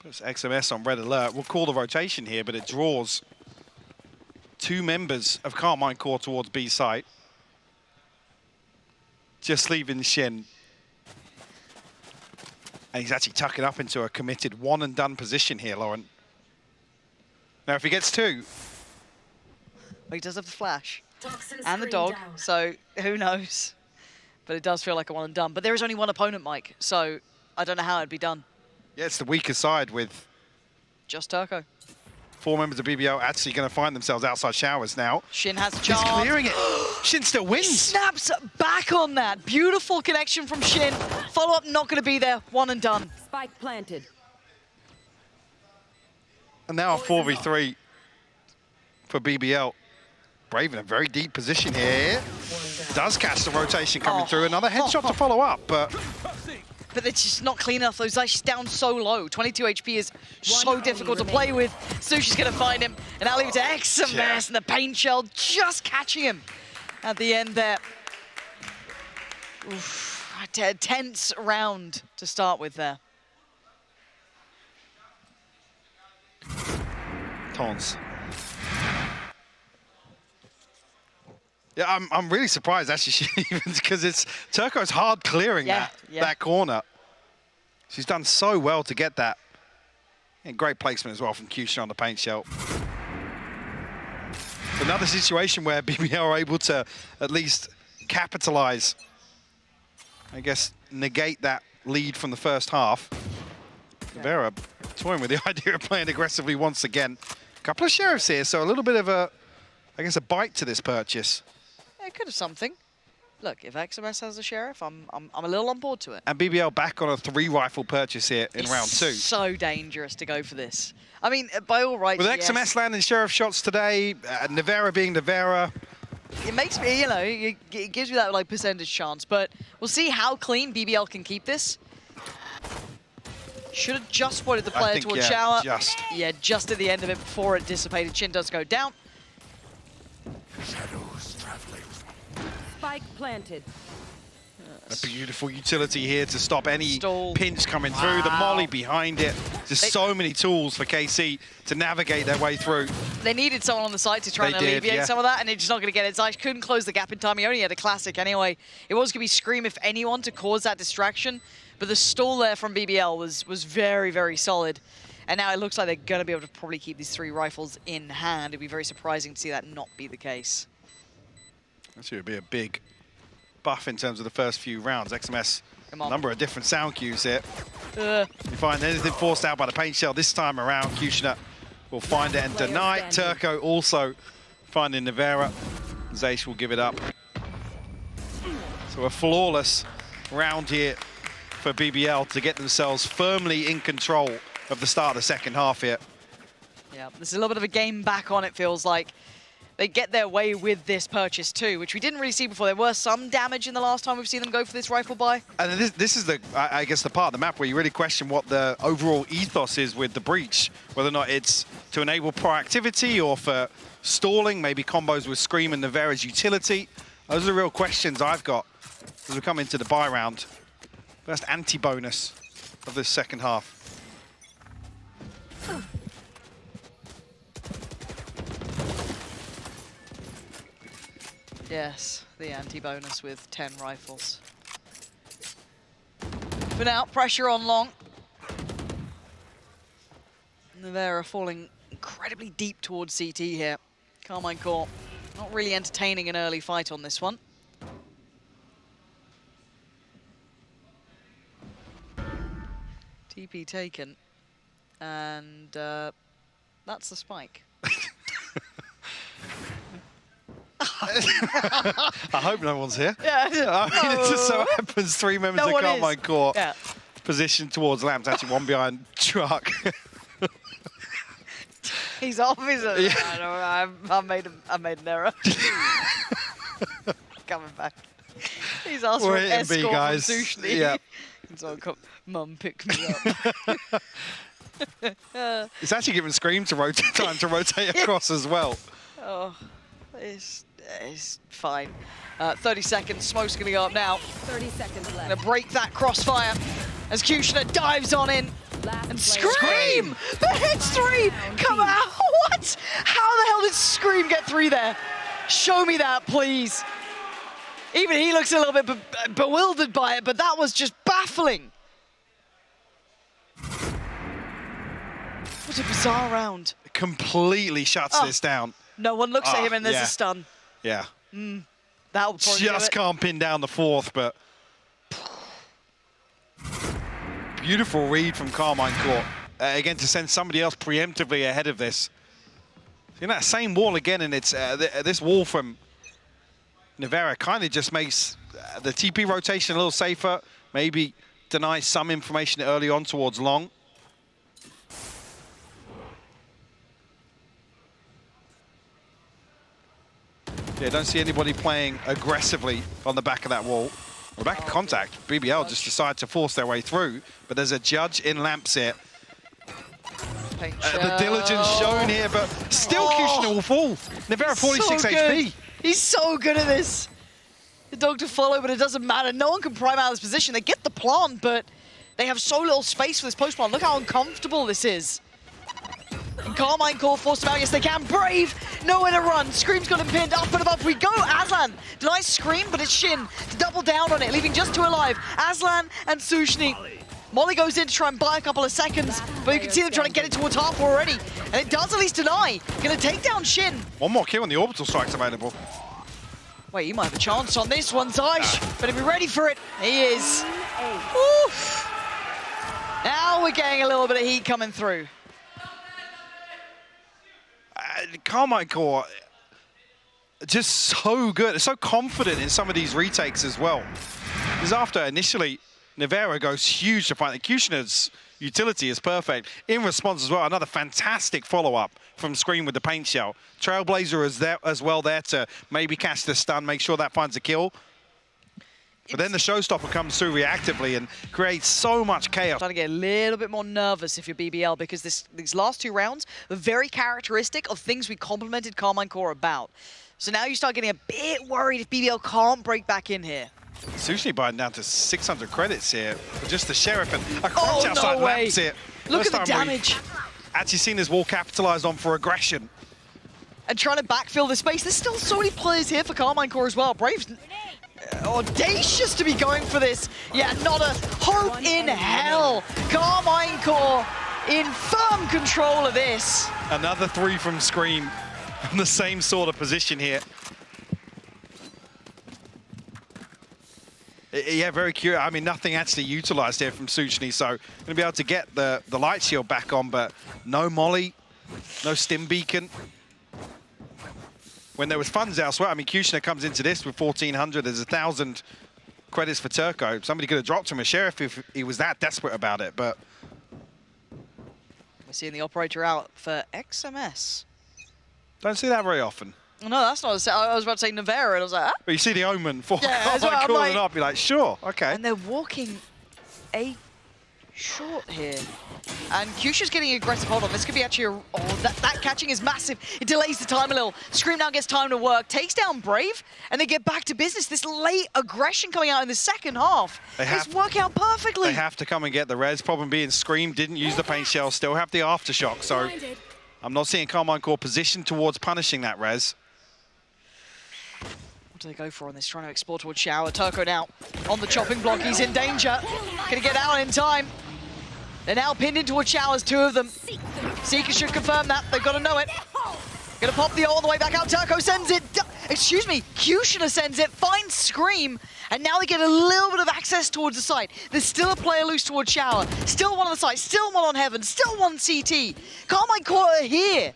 Puts XMS on red alert. We'll call the rotation here, but it draws two members of Carmine Core towards B site. Just leaving Shin. And he's actually tucking up into a committed one and done position here, Lauren. Now, if he gets two. Well, he does have the flash and the dog, so who knows? But it does feel like a one and done. But there is only one opponent, Mike, so I don't know how it'd be done. Yeah, it's the weaker side with just Turco. Four members of BBL actually going to find themselves outside showers now. Shin has a He's chance. clearing it. Shin still wins. He snaps back on that. Beautiful connection from Shin. Follow-up not going to be there. One and done. Spike planted. And now a 4v3 for BBL. Brave in a very deep position here. Does catch the rotation coming through. Another headshot to follow up, but it's just not clean enough. Those guys down so low. 22 HP is so difficult to play with. Sushi's going to find him, and I'll leave it to XMS and the paint shell just catching him at the end there. Oof, a tense round to start with there. Tons. Yeah, I'm really surprised actually, because it's Turco's hard clearing that corner. She's done so well to get that. And great placement as well from Kyushin on the paint shell. Another situation where BBL are able to at least capitalize, I guess, negate that lead from the first half. Vera toying with the idea of playing aggressively once again. A couple of sheriffs here, so a little bit of a, I guess, a bite to this purchase. It could have something. Look, if XMS has a sheriff, I'm a little on board to it. And BBL back on a 3-rifle purchase here in round 2. So dangerous to go for this. I mean, by all rights, with XMS landing sheriff shots today, Nevera being Nevera. It makes me, you know, it gives me that like percentage chance, but we'll see how clean BBL can keep this. Should have just spotted the player towards shower. Yeah, just at the end of it before it dissipated. Shin does go down. Shadows traveling. Spike planted. A beautiful utility here to stop any Stall. pinch coming through. The molly behind it. Just so many tools for KC to navigate their way through. They needed someone on the side to try and alleviate some of that, and they're just not going to get it. Zaysh couldn't close the gap in time. He only had a classic anyway. It was going to be Scream, if anyone, to cause that distraction. But the stall there from BBL was very, very solid. And now it looks like they're going to be able to probably keep these 3 rifles in hand. It'd be very surprising to see that not be the case. Actually, it would be a big buff in terms of the first few rounds. XMS, a number of different sound cues here. You find anything forced out by the paint shell this time around, Kushner will find it and deny it. Turco also finding Nevera. Zaysh will give it up. So a flawless round here for BBL to get themselves firmly in control of the start of the second half here. Yeah, there's a little bit of a game back on, it feels like. They get their way with this purchase too, which we didn't really see before. There were some damage in the last time we've seen them go for this rifle buy. And this is the, I guess, the part of the map where you really question what the overall ethos is with the breach, whether or not it's to enable proactivity or for stalling, maybe combos with Scream and Nevera's utility. Those are the real questions I've got as we come into the buy round. First anti-bonus of this second half. Yes, the anti-bonus with 10 rifles. But now, pressure on Long. Navera falling incredibly deep towards CT here. Carmine Core not really entertaining an early fight on this one. TP taken. And that's the spike. I hope no one's here. Yeah. I mean, it just so happens 3 members of Carmine Core positioned towards Lamps, actually one behind Truck. He's obviously. Yeah. I made an error. Coming back. He's asked for an escort guys. from Sushni. Yeah. So Mum, pick me up. It's actually given Scream to time to rotate across as well. Oh, it's fine. 30 seconds. Smoke's going to go up now. 30 seconds left. Going to break that crossfire as Kushner dives on in. Last And player Scream! The hit stream! Come out! What? How the hell did Scream get through there? Show me that, please. Even he looks a little bit bewildered by it, but that was just baffling. What a bizarre round. Completely shuts this down. No one looks at him and there's a stun. Yeah. That'll probably Just can't pin down the fourth, but beautiful read from Carmine Core. Again, to send somebody else preemptively ahead of this. In that same wall again, and it's this wall from Navera kind of just makes the TP rotation a little safer, maybe denies some information early on towards Long. Yeah, don't see anybody playing aggressively on the back of that wall. On the back of contact, BBL just decide to force their way through, but there's a judge in Lamps here. The diligence shown here, but still Kushner will fall. Navera 46 HP. He's so good at this. The dog to follow, but it doesn't matter. No one can prime out of this position. They get the plant, but they have so little space for this post plant. Look how uncomfortable this is. And Carmine Core forced him out. Yes, they can. Brave, nowhere to run. Scream's got him pinned. Up and above we go. Aslan denies Scream, but it's Shin to double down on it, leaving just 2 alive. Aslan and Sushni. Molly goes in to try and buy a couple of seconds, but you can see them trying to get it towards half already. And it does at least deny. Gonna take down Shin. One more kill and the orbital strike's available. Wait, you might have a chance on this one, Zaish. Better be ready for it. He is. Oof. Now we're getting a little bit of heat coming through. Carmine Core, just so good, so confident in some of these retakes as well. Because after initially, Navera goes huge to fight. The Kushner's utility is perfect. In response as well, another fantastic follow-up from Scream with the paint shell. Trailblazer is there as well there to maybe catch the stun, make sure that finds a kill. But then the showstopper comes through reactively and creates so much chaos. Trying to get a little bit more nervous if you're BBL, because these last 2 rounds are very characteristic of things we complimented Carmine Core about. So now you start getting a bit worried if BBL can't break back in here. Sushni buying down to 600 credits here for just the Sheriff, and a crunch outside no way. Lamps here. Look First at the time damage. Actually seen this wall capitalized on for aggression. And trying to backfill the space. There's still so many players here for Carmine Core as well. Brave's audacious to be going for this. Yeah, not a hope in hell. Carmine Core in firm control of this. Another 3 from Scream in the same sort of position here. Yeah, very curious. I mean, nothing actually utilized here from Sushni, so going to be able to get the light shield back on, but no Molly, no Stim Beacon. When there was funds elsewhere, I mean, Kushner comes into this with 1,400. There's 1,000 credits for Turco. Somebody could have dropped him a Sheriff if he was that desperate about it, but... We're seeing the operator out for XMS. Don't see that very often. No, that's not. I was about to say Navera, and I was like, ah. But you see the Omen for that's what I'm calling like, up, you're like, sure, okay. And they're walking 8 short here. And Kyusha's getting aggressive hold on. This could be actually that catching is massive. It delays the time a little. Scream now gets time to work, takes down Brave, and they get back to business. This late aggression coming out in the second half is working out perfectly. They have to come and get the res. Problem being Scream didn't use the paint shell, still have the aftershock, so I'm not seeing Carmine Core positioned towards punishing that res. What do they go for on this? Trying to explore towards Shower. Turco now on the chopping block. He's in danger. gonna get out in time. They're now pinned into a showers, two of them. Seeker should confirm that, they've got to know it. Gonna pop the ult on the way back out, Turco sends it. Excuse me, Kushner sends it, finds Scream, and now they get a little bit of access towards the site. There's still a player loose towards Shower, still one on the site, still one on Heaven, still one CT. Carmine Court are here.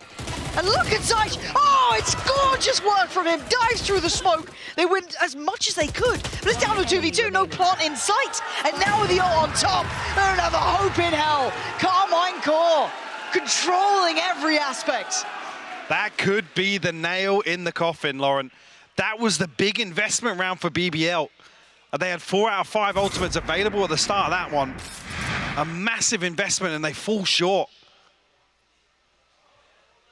And look at Zeich. Oh, it's gorgeous work from him. Dives through the smoke. They win as much as they could. But it's down to 2v2, no plant in sight. And now with the ult on top, they don't have a hope in hell. Carmine Core controlling every aspect. That could be the nail in the coffin, Lauren. That was the big investment round for BBL. They had 4 out of 5 ultimates available at the start of that one. A massive investment, and they fall short.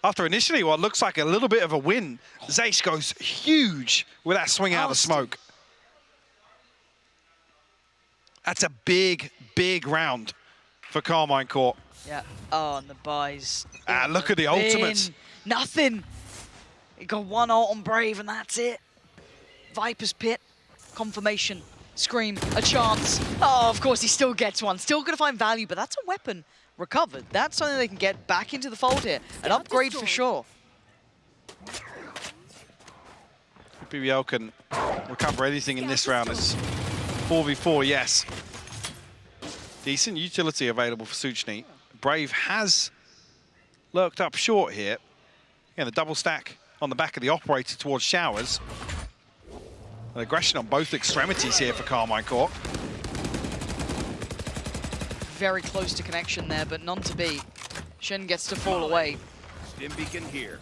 After initially what looks like a little bit of a win, Zeich goes huge with that swing out of the smoke. That's a big, big round for Carmine Court. Yeah. Oh, and the buys. Look at the ultimates. Nothing. He got one ult on Brave, and that's it. Viper's Pit, confirmation, Scream, a chance. Oh, of course, he still gets one. Still gonna find value, but that's a weapon recovered. That's something they can get back into the fold here. An upgrade for sure. BBL can recover anything in this round. It's 4v4, yes. Decent utility available for Suchny. Brave has lurked up short here. Again, the double stack on the back of the operator towards Showers. An aggression on both extremities here for Carmine Court. Very close to connection there, but none to beat. Shen gets to fall away. Stim beacon here.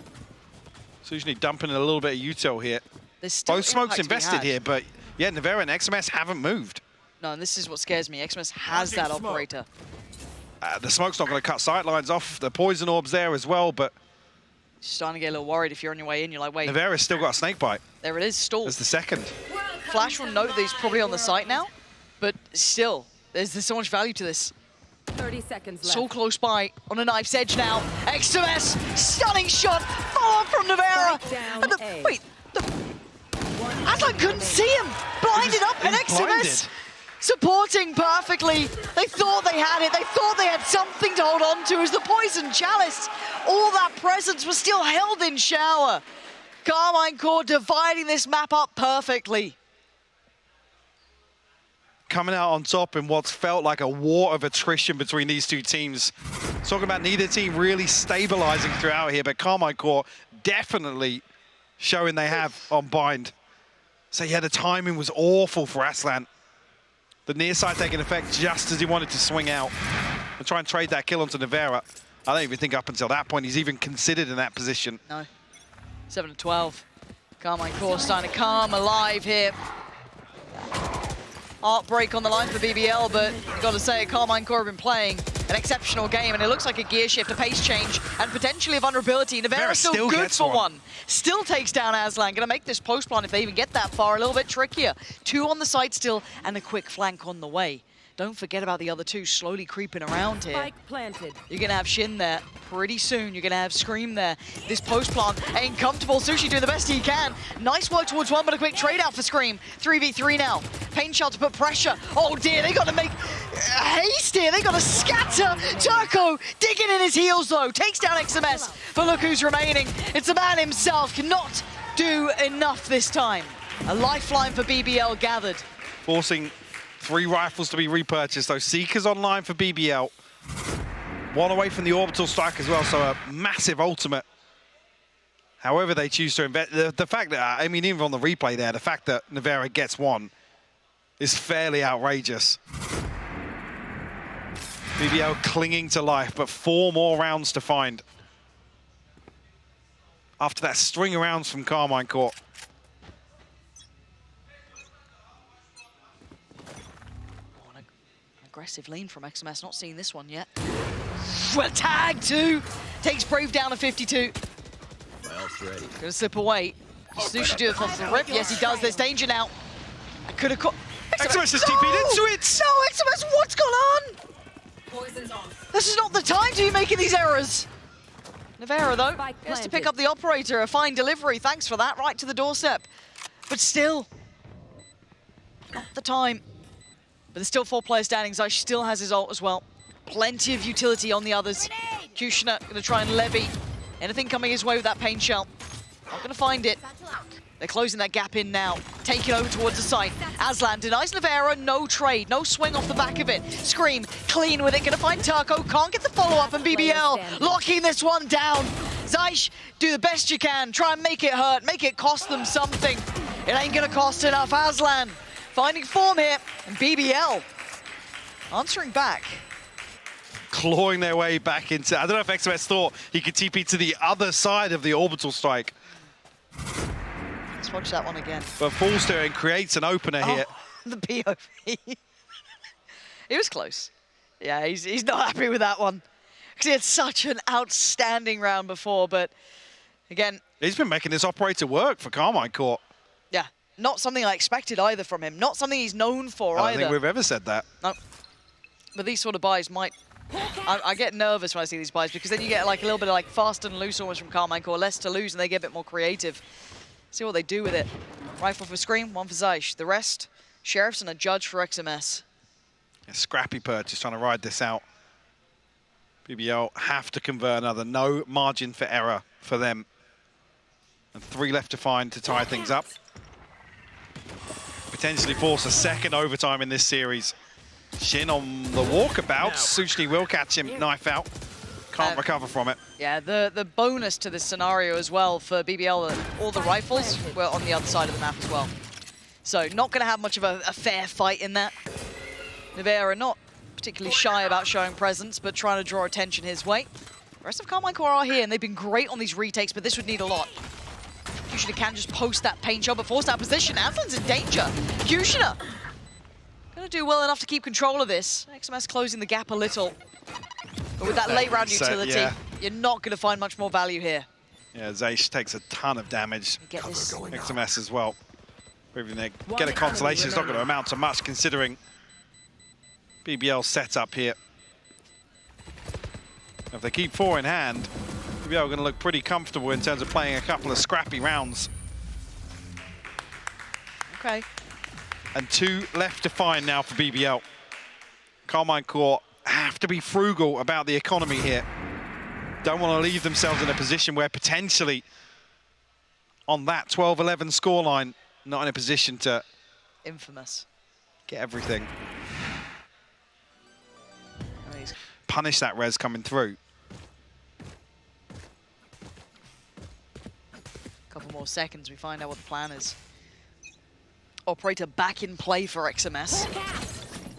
Suchny dumping a little bit of util here. There's still Both smokes impact to be invested had. here, but yeah, Nevera and XMS haven't moved. No, and this is what scares me. XMS has that Smoke. operator. The smoke's not going to cut sightlines off. The poison orb's there as well, but Starting to get a little worried if you're on your way in. You're like, wait, Nevera's still got a snake bite. there it is, stall. That's the second. Flash will note that he's probably on the site now, but still, there's so much value to this. 30 seconds left. So close by, on a knife's edge now. XMS, stunning shot, follow up from Nevera. Strike down And A. wait, Aslan couldn't see him, blinded up, and he's XMS blinded. supporting perfectly. They thought they had it, they thought they had something to hold on to as the poison chalice. All that presence was still held in Shower. Carmine Core dividing this map up perfectly. Coming out on top in what's felt like a war of attrition between these two teams. Talking about neither team really stabilizing throughout here, but Carmine Core definitely showing they have on bind. So yeah, the timing was awful for Aslan. The near side taking effect just as he wanted to swing out and try and trade that kill onto Nevera. I don't even think up until that point he's even considered in that position. No. 7-12. Carmine Core starting to come alive here. Heartbreak on the line for BBL, but you've got to say, Carmine Core have been playing an exceptional game, and it looks like a gear shift, a pace change, and potentially a vulnerability. Nevera still good gets for one. Still takes down Aslan. Going to make this post plant, if they even get that far, a little bit trickier. 2 on the side still, and a quick flank on the way. Don't forget about the other 2 slowly creeping around here. Spike planted. You're going to have Shin there pretty soon. You're going to have Scream there. This post plant ain't comfortable. Sushi doing the best he can. Nice work towards one, but a quick trade out for Scream. 3v3 now. Pain shot to put pressure. Oh dear, they got to make haste here. They got to scatter. Turco digging in his heels though. Takes down XMS. But look who's remaining. It's the man himself. Cannot do enough this time. A lifeline for BBL gathered. Forcing 3 rifles to be repurchased, though. Seeker's online for BBL. 1 away from the orbital strike as well, so a massive ultimate. However they choose to invest, the fact that, I mean, even on the replay there, the fact that Nevera gets 1 is fairly outrageous. BBL clinging to life, but 4 more rounds to find. After that string of rounds from Carmine Court. Aggressive lean from XMS, not seeing this one yet. Well, tag 2! Takes Brave down to 52. Ready. Gonna slip away. Sushi do it off the rip. Yes, he does. There's danger now. I could have caught. XMS has TP'd into it! No, XMS, what's gone on? Poison's off. This is not the time to be making these errors. Nevera, though, Spike gets to planted. pick up the operator. A fine delivery. Thanks for that. Right to the doorstep. But still, not the time. But there's still 4 players standing. Zysh still has his ult as well. Plenty of utility on the others. Kushner going to try and levy anything coming his way with that pain shell. Not going to find it. They're closing that gap in now. Taking over towards the site. Aslan denies Navera, no trade, no swing off the back of it. Scream, clean with it, gonna find Turco, can't get the follow-up, and BBL locking this one down. Zysh, do the best you can, try and make it hurt, make it cost them something. It ain't gonna cost enough. Aslan finding form here, and BBL answering back. Clawing their way back into... I don't know if XMS thought he could TP to the other side of the orbital strike. Let's watch that one again. But falls to it and creates an opener here. The POV. It was close. Yeah, he's not happy with that one. Because he had such an outstanding round before, but again... He's been making this operator work for Carmine Court. Yeah, not something I expected either from him. Not something he's known for either. I don't think we've ever said that. No. But these sort of buys might... I get nervous when I see these buys because then you get like a little bit of like fast and loose almost from Carmine Court, less to lose, and they get a bit more creative. See what they do with it. Rifle for Scream, one for Zysh. The rest, Sheriffs and a Judge for XMS. A scrappy purchase trying to ride this out. BBL have to convert another. No margin for error for them. And 3 left to find to tie things up. Potentially force a second overtime in this series. Shin on the walkabout. Sushni will catch him, knife out. Can't recover from it. Yeah, the bonus to this scenario as well for BBL, all the rifles were on the other side of the map as well. So not going to have much of a fair fight in that. Nivea not particularly shy about showing presence, but trying to draw attention his way. The rest of Carmine Core are here, and they've been great on these retakes, but this would need a lot. Kushner can just post that paint shot, but force that position. Aslan's in danger. Kushner gonna do well enough to keep control of this. XMS closing the gap a little. But with that late round utility, you're not gonna find much more value here. Yeah, Zysh takes a ton of damage. Get this. XMS as well. Proving they get a consolation. It's not going to amount to much considering BBL's setup here. If they keep 4 in hand, BBL are going to look pretty comfortable in terms of playing a couple of scrappy rounds. Okay. And 2 left to find now for BBL. Carmine Court have to be frugal about the economy here. Don't want to leave themselves in a position where potentially on that 12-11 scoreline, not in a position to Infamous. get everything. Punish that res coming through. Couple more seconds, we find out what the plan is. Operator back in play for XMS.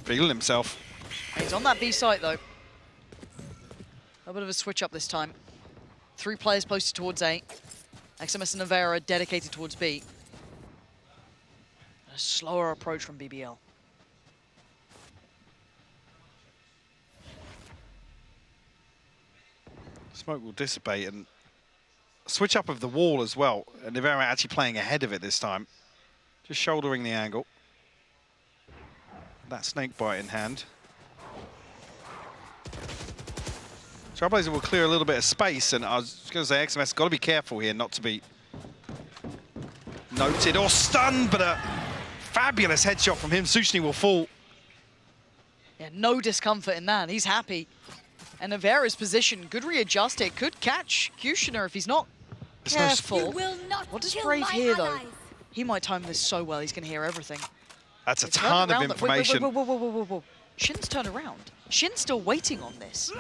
Feeling himself. He's on that B site though. A bit of a switch up this time. 3 players posted towards A. XMS and Navera dedicated towards B. A slower approach from BBL. Smoke will dissipate and switch up of the wall as well. And Navera actually playing ahead of it this time. Just shouldering the angle. That snake bite in hand. Trailblazer will clear a little bit of space, and I was going to say XMS got to be careful here not to be noted or stunned, but a fabulous headshot from him. Sushni will fall. Yeah, no discomfort in that. He's happy. And Navera's position, good readjust. It could catch Kushner if he's not careful. What does Brave hear, though? He might time this so well, he's going to hear everything. That's a ton of information. Whoa. Shin's turned around. Shin's still waiting on this.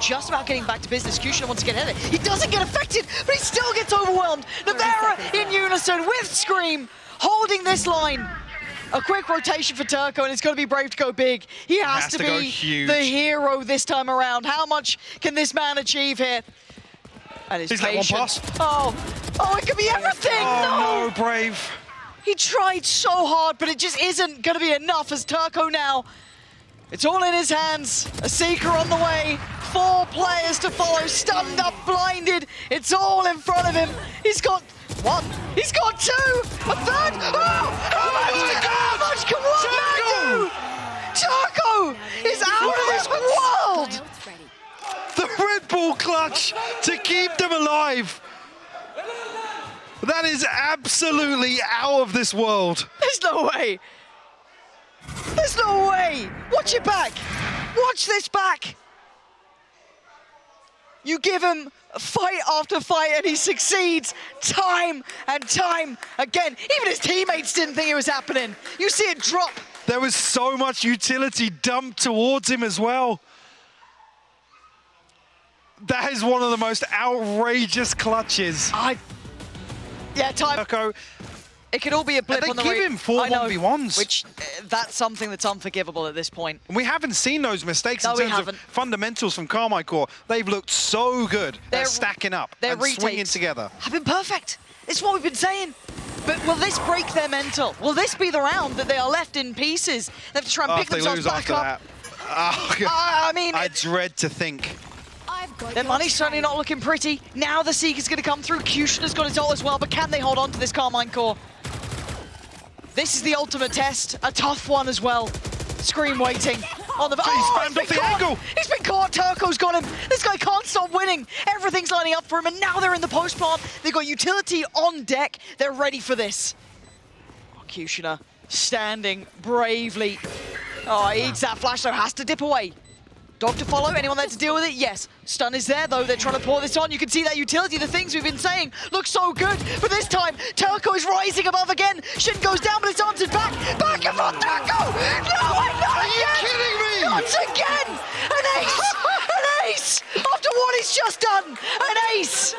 Just about getting back to business. Kushner wants to get ahead of it. He doesn't get affected, but he still gets overwhelmed. Navera in unison with Scream, holding this line. A quick rotation for Turco, and it's got to be Brave to go big. He has to be the hero this time around. How much can this man achieve here? And his patience. Oh, it could be everything. Oh, no, Brave. He tried so hard, but it just isn't going to be enough as Turco now. It's all in his hands. A Seeker on the way. 4 players to follow. Stunned up, blinded. It's all in front of him. He's got 1. He's got 2. A third. Oh! How much can one man do? Turco is out of this world. The Red Bull clutch to keep them alive. That is absolutely out of this world. There's no way. There's no way! Watch it back! Watch this back! You give him fight after fight and he succeeds time and time again. Even his teammates didn't think it was happening. You see it drop. There was so much utility dumped towards him as well. That is one of the most outrageous clutches. Yeah, time. Turco, It could all be a blip and on the they give him 4 I know, 1v1s. which, that's something that's unforgivable at this point. And we haven't seen those mistakes No, in we terms haven't. of fundamentals from Carmine Core. They've looked so good Their- at stacking up their and swinging retakes together. have been perfect. It's what we've been saying. But will this break their mental? Will this be the round that they are left in pieces? They have to try and Oh, pick if they themselves lose back after up. that. Oh, God. I mean, I dread to think. I've got their your money's certainly trail. not looking pretty. Now the Seeker's going to come through. Kushna's got his ult as well, but can they hold on to this Carmine Core? This is the ultimate test. A tough one as well. Scream waiting on the... He's spammed been off the caught. angle. He's been caught. Turco's got him. This guy can't stop winning. Everything's lining up for him, and now they're in the post plant. They've got utility on deck. They're ready for this. Oh, Kushna standing bravely. Oh, he eats that flash, though. Has to dip away. Dog to follow. Anyone there to deal with it? Yes. Stun is there, though. They're trying to pour this on. You can see that utility. The things we've been saying look so good. But this time, Turco is rising above again. Shin goes down, but it's answered back. Back and forth, Turco! No, not again! Are you kidding me? Once again! An ace! An ace! After what he's just done! An ace!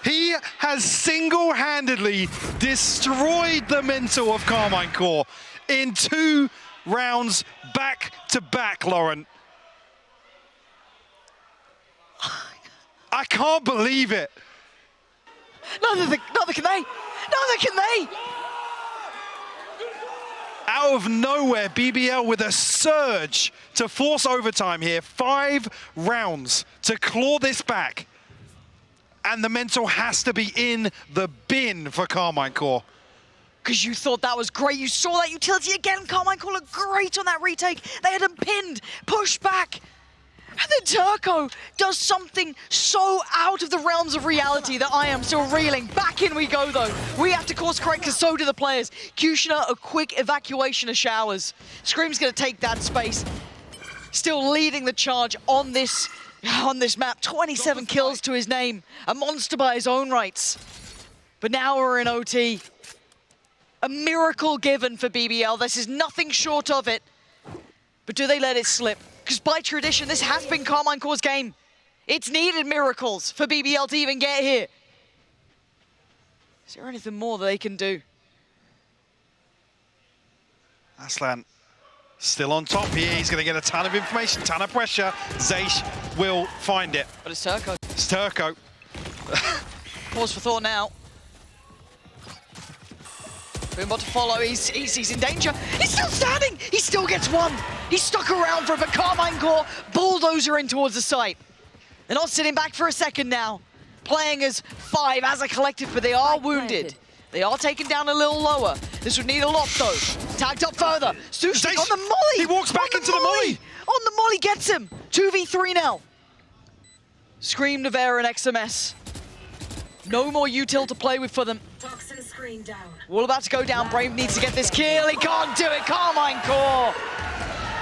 He has single-handedly destroyed the mental of Carmine Core in 2 rounds back-to-back, Lauren. I can't believe it. Neither can they! Neither can they! Out of nowhere, BBL with a surge to force overtime here. 5 rounds to claw this back. And the mental has to be in the bin for Carmine Core. Because you thought that was great. You saw that utility again. Carmine Core looked great on that retake. They had him pinned, pushed back. And then Turco does something so out of the realms of reality that I am still reeling. Back in we go, though. We have to course correct, because so do the players. Kushna, a quick evacuation of showers. Scream's going to take that space. Still leading the charge on this map. 27 kills to his name. A monster by his own rights. But now we're in OT. A miracle given for BBL. This is nothing short of it. But do they let it slip? Because by tradition, this has been Carmine Core's game. It's needed miracles for BBL to even get here. Is there anything more that they can do? Aslan still on top here. He's going to get a ton of information, ton of pressure. Zeish will find it. But it's Turco. It's Turco. Pause for thought now. Boombot to follow. He's in danger. He's still standing. He still gets one. He's stuck around for it, but Carmine Core bulldozer in towards the site. They're not sitting back for a second now. Playing as 5 as a collective, but they are wounded. They are taken down a little lower. This would need a lot, though. Tagged up further. Sushnik on the molly. He walks back into the molly. On the molly gets him. 2v3 now. Scream, Nevera, and XMS. No more util to play with for them. Toxin screen down. All about to go down. Brave needs to get this kill. He can't do it. Carmine Core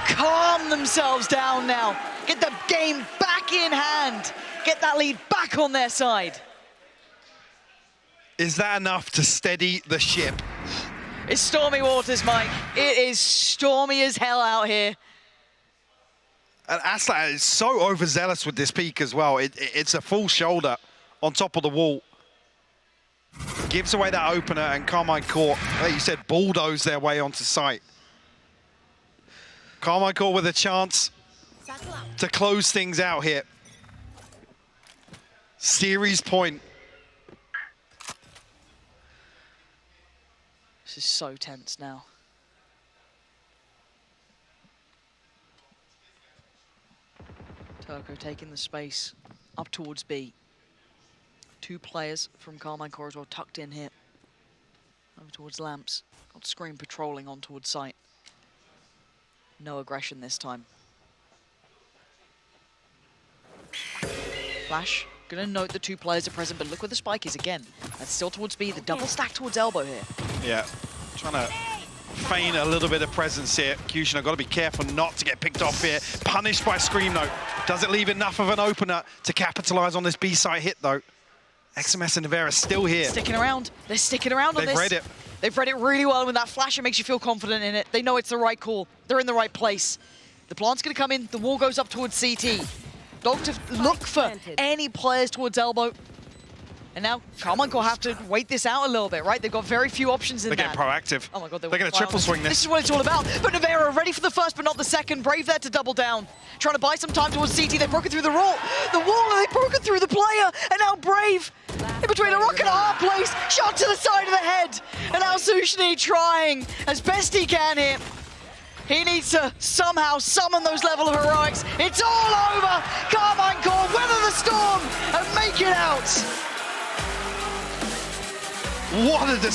calm themselves down now. Get the game back in hand. Get that lead back on their side. Is that enough to steady the ship? It's stormy waters, Mike. It is stormy as hell out here. And Aslan is so overzealous with this peak as well. It's a full shoulder on top of the wall. Gives away that opener, and Carmine Core, like you said, bulldoze their way onto site. Carmine Core with a chance to close things out here. Series point. This is so tense now. Turco taking the space up towards B. 2 players from Carmine Core as well tucked in here. Over towards Lamps. Got Scream patrolling on towards site. No aggression this time. Flash. Gonna note the 2 players are present, but look where the spike is again. That's still towards B. The double stack towards elbow here. Yeah, trying to feign a little bit of presence here. Cushion, I've got to be careful not to get picked off here. Punished by Scream, though. Doesn't leave enough of an opener to capitalize on this B-side hit, though. XMS and Navera still here. Sticking around. They're sticking around on this. They've read it. They've read it really well. When that flash, it makes you feel confident in it. They know it's the right call. They're in the right place. The plant's going to come in. The wall goes up towards CT. Dog to look for any players towards elbow. And now Carmine will have to wait this out a little bit, right? They've got very few options in They're that. getting proactive. Oh my God, they're going to triple swing this. This is what it's all about. But Navera ready for the first, but not the second. Brave there to double down. Trying to buy some time towards CT. They've broken through the wall, and they've broken through the player. And now Brave, in between a rock and a hard place, shot to the side of the head. And now Sushni trying as best he can here. He needs to somehow summon those level of heroics. It's all over. Carmine Core weather the storm and make it out. What a decision.